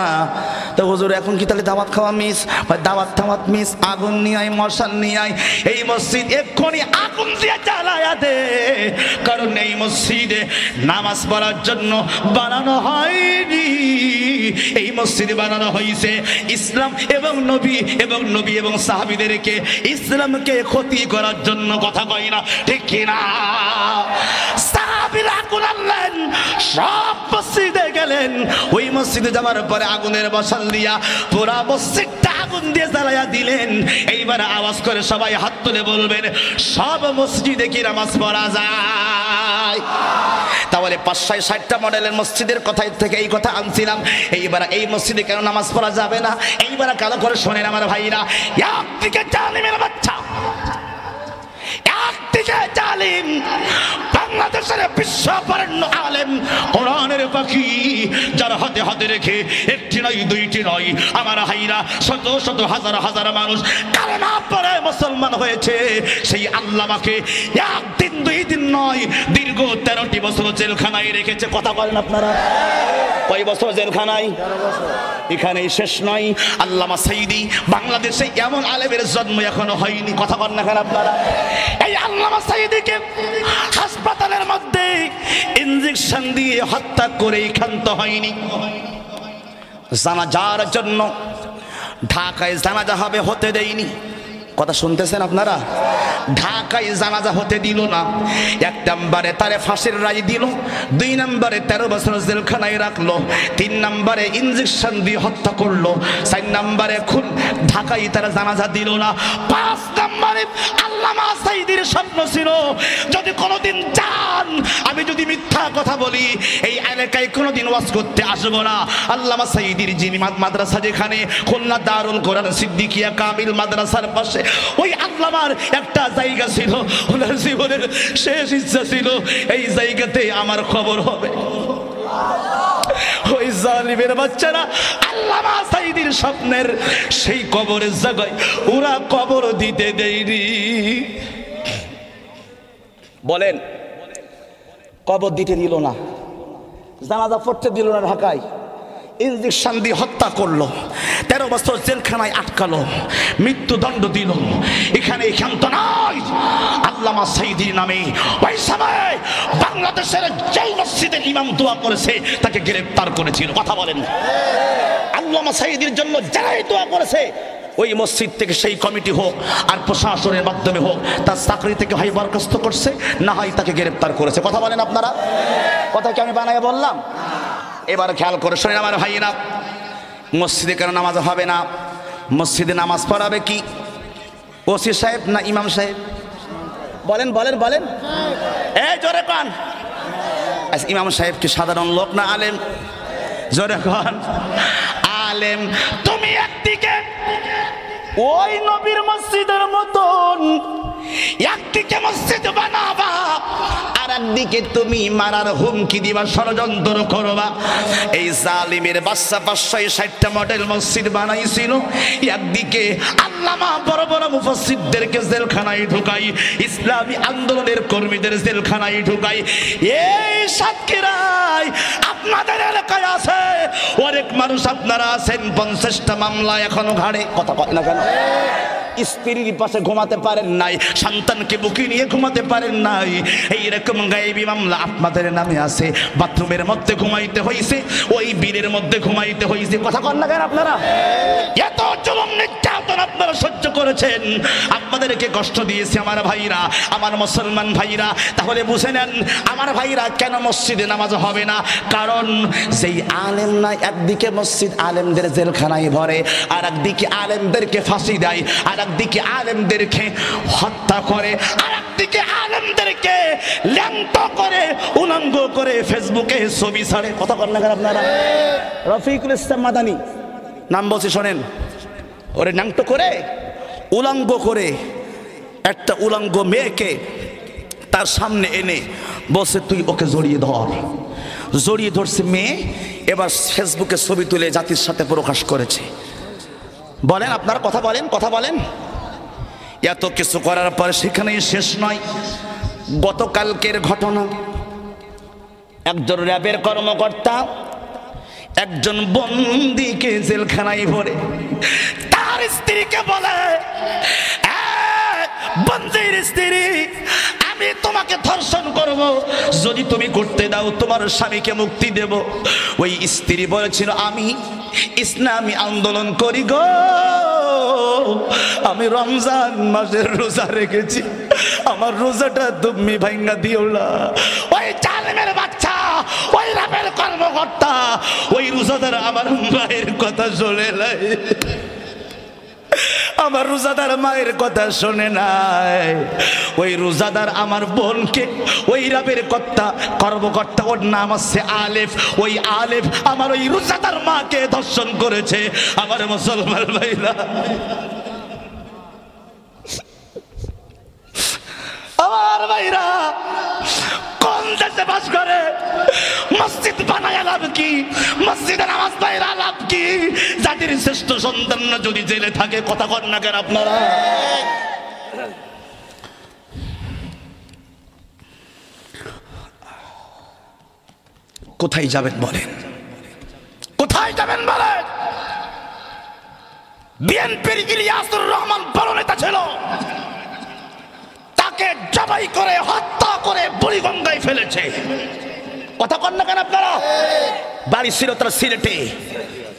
তো হুজুর এখন কি তাহলে দাওয়াত খাওয়া মিস? দাওয়াত থাওয়াত মিস, আগুন নিয়ে আয়, মশাল নিয়ে আয়, এই মসজিদ এক্ষুনি আগুন দিয়ে জ্বালায়া দে। কারণ এই মসজিদে নামাজ পড়ার জন্য বানানো হয়নি, এই মসজিদে বানানো হয়েছে ইসলাম এবং নবী এবং সাহাবীদেরকে ইসলামকে ক্ষতি করার জন্য। কথা কয় না ঠিক কিনা? সাহাবীরা আগুন আনলেন, সব মসজিদে গেলেন। ওই মসজিদে যাওয়ার পরে আগুনের মশাল দিয়া পুরা মসজিদটা আগুন দিয়ে জ্বালায়া দিলেন। এইবার আওয়াজ করে সবাই হাত তুলে বলবেন সব মসজিদে কি নামাজ পড়া যায়? তাহলে 560টা মডেলের মসজিদের কথা থেকে এই কথা আনছিলাম। এইবার এই মসজিদে কেন নামাজ পড়া যাবে না? এইবার কালো করে শোনেন আমার ভাইরা। একদিকে জালিমের বাচ্চা, একদিকে জালিম, বাংলাদেশের বিশ্ববরেণ্য আলেম, কোরআনের পাখি, যার হাতে হাতে রেখে একটি নয় দুইটি নয় আমার ভাইরা শত শত হাজার হাজার মানুষ কালেমা পড়ে মুসলমান হয়েছে। সেই আল্লামাকে একদিন দুই দিন নয়, দীর্ঘ 13টি বছর জেলখানায় রেখেছে। কথা বলেন আপনারা? কয় বছর জেলখানায়? এখানেই শেষ নয়। আল্লামা সাঈদী, বাংলাদেশে এমন আলেমের জন্ম এখনো হয়নি। কথা বলেন না কেন আপনারা? এই আল্লামা সাঈদীকে হাসপাতালের মধ্যে ইনজেকশন দিয়ে হত্যা করে ক্ষান্ত হয়নি। জানাজার জন্য ঢাকায় জানাজা হবে, হতে দেয়নি। কথা শুনতেছেন আপনারা? ঢাকায় জানাজা হতে দিল না। 1 নম্বরে তারে ফাঁসির রায় দিল, 2 নম্বরে 13 বছর জেলখানায় রাখলো, 3 নম্বরে ইনজেকশন দিয়ে হত্যা করলো, 4 নম্বরে খুন, ঢাকায় তারা জানাজা দিল না। 5 নম্বরে আল্লামা সাঈদীর স্বপ্ন ছিল যদি কোনোদিন যান, আমি যদি মিথ্যা কথা বলি এই এলাকায় কোনোদিন ওয়াজ করতে আসবো না। আল্লামা সাঈদীর যিনি মাদ্রাসা, যেখানে খুলনা দারুল কোরআন সিদ্দিকিয়া কামিল মাদ্রাসার পাশে, ওই আল্লামার একটা জায়গা ছিল, ওনার জীবনের শেষ ইচ্ছা ছিল এই জায়গাতে আমার খবর হবে। ওই জালিমের বাচ্চারা আল্লামা সাঈদীর স্বপ্নের সেই কবরের জায়গায় ওরা কবর দিতে দেয়নি। বলেন, কবর দিতে দিল না, জানাজা পড়তে দিল না, ঢাকায় ইনজেকশন দিয়ে হত্যা করলো, 13 বছর জেলখানায় আটকালো, মৃত্যুদণ্ড দিল। এখানে ক্ষান্ত নয়। আল্লামা সাঈদীর নামে ওই সময় বাংলাদেশের যেই মসজিদের ইমাম দোয়া করেছে তাকে গ্রেফতার করেছিল। কথা বলেন? আল্লামা সাঈদীর জন্য যারাই দোয়া করেছে ওই মসজিদ থেকে সেই কমিটি হোক আর প্রশাসনের মাধ্যমে হোক তার চাকরি থেকে হয় বরখাস্ত করছে, না হয় তাকে গ্রেফতার করেছে। কথা বলেন আপনারা? কথা কি আমি বানায় বললাম? এবার খেয়াল করে শোনেন আমার ভাইয়েরা, মসজিদে কেন নামাজ হবে না? মসজিদে নামাজ পড়াবে কি ওসি সাহেব না ইমাম সাহেব? বলেন বলেন বলেন, এই জোরে কান। আচ্ছা, ইমাম সাহেব কি সাধারণ লোক না আলেম? জোরে কান, আলেম। তুমি একদিকে ওই নবীর মসজিদের মতন একদিকে মসজিদ বানাবা, আর একদিকে তুমি মারার হুমকি দিবা, ষড়যন্ত্র করবা। এই জালিমের বাচ্চা 560টা মডেল মসজিদ বানাইছিল। একদিকে আল্লামা বড় বড় মুফাসসিরদেরকে জেলখানায় ঢুকাই, ইসলামী আন্দোলনের কর্মীদের জেলখানায় ঢুকাই। এই সাতক্ষীরায় আপনাদের এলাকায় আছে অনেক মানুষ, আপনারা আছেন 50টা মামলা এখনো ঘাড়ে। কথা কয় না কেন? স্ত্রীর পাশে ঘুমাতে পারেন নাই, সন্তানকে বুকে নিয়ে ঘুমাতে পারেন নাই, এইরকম গায়েবী মামলা আপনাদের নামে আছে। বাথরুমের মধ্যে ঘুমাইতে হইছে, ওই বীরের মধ্যে ঘুমাইতে হইছে। কথা কন না কেন? আপনারা এত জুলুম নির্যাতন আপনারা সহ্য করেছেন, আপনাদেরকে কষ্ট দিয়েছে আমার ভাইরা, আমার মুসলমান ভাইরা। তাহলে বুঝে নেন আমার ভাইরা, কেন মসজিদে নামাজ হবে না? কারণ যেই আলেম নাই, একদিকে মসজিদ আলেমদের জেলখানায় ভরে, আর একদিকে আলেমদেরকে ফাঁসি দেয়, আর একদিকে আলেমদেরকে হত্যা করে, আর একদিকে আলেমদেরকে ল্যাংট করে, উলঙ্গ করে ফেসবুকে ছবি ছাড়ে। কথা বলেন না আপনারা? রফিকুল ইসলাম মাদানী নাম বলছি, শোনেন। ওরে ল্যাংট করে, উলঙ্গ করে একটা উলঙ্গ মেয়েকে তার সামনে এনে বসে তুই ওকে জড়িয়ে ধর। জড়িয়ে ধরছে মেয়ে, এবার ফেসবুকে ছবি তুলে জাতির সাথে প্রকাশ করেছে। বলেন আপনারা, কথা বলেন, কথা বলেন। এত কিছু করার পর সেখানেই শেষ নয়। গতকালকের ঘটনা, একজন র্যাবের কর্মকর্তা একজন বন্দীকে জেলখানায় ভরে তার স্ত্রীকে বলে, বন্দির স্ত্রী, আমি তোমাকে ধর্ষণ করব, যদি তুমি করতে দাও তোমার স্বামীকে মুক্তি দেব। ওই স্ত্রী বলেছিল, আমি ইসলামী আন্দোলন করি গো, আমি রমজান মাসের রোজা রেখেছি, আমার রোজাটা তুমি ভাঙ্গা দিও না। ওই জালেমের বাচ্চা, ওই রাবের কর্মকর্তা, ওই রোজাদার আমার মায়ের কথা শোনে নাই, আমার রোজাদার মায়ের কথা শোনে নাই। ওই রোজাদার আমার বোনকে, ওই রাবের কর্মকর্তা, ওর নাম আছে আলেফ, ওই আলেফ আমার ওই রোজাদার মাকে ধর্ষণ করেছে। আমার মুসলমান ভাইরা, আমার ভাইরা, কোন দেশে বাস করে? মসজিদ বানায় লাভ কি? মসজিদে নামাজ পড়া লাভ কি? জাতির শ্রেষ্ঠ সন্তান যদি জেলে থাকে, কথা কন না কেন আপনারা? কোথায় যাবেন বলেন? কোথায় যাবেন বলেন? বিএনপির ইলিয়াসুর রহমান বড় নেতা ছিল, তাকে জবাই করে হত্যা করে বুড়িগঙ্গায় ফেলেছে। কথা কন না কেন আপনারা? বাড়ি ছিল তার সিলেটে,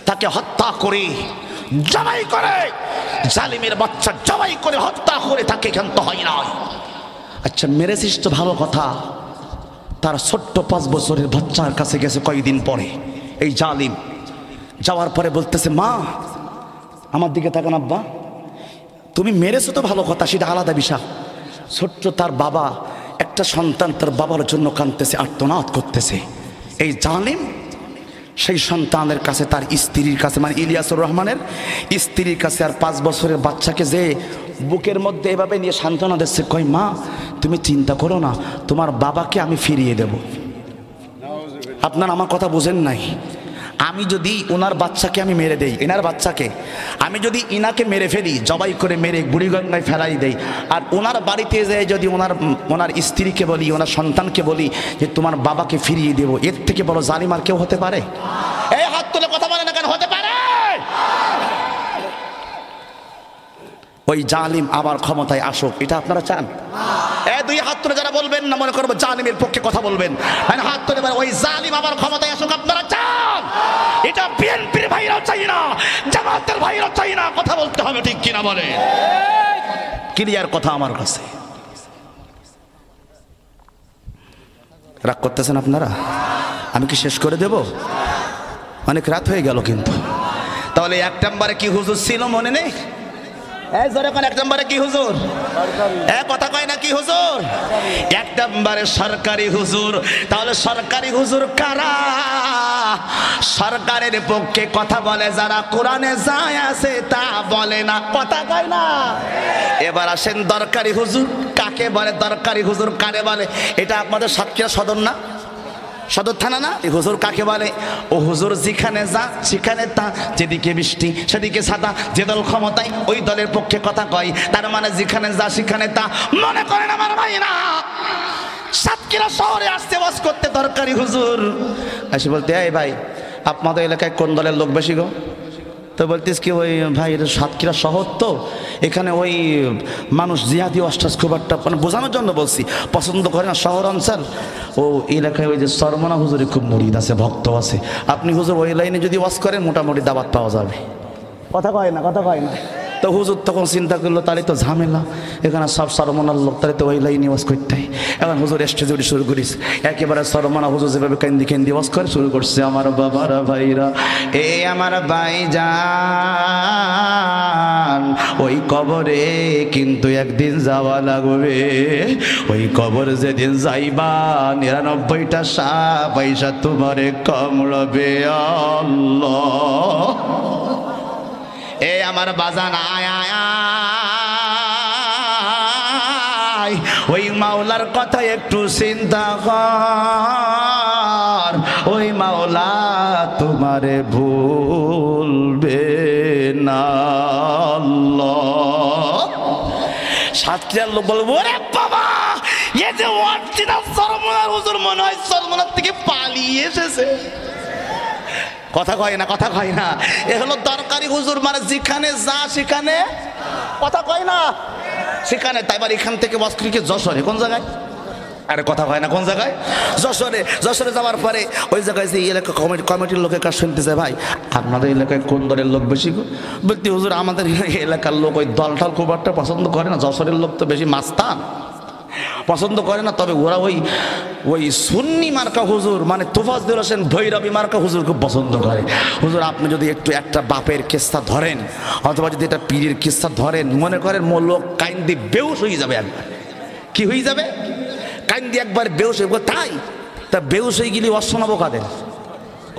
তাকে হত্যা করে জবাই করে, জালিমের বাচ্চা জবাই করে হত্যা করে তাকে ক্ষান্ত হয় না। আচ্ছা, মেরেছিস তো ভালো কথা, তার ছোট্ট 5 বছরের বাচ্চার কাছে গেছে কয়েকদিন পরে। এই জালিম যাওয়ার পরে বলতেছে, মা আমার দিকে তাকান, আব্বা তুমি মেরেছো তো ভালো কথা, সেটা আলাদা বিষয়। ছোট্ট তার বাবা, একটা সন্তান তার বাবার জন্য কাঁদতেছে, আর্তনাদ করতেছে। এই জালিম সেই সন্তানের কাছে, তার স্ত্রীর কাছে, মানে ইলিয়াসুর রহমানের স্ত্রীর কাছে, আর 5 বছরের বাচ্চাকে যে বুকের মধ্যে এভাবে নিয়ে সান্ত্বনা দিচ্ছে, কয় মা তুমি চিন্তা করো না, তোমার বাবাকে আমি ফিরিয়ে দেব। আপনার আমার কথা বুঝেন নাই? আমি যদি ওনার বাচ্চাকে আমি মেরে দেই, এনার বাচ্চাকে আমি যদি ইনাকে মেরে ফেলি, জবাই করে মেরে বুড়িগঙ্গায় ফেলাই দেই, আর ওনার বাড়িতে যেয়ে যদি ওনার স্ত্রীকে বলি, ওনার সন্তানকে বলি যে তোমার বাবাকে ফিরিয়ে দেব, এর থেকে বড় জালিম আর কেউ হতে পারে? এই হাত তুলে কথা বলে না কেন? হতে পারে? ওই জালিম আবার ক্ষমতায় আসুক, এটা আপনারা চান? দুই হাত তুলে যারা বলবেন না, মনে করবো জালিমের পক্ষে কথা বলবেন, হাত তুলে ওই জালিম আবার ক্ষমতায় আসুক, আপনারা চান? এটা বিএনপির ভাইরাও চাই না, জামাতের ভাইরাও চাই না। কথা বলতে হবে, ঠিক কিনা বলে? ক্লিয়ার কথা আমার কাছে। রাগ করতেছেন আপনারা? আমি কি শেষ করে দেব? অনেক রাত হয়ে গেল কিন্তু। তাহলে 1 নম্বরে কি হুজুর ছিল মনে নেই? এই জোরে কোন 1 নম্বরে কি হুজুর? কথা কয় না কি হুজুর? 1 নম্বরে সরকারি হুজুর। তাহলে সরকারি হুজুর কারা? সরকারের পক্ষে কথা বলে যারা, কোরআনে যা আছে তা বলে না। কথা কয় না? এবার আসেন দরকারি হুজুর কাকে বলে? দরকারি হুজুর কারে বলে? এটা আপনাদের সাতক্ষীরা সদর না, সদর থানা না? এই হুজুর কাকে বলে? ও হুজুর যেখানে যা সেখানে তা, যেদিকে বৃষ্টি সেদিকে ছাতা, যে দল ক্ষমতায় ওই দলের পক্ষে কথা কয়। তার মানে যেখানে যা সেখানে তা। মনে করেন আমার ভাই না সাতক্ষীরা শহরে আসতে বাস করতে দরকারি হুজুর এসে বলতে, এই ভাই আপনাদের এলাকায় কোন দলের লোক বেশি গো? তো বলতিস কি, ওই ভাই এটা সাতক্ষীরা শহর তো, এখানে ওই মানুষ জিহাদি অষ্টাস খুব একটা, মানে বোঝানোর জন্য বলছি, পছন্দ করে না শহর অঞ্চল। ও এলাকায় ওই যে সরমনা হুজুরে খুব মুরিদ আছে, ভক্ত আছে। আপনি হুজুর ওই লাইনে যদি ওয়াজ করেন মোটামুটি দাওয়াত পাওয়া যাবে। কথা কয় না? কথা কয় না? তো হুজুর তখন চিন্তা করলো তাহলে তো ঝামেলা, এখানে সব সরমনার লোক, তাহলে তো ওই লাইনে ওয়াজ করতে হয়। এখন হুজুর স্টেজে উঠে শুরু করিস, একেবারে সরমনা হুজুর যেভাবে কেন্দি কেন্দি ওয়াজ করে শুরু করছে, আমার বাবারা ভাইরা, এ আমার ভাই যান, ওই কবরে কিন্তু একদিন যাওয়া লাগবে। ওই কবরে যেদিন যাইবা 99টা সাপ পয়সা তোমারে কামড়াবে। আল্লাহ, এ আমার বাজান আয় আয় আয়, ওই মাওলার কথা একটু চিন্তা কর, ওই মাওলা তোমারে ভুলবে না। আল্লাহ, সাতক্ষীরার লোক বলবো, ওরে বাবা এ যে ওয়ার্ডটা সরমনার হুজুর মনে হয় সরমনার থেকে পালিয়ে এসেছে। কথা কয় না? কথা কয় না? এ হলো দরকারি হুজুর, মানে যেখানে যা সেখানে। কথা কয় না? সেখানে। তাই এবার এখান থেকে বস্ত্রীকে যশোরে, কোন জায়গায়? আরে কথা কয় না? কোন জায়গায়? যশোরে। যশোরে যাওয়ার পরে ওই জায়গায় যে এলাকা কমিটির লোকের কাছে শুনতেছে, ভাই আপনাদের এলাকায় কোন দলের লোক বেশি? বলতে হুজুর আমাদের এলাকার লোক ওই দলটাল খুব একটা পছন্দ করে না, যশোরের লোক তো বেশি মাস্তান, পছন্দ করে না। তবে ওরা ওই সুন্নি মার্কা হুজুর, মানে তোফাজ্জল হোসেন ভৈরবী মার্কা হুজুর খুব পছন্দ করে। হুজুর আপনি যদি একটু একটা বাপের কিস্সা ধরেন অথবা যদি একটা পীরের কিস্সা ধরেন, মনে করেন লোক কাইন্দি বেউস হয়ে যাবে একবার। কি হয়ে যাবে? কাইন্দি একবার বেউস হয়ে। তাই তা বেউস হয়ে গেলে অশোনাবো কাদের?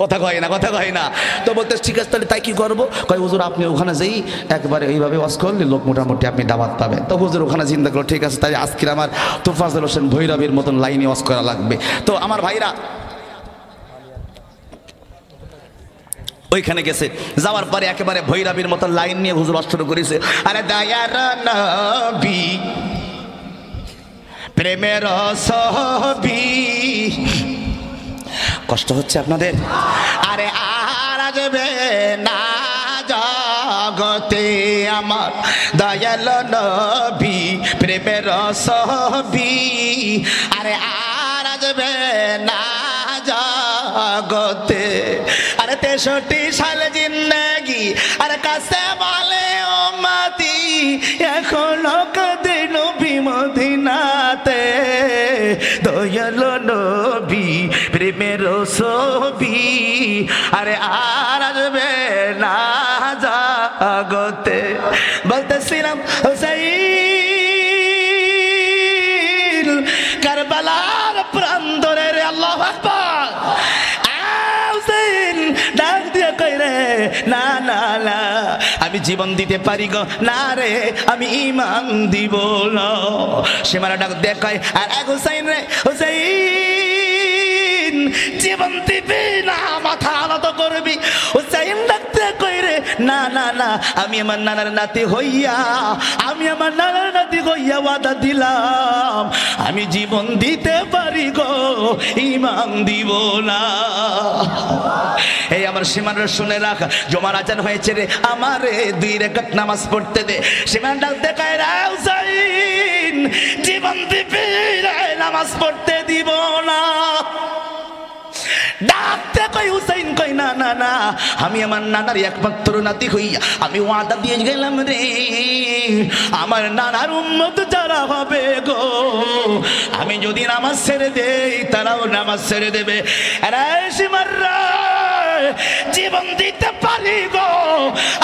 কথা কয় না? কথা কয় না? তো বলতে ঠিক আছে তাহলে তাই কি করবো? কয় হুজুর আপনি ওখানে যেই একবারে এইভাবে ওয়াজ করলে লোক মোটামুটি আপনি দাওয়াত পাবেন। তো হুজুর ওখানে চিন্তা করলো ঠিক আছে তাই আজকে আমার তোফাজ্জল হোসেন ভৈরবীর মতন লাইনে ওয়াজ করা লাগবে। তো আমার ভাইরা ওইখানে গেছে, যাওয়ার পরে একেবারে ভৈরবীর মতন লাইন নিয়ে হুজুর ওয়াজ শুরু করেছে। আরে দয়ার নবী প্রেমের ছবি, কষ্ট হচ্ছে আপনাদের? আরে আর আসবে না জগতে আমার দয়াল নবী প্রেমের ছবি, আরে আর আসবে না জগতে। আরে 63 সাল জিন্দেগি আর কাছে বলে ও মাতি, এখনো কাঁদে নবী মদিনাতে, দয়াল নবী প্রেমের ছবি, আরে আর আসবে না জগতে। বলতেছিলাম হুসাইন কারবালার প্রান্তরে, রে আল্লাহু আকবার, হুসাইন ডাক দিয়ে কই রে, না না না আমি জীবন দিতে পারি গো, না রে আমি ঈমান দিব না। সে মারা ডাক দেখায় আর এক হুসাইন রে, হুসাইন জীবন দিবি না, মাথা আনত করবি। হুসাইন ডাকতে কই রে, না না না আমি আমার নানার নাতি হইয়া, আমি আমার নানার নাতি হইয়া ওয়াদা দিলাম আমি জীবন দিতে পারি গো, ঈমান দিব না। এই আমার সীমানা শুনে রাখ, জমার আজান হয়েছে রে, আমারে 2 রাকাত নামাজ পড়তে দে। সীমান ডাক দেখায় রে হুসাইন জীবন দিবি রে, নামাজ পড়তে দিব না। ডাকতে কই হুসাইন কই না না না আমি আমার নানার একমাত্র নাতি হইয়া আমি ওয়াদা দিয়ে গেলাম রে, আমার নানার উম্মত যারা হবে গো, আমি যদি নামাজ ছেড়ে দেই তারাও নামাজ ছেড়ে দেবে। আরে সীমার জীবন দিতে পারি গো,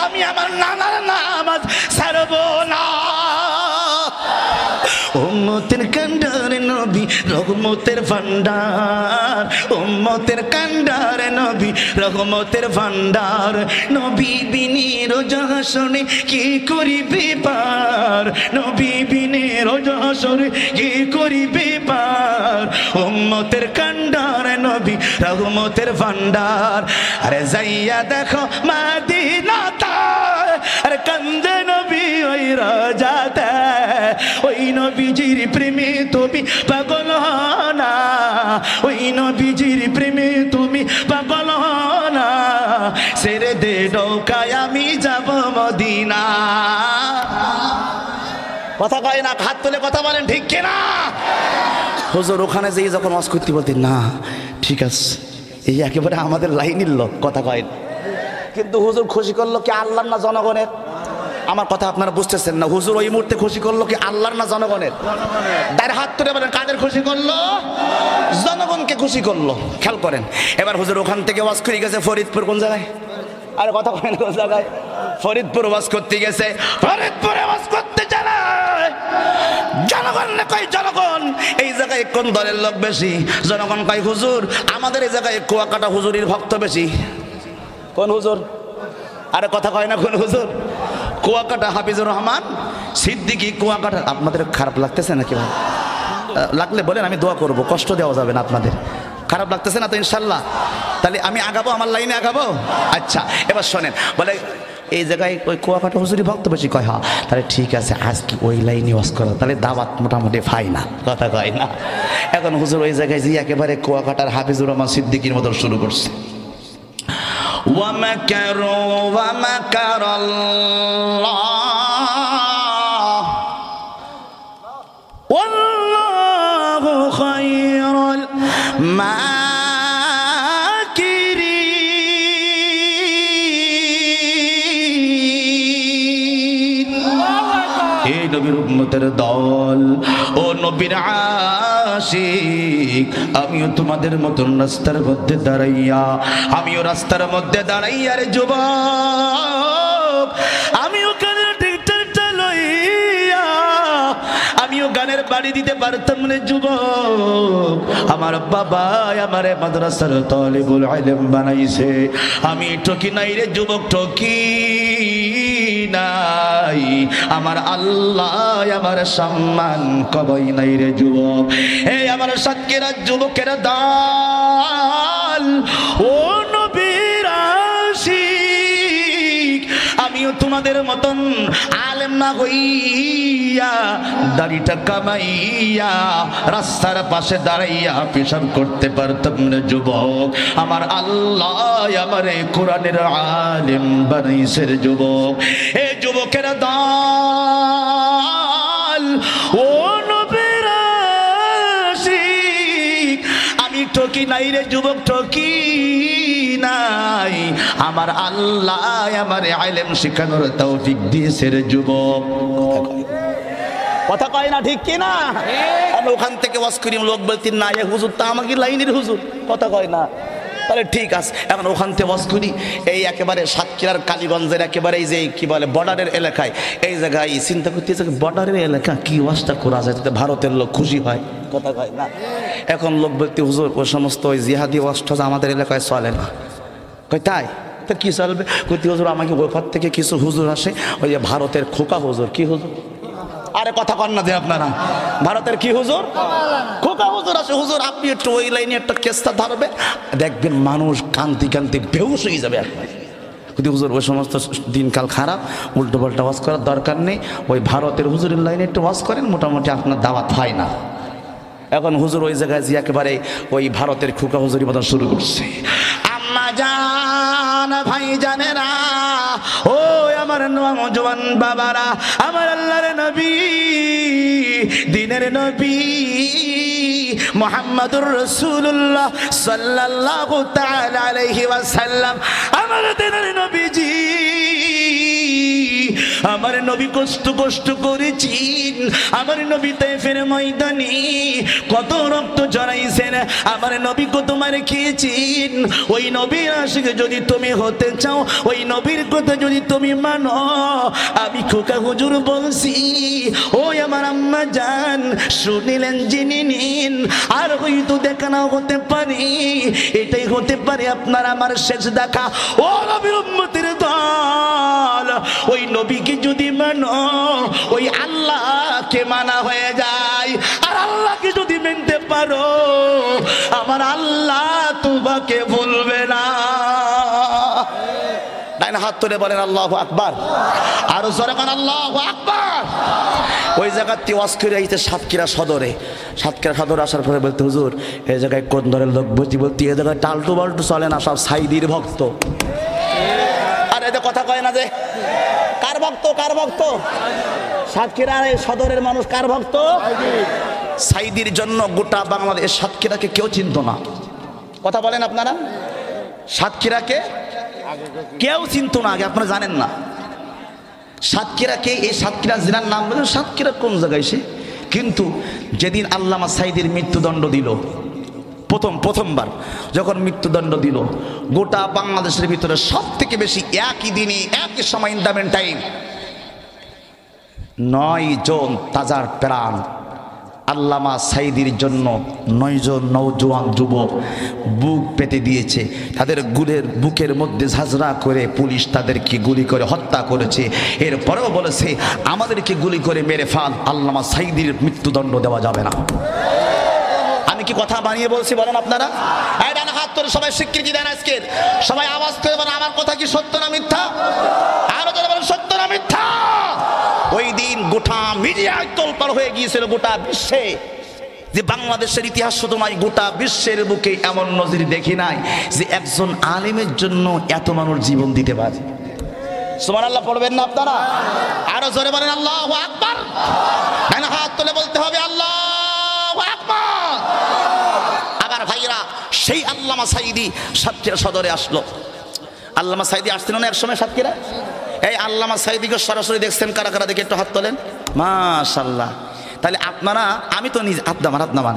আমি আমার নানার নামাজ ছাড়ব না। উম্মতের কান্ডারে নবী রহমতের ভান্ডার, উম্মতের কান্ডারে নবী রহমতের ভান্ডার। নবী বিনে রোজা হাসরে কি করিবে পার, নবী বিনে রোজা হাসরে কি করিবে পার। উম্মতের কান্ডারে নবী রহমতের ভান্ডার। আরে যাইয়া দেখো মদিনাতে, আরে কান্দে নবী ওই রোজাতে, ওই নবীজির প্রেমে তুমি পাগল না, ওই নবীজির প্রেমে তুমি পাগল না। ছেড়ে দে নৌকায় আমি যাব মদিনা। কথা কয় না, হাত তুলে কথা বলেন ঠিক কিনা? হুজুর ওখানে যেয়ে যখন ওয়াজ করতে বলতেন না ঠিক আছে, এই একেবারে আমাদের লাইনের লোক, কথা কয় না। কিন্তু হুজুর খুশি করলো কি আল্লাহর না জনগণের? আমার কথা আপনারা বুঝতেছেন না। হুজুর ওই মুহূর্তে খুশি করলো কি আল্লাহর না জনগণের? তার হাত তুলে বলেন কাদের খুশি করলো? জনগণকে খুশি করলো। খেয়াল করেন, এবার হুজুর ওখান থেকে ওয়াজ করে গেছে ফরিদপুর। কোন জায়গায়? আরে কথা কয় না, কোন জায়গায়? ফরিদপুর ওয়াজ করতে গেছে। ফরিদপুরে ওয়াজ করতে চালায় জনগণ কয়, জনগণ এই জায়গায় কোন দলের লোক বেশি? জনগণ কয় হুজুর আমাদের এই জায়গায় কুয়াকাটা হুজুরির ভক্ত বেশি। কোন হুজুর? আরে কথা কয় না, কোন হুজুর? কুয়াকাটা হাফিজুর রহমান সিদ্দিকী কুয়াকাটা। আপনাদের খারাপ লাগতেছে নাকি ভাই? লাগলে বলেন, আমি দোয়া করব, কষ্ট দেওয়া যাবে না আপনাদের। খারাপ লাগতেছে না তো ইনশাল্লাহ? তাহলে আমি আগাবো, আমার লাইনে আগাবো। আচ্ছা এবার শোনেন, বলে এই জায়গায় ওই কুয়াকাটা হুজুরি ভক্ত বেশি। কয় হ্যাঁ, তাহলে ঠিক আছে আজকে ওই লাইনে ওয়াজ করা, তাহলে দাওয়াত মোটামুটি ফাই না, কথা কয় না। এখন হুজুর ওই জায়গায় যে একেবারে কুয়াকাটার হাফিজুর রহমান সিদ্দিকীর মতো শুরু করছে। ومكروا ومكر الله والله خير الماكرين। এই নবীর উম্মতের দল, ও নবীর আশিক, আমিও তোমাদের মতন রাস্তার মধ্যে দাঁড়াইয়া, আমিও রাস্তার মধ্যে দাঁড়াইয়া রে যুবক, আমিও কানের টিকটাকটা লইয়া আমিও গানের বাড়ি দিতে পারতাম রে যুবক। আমার বাবা আমারে মাদ্রাসার তালিবুল ইলম বানাইছে, আমি টকি নাই রে যুবক, টকি নাই। আমার আল্লাহ আমার সম্মান কবই নাই রে যুবক। এই আমার সাতকেরা যুবকেরা দল, ও নবীর আশিক, আমিও তোমাদের মতন আলেম না হইয়া দাড়িটা কামাইয়া রাস্তার পাশে দাঁড়াইয়া পেশাব করতে পারতাম না যুবক। আমার আল্লাহ আমারে কোরআনের আলেম বানাইছে রে যুবক। এ যুবকেরা দল, ও নবীর আশিক, আমি টকি নাই রে যুবক, টকি নাই। আমার আল্লাহ আমারে ইলম শিখানোর তৌফিক দিয়েছে রে যুবক। কথা কয় না ঠিক কিনা? আমি ওখান থেকে ওয়াজ করি, লোক বলতেন না এ হুজুর তা আমাকে লাইনের হুজুর, কথা কয় না। তাহলে ঠিক আছে, এখন ওখান থেকে ওয়াজ করি এই একেবারে সাতক্ষীরার কালীগঞ্জের একেবারে এই যে কি বলে বর্ডারের এলাকায়। এই জায়গায় চিন্তা করতেছে বর্ডারের এলাকা কি ওয়াজটা করা যায় যাতে ভারতের লোক খুশি হয়, কথা কয় না। এখন লোক বলতে হুজুর ওই সমস্ত ওই জিহাদি ওয়াজটা আমাদের এলাকায় চলে না। কয় তাই? তা কি চলবে? কইতে হুজুর আমাকে ওপার থেকে কিছু হুজুর আসে, ওই যে ভারতের খোকা হুজুর। কি হুজুর? আরে কথা কন না যে আপনারা, ভারতের কি হুজুর? খোকা হুজুর আসে। হুজুর আপনি একটু ওই লাইনে একটা কেসটা ধরবেন, দেখবেন মানুষ কান্তি কান্তি বেহুশ হয়ে যাবে। কিন্তু হুজুর ওই সমস্ত দিনকাল খারাপ, উল্টো পাল্টা ওয়াজ করার দরকার নেই, ওই ভারতের হুজুরের লাইনে একটু ওয়াজ করেন, মোটামুটি আপনার দাওয়াত হয় না। এখন হুজুর ওই জায়গায় যে একেবারে ওই ভারতের খোকা হুজুরি মতন শুরু করছে। আম্মা জান, ভাই জানেরা, ও আমার নওজোয়ান বাবারা, আমার আল্লাহর নবী, দিনের নবী মুহাম্মদুর রাসূলুল্লাহ সাল্লাল্লাহু তাআলা আলাইহি ওয়াসাল্লাম, আমার দিনের নবীজি আমার নবী কষ্ট করেছেন, আমার নবী তায়েফের ময়দানে কত রক্ত ঝরাইছেন, আমার নবী কত মার খেয়েছেন। ওই নবীর আশিক যদি তুমি হতে চাও, ওই নবীর কথা যদি তুমি মানো, আমি খোকা হুজুর বলছি, ওই আমার আম্মা জান শুনিলেন, জেনে নিন। আর হয়তো দেখা নাও হতে পারে, এটাই হতে পারে আপনার আমার শেষ দেখা। ও নবীর উম্মতের দল, ওই নবীকে যদি মানো, ওই আল্লাহকে মানা হয়ে যায়। আর আল্লাহকে যদি মানতে পারো, আমার আল্লাহ তোমাকে ভুলবে না। ডাইন হাত তুলে বলেন আল্লাহু আকবার, আরো জোরে বলেন আল্লাহু আকবার। ওই জায়গাতে ওয়াজ করে আইতে সাতক্ষীরা সদরে, সাতক্ষীরা সদরে আসার পরে বলতে, হুজুর এই জায়গায় কোন ধরনের লোক বলতে বলতে এই জায়গায় টালটু বাল্টু চলে না, সব সাইদির ভক্ত। আর এই যে কথা কয় না যে কার ভক্ত, কার ভক্ত? সাতক্ষীরা সদরের মানুষ কার ভক্ত? সাইদির জন্য গোটা বাংলাদেশ সাতক্ষীরাকে কেউ চিনত না। কথা বলেন আপনারা, সাতক্ষীরাকে কেউ চিনত না আগে, আপনারা জানেন না সাতক্ষীরাকে। এই সাতক্ষীরা জেলার নাম বলে সাতক্ষীরা কোন জায়গায় সে। কিন্তু যেদিন আল্লামা সাঈদীর মৃত্যুদণ্ড দিল, প্রথমবার যখন মৃত্যুদণ্ড দিল, গোটা বাংলাদেশের ভিতরে সব থেকে বেশি একই দিনে একই সময় ইন্দামেন্ট টাইম 9 জন তাজার প্রাণ আল্লামা সাঈদীর জন্য 9 জন নওজোয়ান যুবক বুক পেতে দিয়েছে। তাদের বুকের মধ্যে ঝাঁঝরা করে পুলিশ তাদেরকে গুলি করে হত্যা করেছে। এরপরেও বলেছে আমাদেরকে গুলি করে মেরে ফেল, আল্লামা সাঈদীর মৃত্যুদণ্ড দেওয়া যাবে না। আমি কি কথা বানিয়ে বলছি বলেন আপনারা? ডান হাত তোর সবাই স্বীকৃতি দেন, আজকে সবাই আওয়াজ করে বলেন আমার কথা কি সত্য না মিথ্যা? আরো জোরে বলেন সত্য না মিথ্যা? ওই দিন গোটা মিডিয়ায় তোলপাড় হয়ে গিয়েছিল গোটা বিশ্বে, যে বাংলাদেশের ইতিহাস শুধু নয় গোটা বিশ্বের বুকে এমন নজির দেখি নাই যে একজন আলেমের জন্য এত মানুষ জীবন দিতে পারে। সুবহানাল্লাহ পড়বেন না আপনারা? আরো জোরে বলেন আল্লাহু আকবার। ডান হাত তুলে বলতে হবে আল্লাহু আকবার। আবার ভাইরা, সেই আল্লামা সাঈদী সাতক্ষীরা সদরে আসলো। আল্লামা সাঈদী আসছিল না এক সময় সাতক্ষীরা? এই আল্লামা সাঈদীকে সরাসরি দেখছেন কারা কারা? দেখে একটু হাত তোলেন। মাশাআল্লাহ। তাহলে আপনারা, আমি তো নিজে হাত নামান,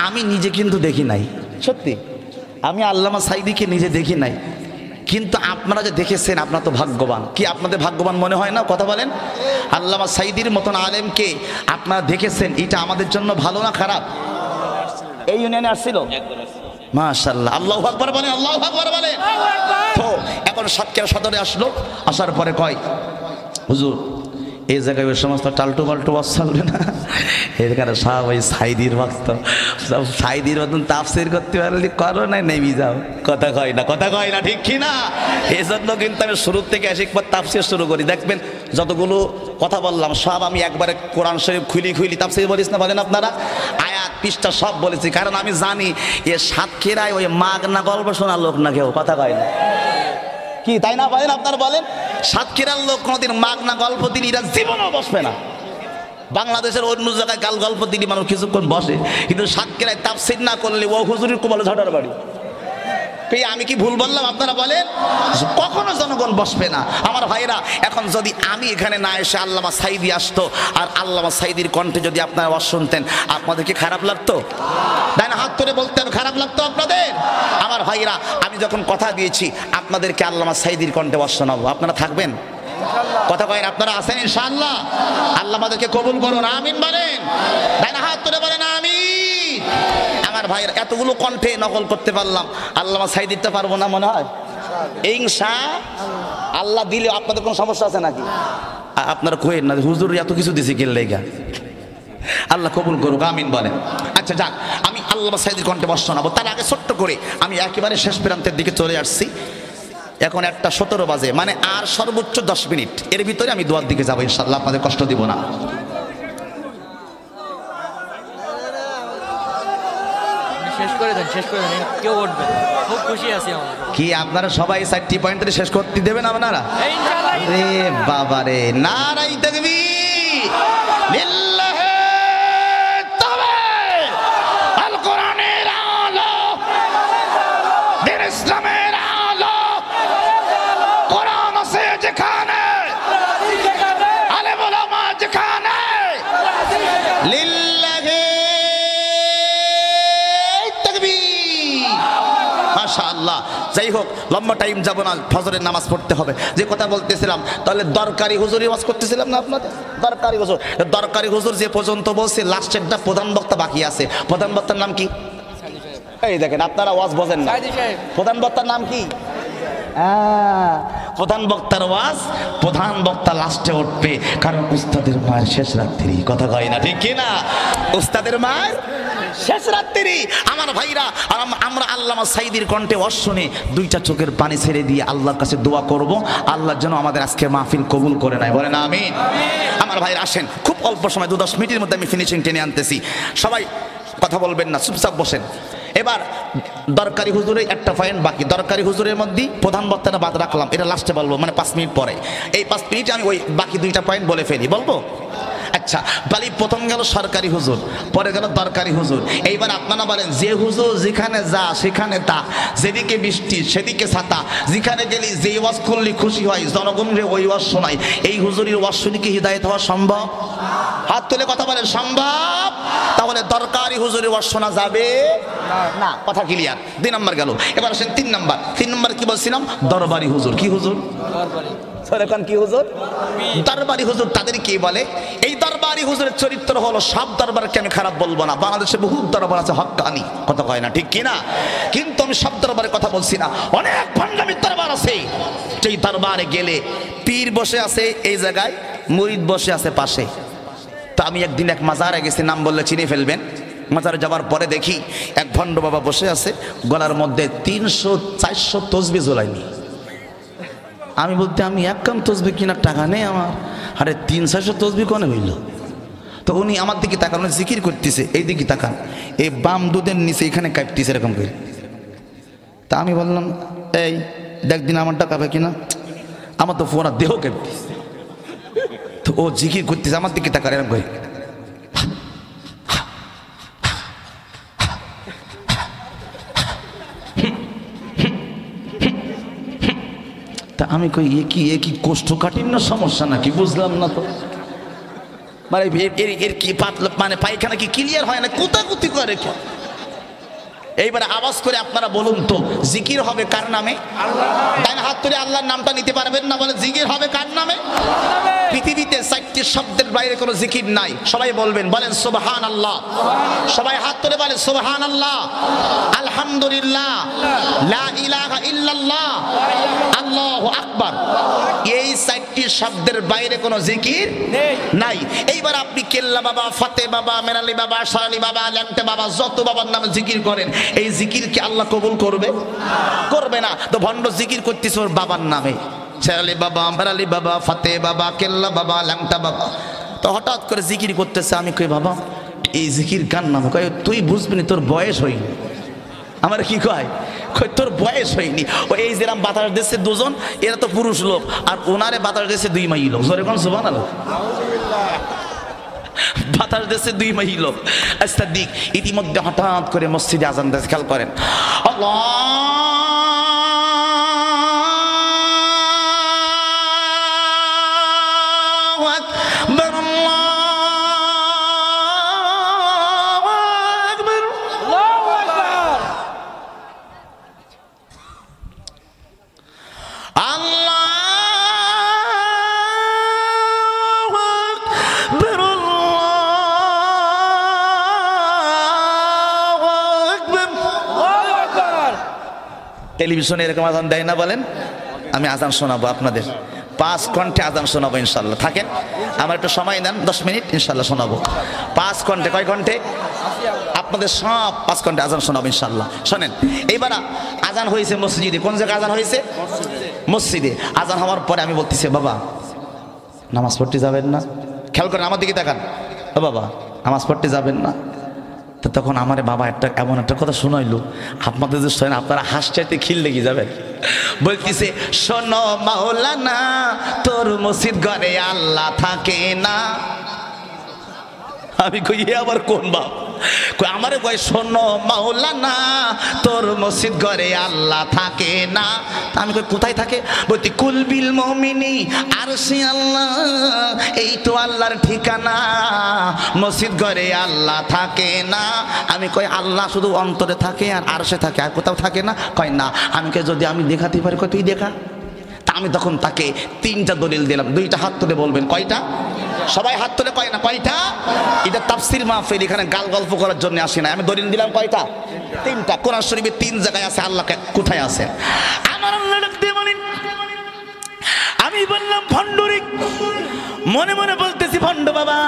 আমি নিজে কিন্তু দেখি নাই, সত্যি আমি আল্লামা সাঈদীকে নিজে দেখি নাই, কিন্তু আপনারা যে দেখেছেন আপনারা তো ভাগ্যবান। কি আপনাদের ভাগ্যবান মনে হয় না? কথা বলেন। আল্লামা সাঈদীর মতন আলেমকে আপনারা দেখেছেন, এটা আমাদের জন্য ভালো না খারাপ? এই ইউনিয়নে আসছিল মাশাআল্লাহ, আল্লাহু আকবার বলেন, আল্লাহু আকবার বলেন। তো এখন সাতক্ষীরা সদরে আসলো, আসার পরে কয় হুজুর এই জায়গায় ওই সমস্ত টালটু বাল্টু বাস চলবে না, এখানে সব ওই সাঈদীর ভক্ত, সব সাঈদীর মতন তাফসীর করতে পারলে করো না, নেমে যাও। কথা কয় না, কথা কয় না, ঠিক কি না? এই জন্য কিন্তু আমি শুরুর থেকে একবার তাফসীর শুরু করি। দেখবেন যতগুলো কথা বললাম সব আমি একবারে কোরআন শরীফ খুলি তাফসীর বলিস না বলেন আপনারা, আয়াত পৃষ্ঠা সব বলেছি, কারণ আমি জানি এ সাতক্ষীরায় ওই মাগনা গল্প শোনার লোক না কেউ। কথা কয় না কি, তাই না বলেন? আপনারা বলেন সাতক্ষীরার লোক কোনোদিন মাগনা গল্প দিলে এরা জীবনও বসবে না। বাংলাদেশের অন্য জায়গায় গল্প দিলে মানুষ কিছুক্ষণ বসে, কিন্তু সাতক্ষীরায় তাফসীর না করলে ও হুজুরের কোমলে ঝটার বাড়ি। আমি কি ভুল বললাম আপনারা বলেন? কখনো জনগণ বসবে না। আমার ভাইরা, এখন যদি আমি এখানে না এসে আল্লামা সাঈদী আসতো আর আল্লামা সাঈদীর কণ্ঠে যদি আপনারা ওয়াজ শুনতেন, আপনাদের কি খারাপ লাগতো? ডান হাত তুলে বলতে হবে খারাপ লাগতো আপনাদের? আমার ভাইরা, আমি যখন কথা দিয়েছি আপনাদেরকে আল্লামা সাঈদীর কণ্ঠে ওয়াজ শোনাবো, আপনারা থাকবেন? কথা কয়েন আপনারা আছেন ইনশাআল্লাহ? আল্লাহ আমাদেরকে কবুল করুন, আমিন বলেন। ডান হাত তুলে বলেন আমিন। আমার ভাইরা, এতগুলো কণ্ঠে নকল করতে পারলাম, আল্লামা সাঈদীরটা পারবো না মনে হয়? ইনশাআল্লাহ দিলে আপনাদের কোনো সমস্যা আছে নাকি? আপনারা কইেন না হুজুর এত কিছু দিছি কেন লেগা? আল্লাহ কবুল করুক, আমিন বলেন। আচ্ছা যাক, আমি আল্লামা সাঈদীর কণ্ঠে বর্ষ শোনাবো। তার আগে ছোট্ট করে আমি একেবারে শেষ প্রান্তের দিকে চলে আসছি। এখন 1:17 বাজে, মানে আর সর্বোচ্চ 10 মিনিট, এর ভিতরে আমি দোয়ার দিকে যাবো ইনশাআল্লাহ, আপনাদের কষ্ট দিব না। শেষ করে দেন, কেউ উঠবে, খুব খুশি আছি আমরা। কি আপনারা সবাই 4টি পয়েন্টে শেষ করতে দেবেন আপনারা? রে বাবা রে, নারায়ে তাকবীর, লিল্লাহি তাকবীর। আল কোরআনের আলো, দ্বীন ইসলামের আলো, কোরআন আছে যেখানে যাই হোক, লম্বা টাইম যাব না, ফজরের নামাজ পড়তে হবে। যে কথা বলতেছিলাম, তাহলে দরকারি হুজুরি ওয়াজ করতেছিলাম না আপনাদের? দরকারি হুজুর, দরকারি হুজুর যে পর্যন্ত বলছে, লাস্টে একটা প্রধান বক্তা বাকি আছে। প্রধান বক্তার নাম কি? এই দেখেন, আপনারা ওয়াজ বোঝেন না। প্রধান বক্তার নাম কি? প্রধান বক্তার ওয়াজ, প্রধান বক্তা লাস্টে উঠবে, কারণ উস্তাদের মায়ের শেষ রাত্রি। কথা কয় না, ঠিক কি না? উস্তাদের মায়ের শেষ রাত্রি। আমার ভাইরা, আমরা আল্লামা সাইদির কণ্ঠে ওয়াজ শুনে দুইটা চোখের পানি ছেড়ে দিয়ে আল্লাহর কাছে দোয়া করব, আল্লাহ যেন আমাদের আজকে মাহফিল কবুল করে নেয়। বলেন আমিন। আমার ভাইরা আসেন, খুব অল্প সময় 2-10 মিনিটের মধ্যে আমি ফিনিশিং টেনে আনতেছি। সবাই কথা বলবেন না, চুপচাপ বসেন। এবার দরকারি হুজুরের একটা পয়েন্ট বাকি। দরকারি হুজুরের মধ্যে প্রধান বক্তাটা বাদ রাখলাম, এটা লাস্টে বলবো, মানে 5 মিনিট পরে। এই 5 মিনিটে আমি ওই বাকি 2টা পয়েন্ট বলে ফেলি, বলবো? আচ্ছা, বলি প্রথম গেল সরকারি হুজুর, পরে গেল দরকারি হুজুর। এইবার আপনারা বলেন, যে হুজুর যেখানে যা সেখানে তা, যেদিকে বৃষ্টি সেদিকে ছাতা, যেখানে গেলি যে ওয়াজ করলে খুশি হয়, জনগণরে ওই ওয়াজ শোনায়, এই হুজুরের ওয়াজ শুনে কি হিদায়াত হওয়া সম্ভব? হাত তুলে কথা বলেন, সম্ভব? তাহলে দরকারি হুজুরের ওয়াজ শোনা যাবে না। কথা ক্লিয়ার? 2 নম্বর গেল। এবার আসেন 3 নম্বর। 3 নম্বর কি বলছিলাম? দরবারি হুজুর। কি হুজুর? এখন কি হুজুর? দরবারি হুজুর। তাদের কি বলে? এই দরবারি হুজুরের চরিত্র হলো, সব দরবারকে আমি খারাপ বলবো না, বাংলাদেশে বহু দরবার আছে হক্কানি, কথা কয় না, ঠিক কি না? কিন্তু আমি সব দরবারের কথা বলছি না। অনেক ভণ্ডামির দরবার আছে, সেই দরবারে গেলে পীর বসে আছে এই জায়গায়, মুরিদ বসে আছে পাশে। তো আমি একদিন এক মাজারে গেছি, নাম বললে চিনে ফেলবেন। মাজারে যাওয়ার পরে দেখি এক ভণ্ড বাবা বসে আছে, গলার মধ্যে 300-400 তসবি ঝোলায়নি। আমি বলতে, আমি এক কাম তসবি কিনার টাকা নেই আমার। আরে 300-400 তসবি কোনে হইল? তো উনি আমার দিকে তাকান, জিকির করতেছে, এই দিকে তাকান, এই বাম দুধের নিচে এখানে কাটতেছে এরকম করে। তা আমি বললাম, এই দেখ দিন আমার টাকা পাবে কিনা, আমার তো ফোন দেহ কাটতেছে। তো ও জিকির করতেছে, আমার দিকে তাকার এরকম করে। তা আমি কই, এ কি কোষ্ঠকাঠিন্য সমস্যা নাকি? বুঝলাম না তো। মানে এর কি মানে পায়খানা কি ক্লিয়ার হয় না? কুতাকুতি করে কি? এইবারে আওয়াজ করে আপনারা বলুন তো, জিকির হবে কার নামে? তাই না? হাত তুলে আল্লাহর নামটা নিতে পারবেন না? বলে জিকির হবে কার নামে? পৃথিবীতে 4টি শব্দের বাইরে কোনো জিকির নাই। সবাই বলবেন, বলেন সুবহানাল্লাহ। সবাই হাত তুলে বলেন সুবহানাল্লাহ, আলহামদুলিল্লাহ, লা ইলাহা ইল্লাল্লাহ, আল্লাহু আকবার। এই 4টি শব্দের বাইরে কোনো জিকির নাই। এইবার আপনি কেল্লা বাবা, ফতে বাবা, মেরালি বাবা, শালি বাবা, ল্যাংটে বাবা, যত বাবার নামে জিকির করেন, এই জিকির কি আল্লাহ কবুল করবে? করবে না। তো ভণ্ড জিকির করতেছে ওর বাবার নামে, শেরালি বাবা, মেরালি বাবা, ফতে বাবা, কেল্লা বাবা, ল্যাংটা বাবা। তো হঠাৎ করে জিকির করতেছে। আমি কই, বাবা এই জিকির কার নামে? কয়, তুই বুঝবি না, তোর বয়স হয়নি। আমার কি কয়, তোর বয়স হয়নি। ও এই যেরাম বাতাস দিচ্ছে 2 জন, এরা তো পুরুষ লোক, আর ওনারে বাতাস দিচ্ছে 2 মাই লোক। জোরে কোন সুবহানাল্লাহ। বাতাস দিচ্ছে 2 মাই লোক। আচ্ছা দিক, ইতিমধ্যে হঠাৎ করে মসজিদে আজান দিচ্ছে, খেয়াল করেন। আল্লাহু আকবার, টেলিভিশনে এরকম আজান দেয় না? বলেন, আমি আজান শোনাবো আপনাদের, 5 কণ্ঠে আজান শোনাবো ইনশাল্লাহ। থাকেন, আমার একটু সময় দেন, 10 মিনিট, ইনশাল্লাহ শোনাবো 5 কণ্ঠে। কয় কণ্ঠে? আপনাদের সব 5 কণ্ঠে আজান শোনাবো ইনশাল্লাহ। শোনেন, এইবার আজান হয়েছে মসজিদে। কোন জায়গায় আজান হয়েছে? মসজিদে। আজান হওয়ার পরে আমি বলতেছি, বাবা নামাজ পড়তে যাবেন না? খেয়াল করেন, আমার দিকে তাকান। ও বাবা, নামাজ পড়তে যাবেন না? তো তখন আমার বাবা এমন একটা কথা শোনাইলো, আপনাদের যে শোনেন আপনারা হাসতে খিল লেগে যাবেন। বলতেছে, শোনো মাওলানা, তোর মসজিদ ঘরে আল্লাহ থাকে না। আমি কই এ আবার কোন বাপ? কই আমারে কই শোনো মাওলানা, তোর মসজিদ ঘরে আল্লাহ থাকে না। আমি কই কোথায় থাকে? বলতি কুলবিল মুমিনি আরশি আল্লাহ, এই তো আল্লাহর ঠিকানা, মসজিদ ঘরে আল্লাহ থাকে না। আমি কই আল্লাহ শুধু অন্তরে থাকে আর আরশে থাকে, আর কোথাও থাকে না? কয় না। আমি কই যদি আমি দেখাতে পারি, কই তুই দেখা। তা আমি তখন তাকে 3টা দলিল দিলাম। 2টা হাত তুলে বলবেন কয়টা? সবাই হাত তুলে কয় না কয়টা? এটা তাফসীর মাহফিল, এখানে গাল গল্প করার জন্য আসি না। আমি দলিল দিলাম কয়টা? 3টা। কোরআন শরীফে 3 জায়গায় আছে আল্লাহ কোথায় আছে। আমার আল্লাহ ডাক দিয়ে বলেন, আমি বললাম ভণ্ডুরি, মনে মনে বলতেছি ভণ্ড বাবা,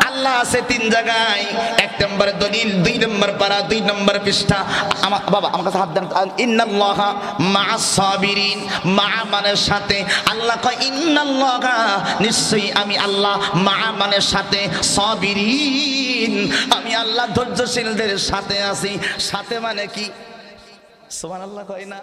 আল্লাহ আছে 3 জায়গায়। 1 নম্বর দলিল, 2 নম্বর পারা, 2 নম্বর পৃষ্ঠা। আমার বাবা আমার কাছে হাত দেন। ইন্নাল্লাহা মা'আস সাবিরিন, মা মানে সাথে। আল্লাহ কয় ইন্নাল্লাহা, নিশ্চয়ই আমি আল্লাহ, মা মানে সাথে, সাবিরিন আমি আল্লাহ ধৈর্যশীলদের সাথে আছি। সাথে মানে কি? সুবহানাল্লাহ কয় না?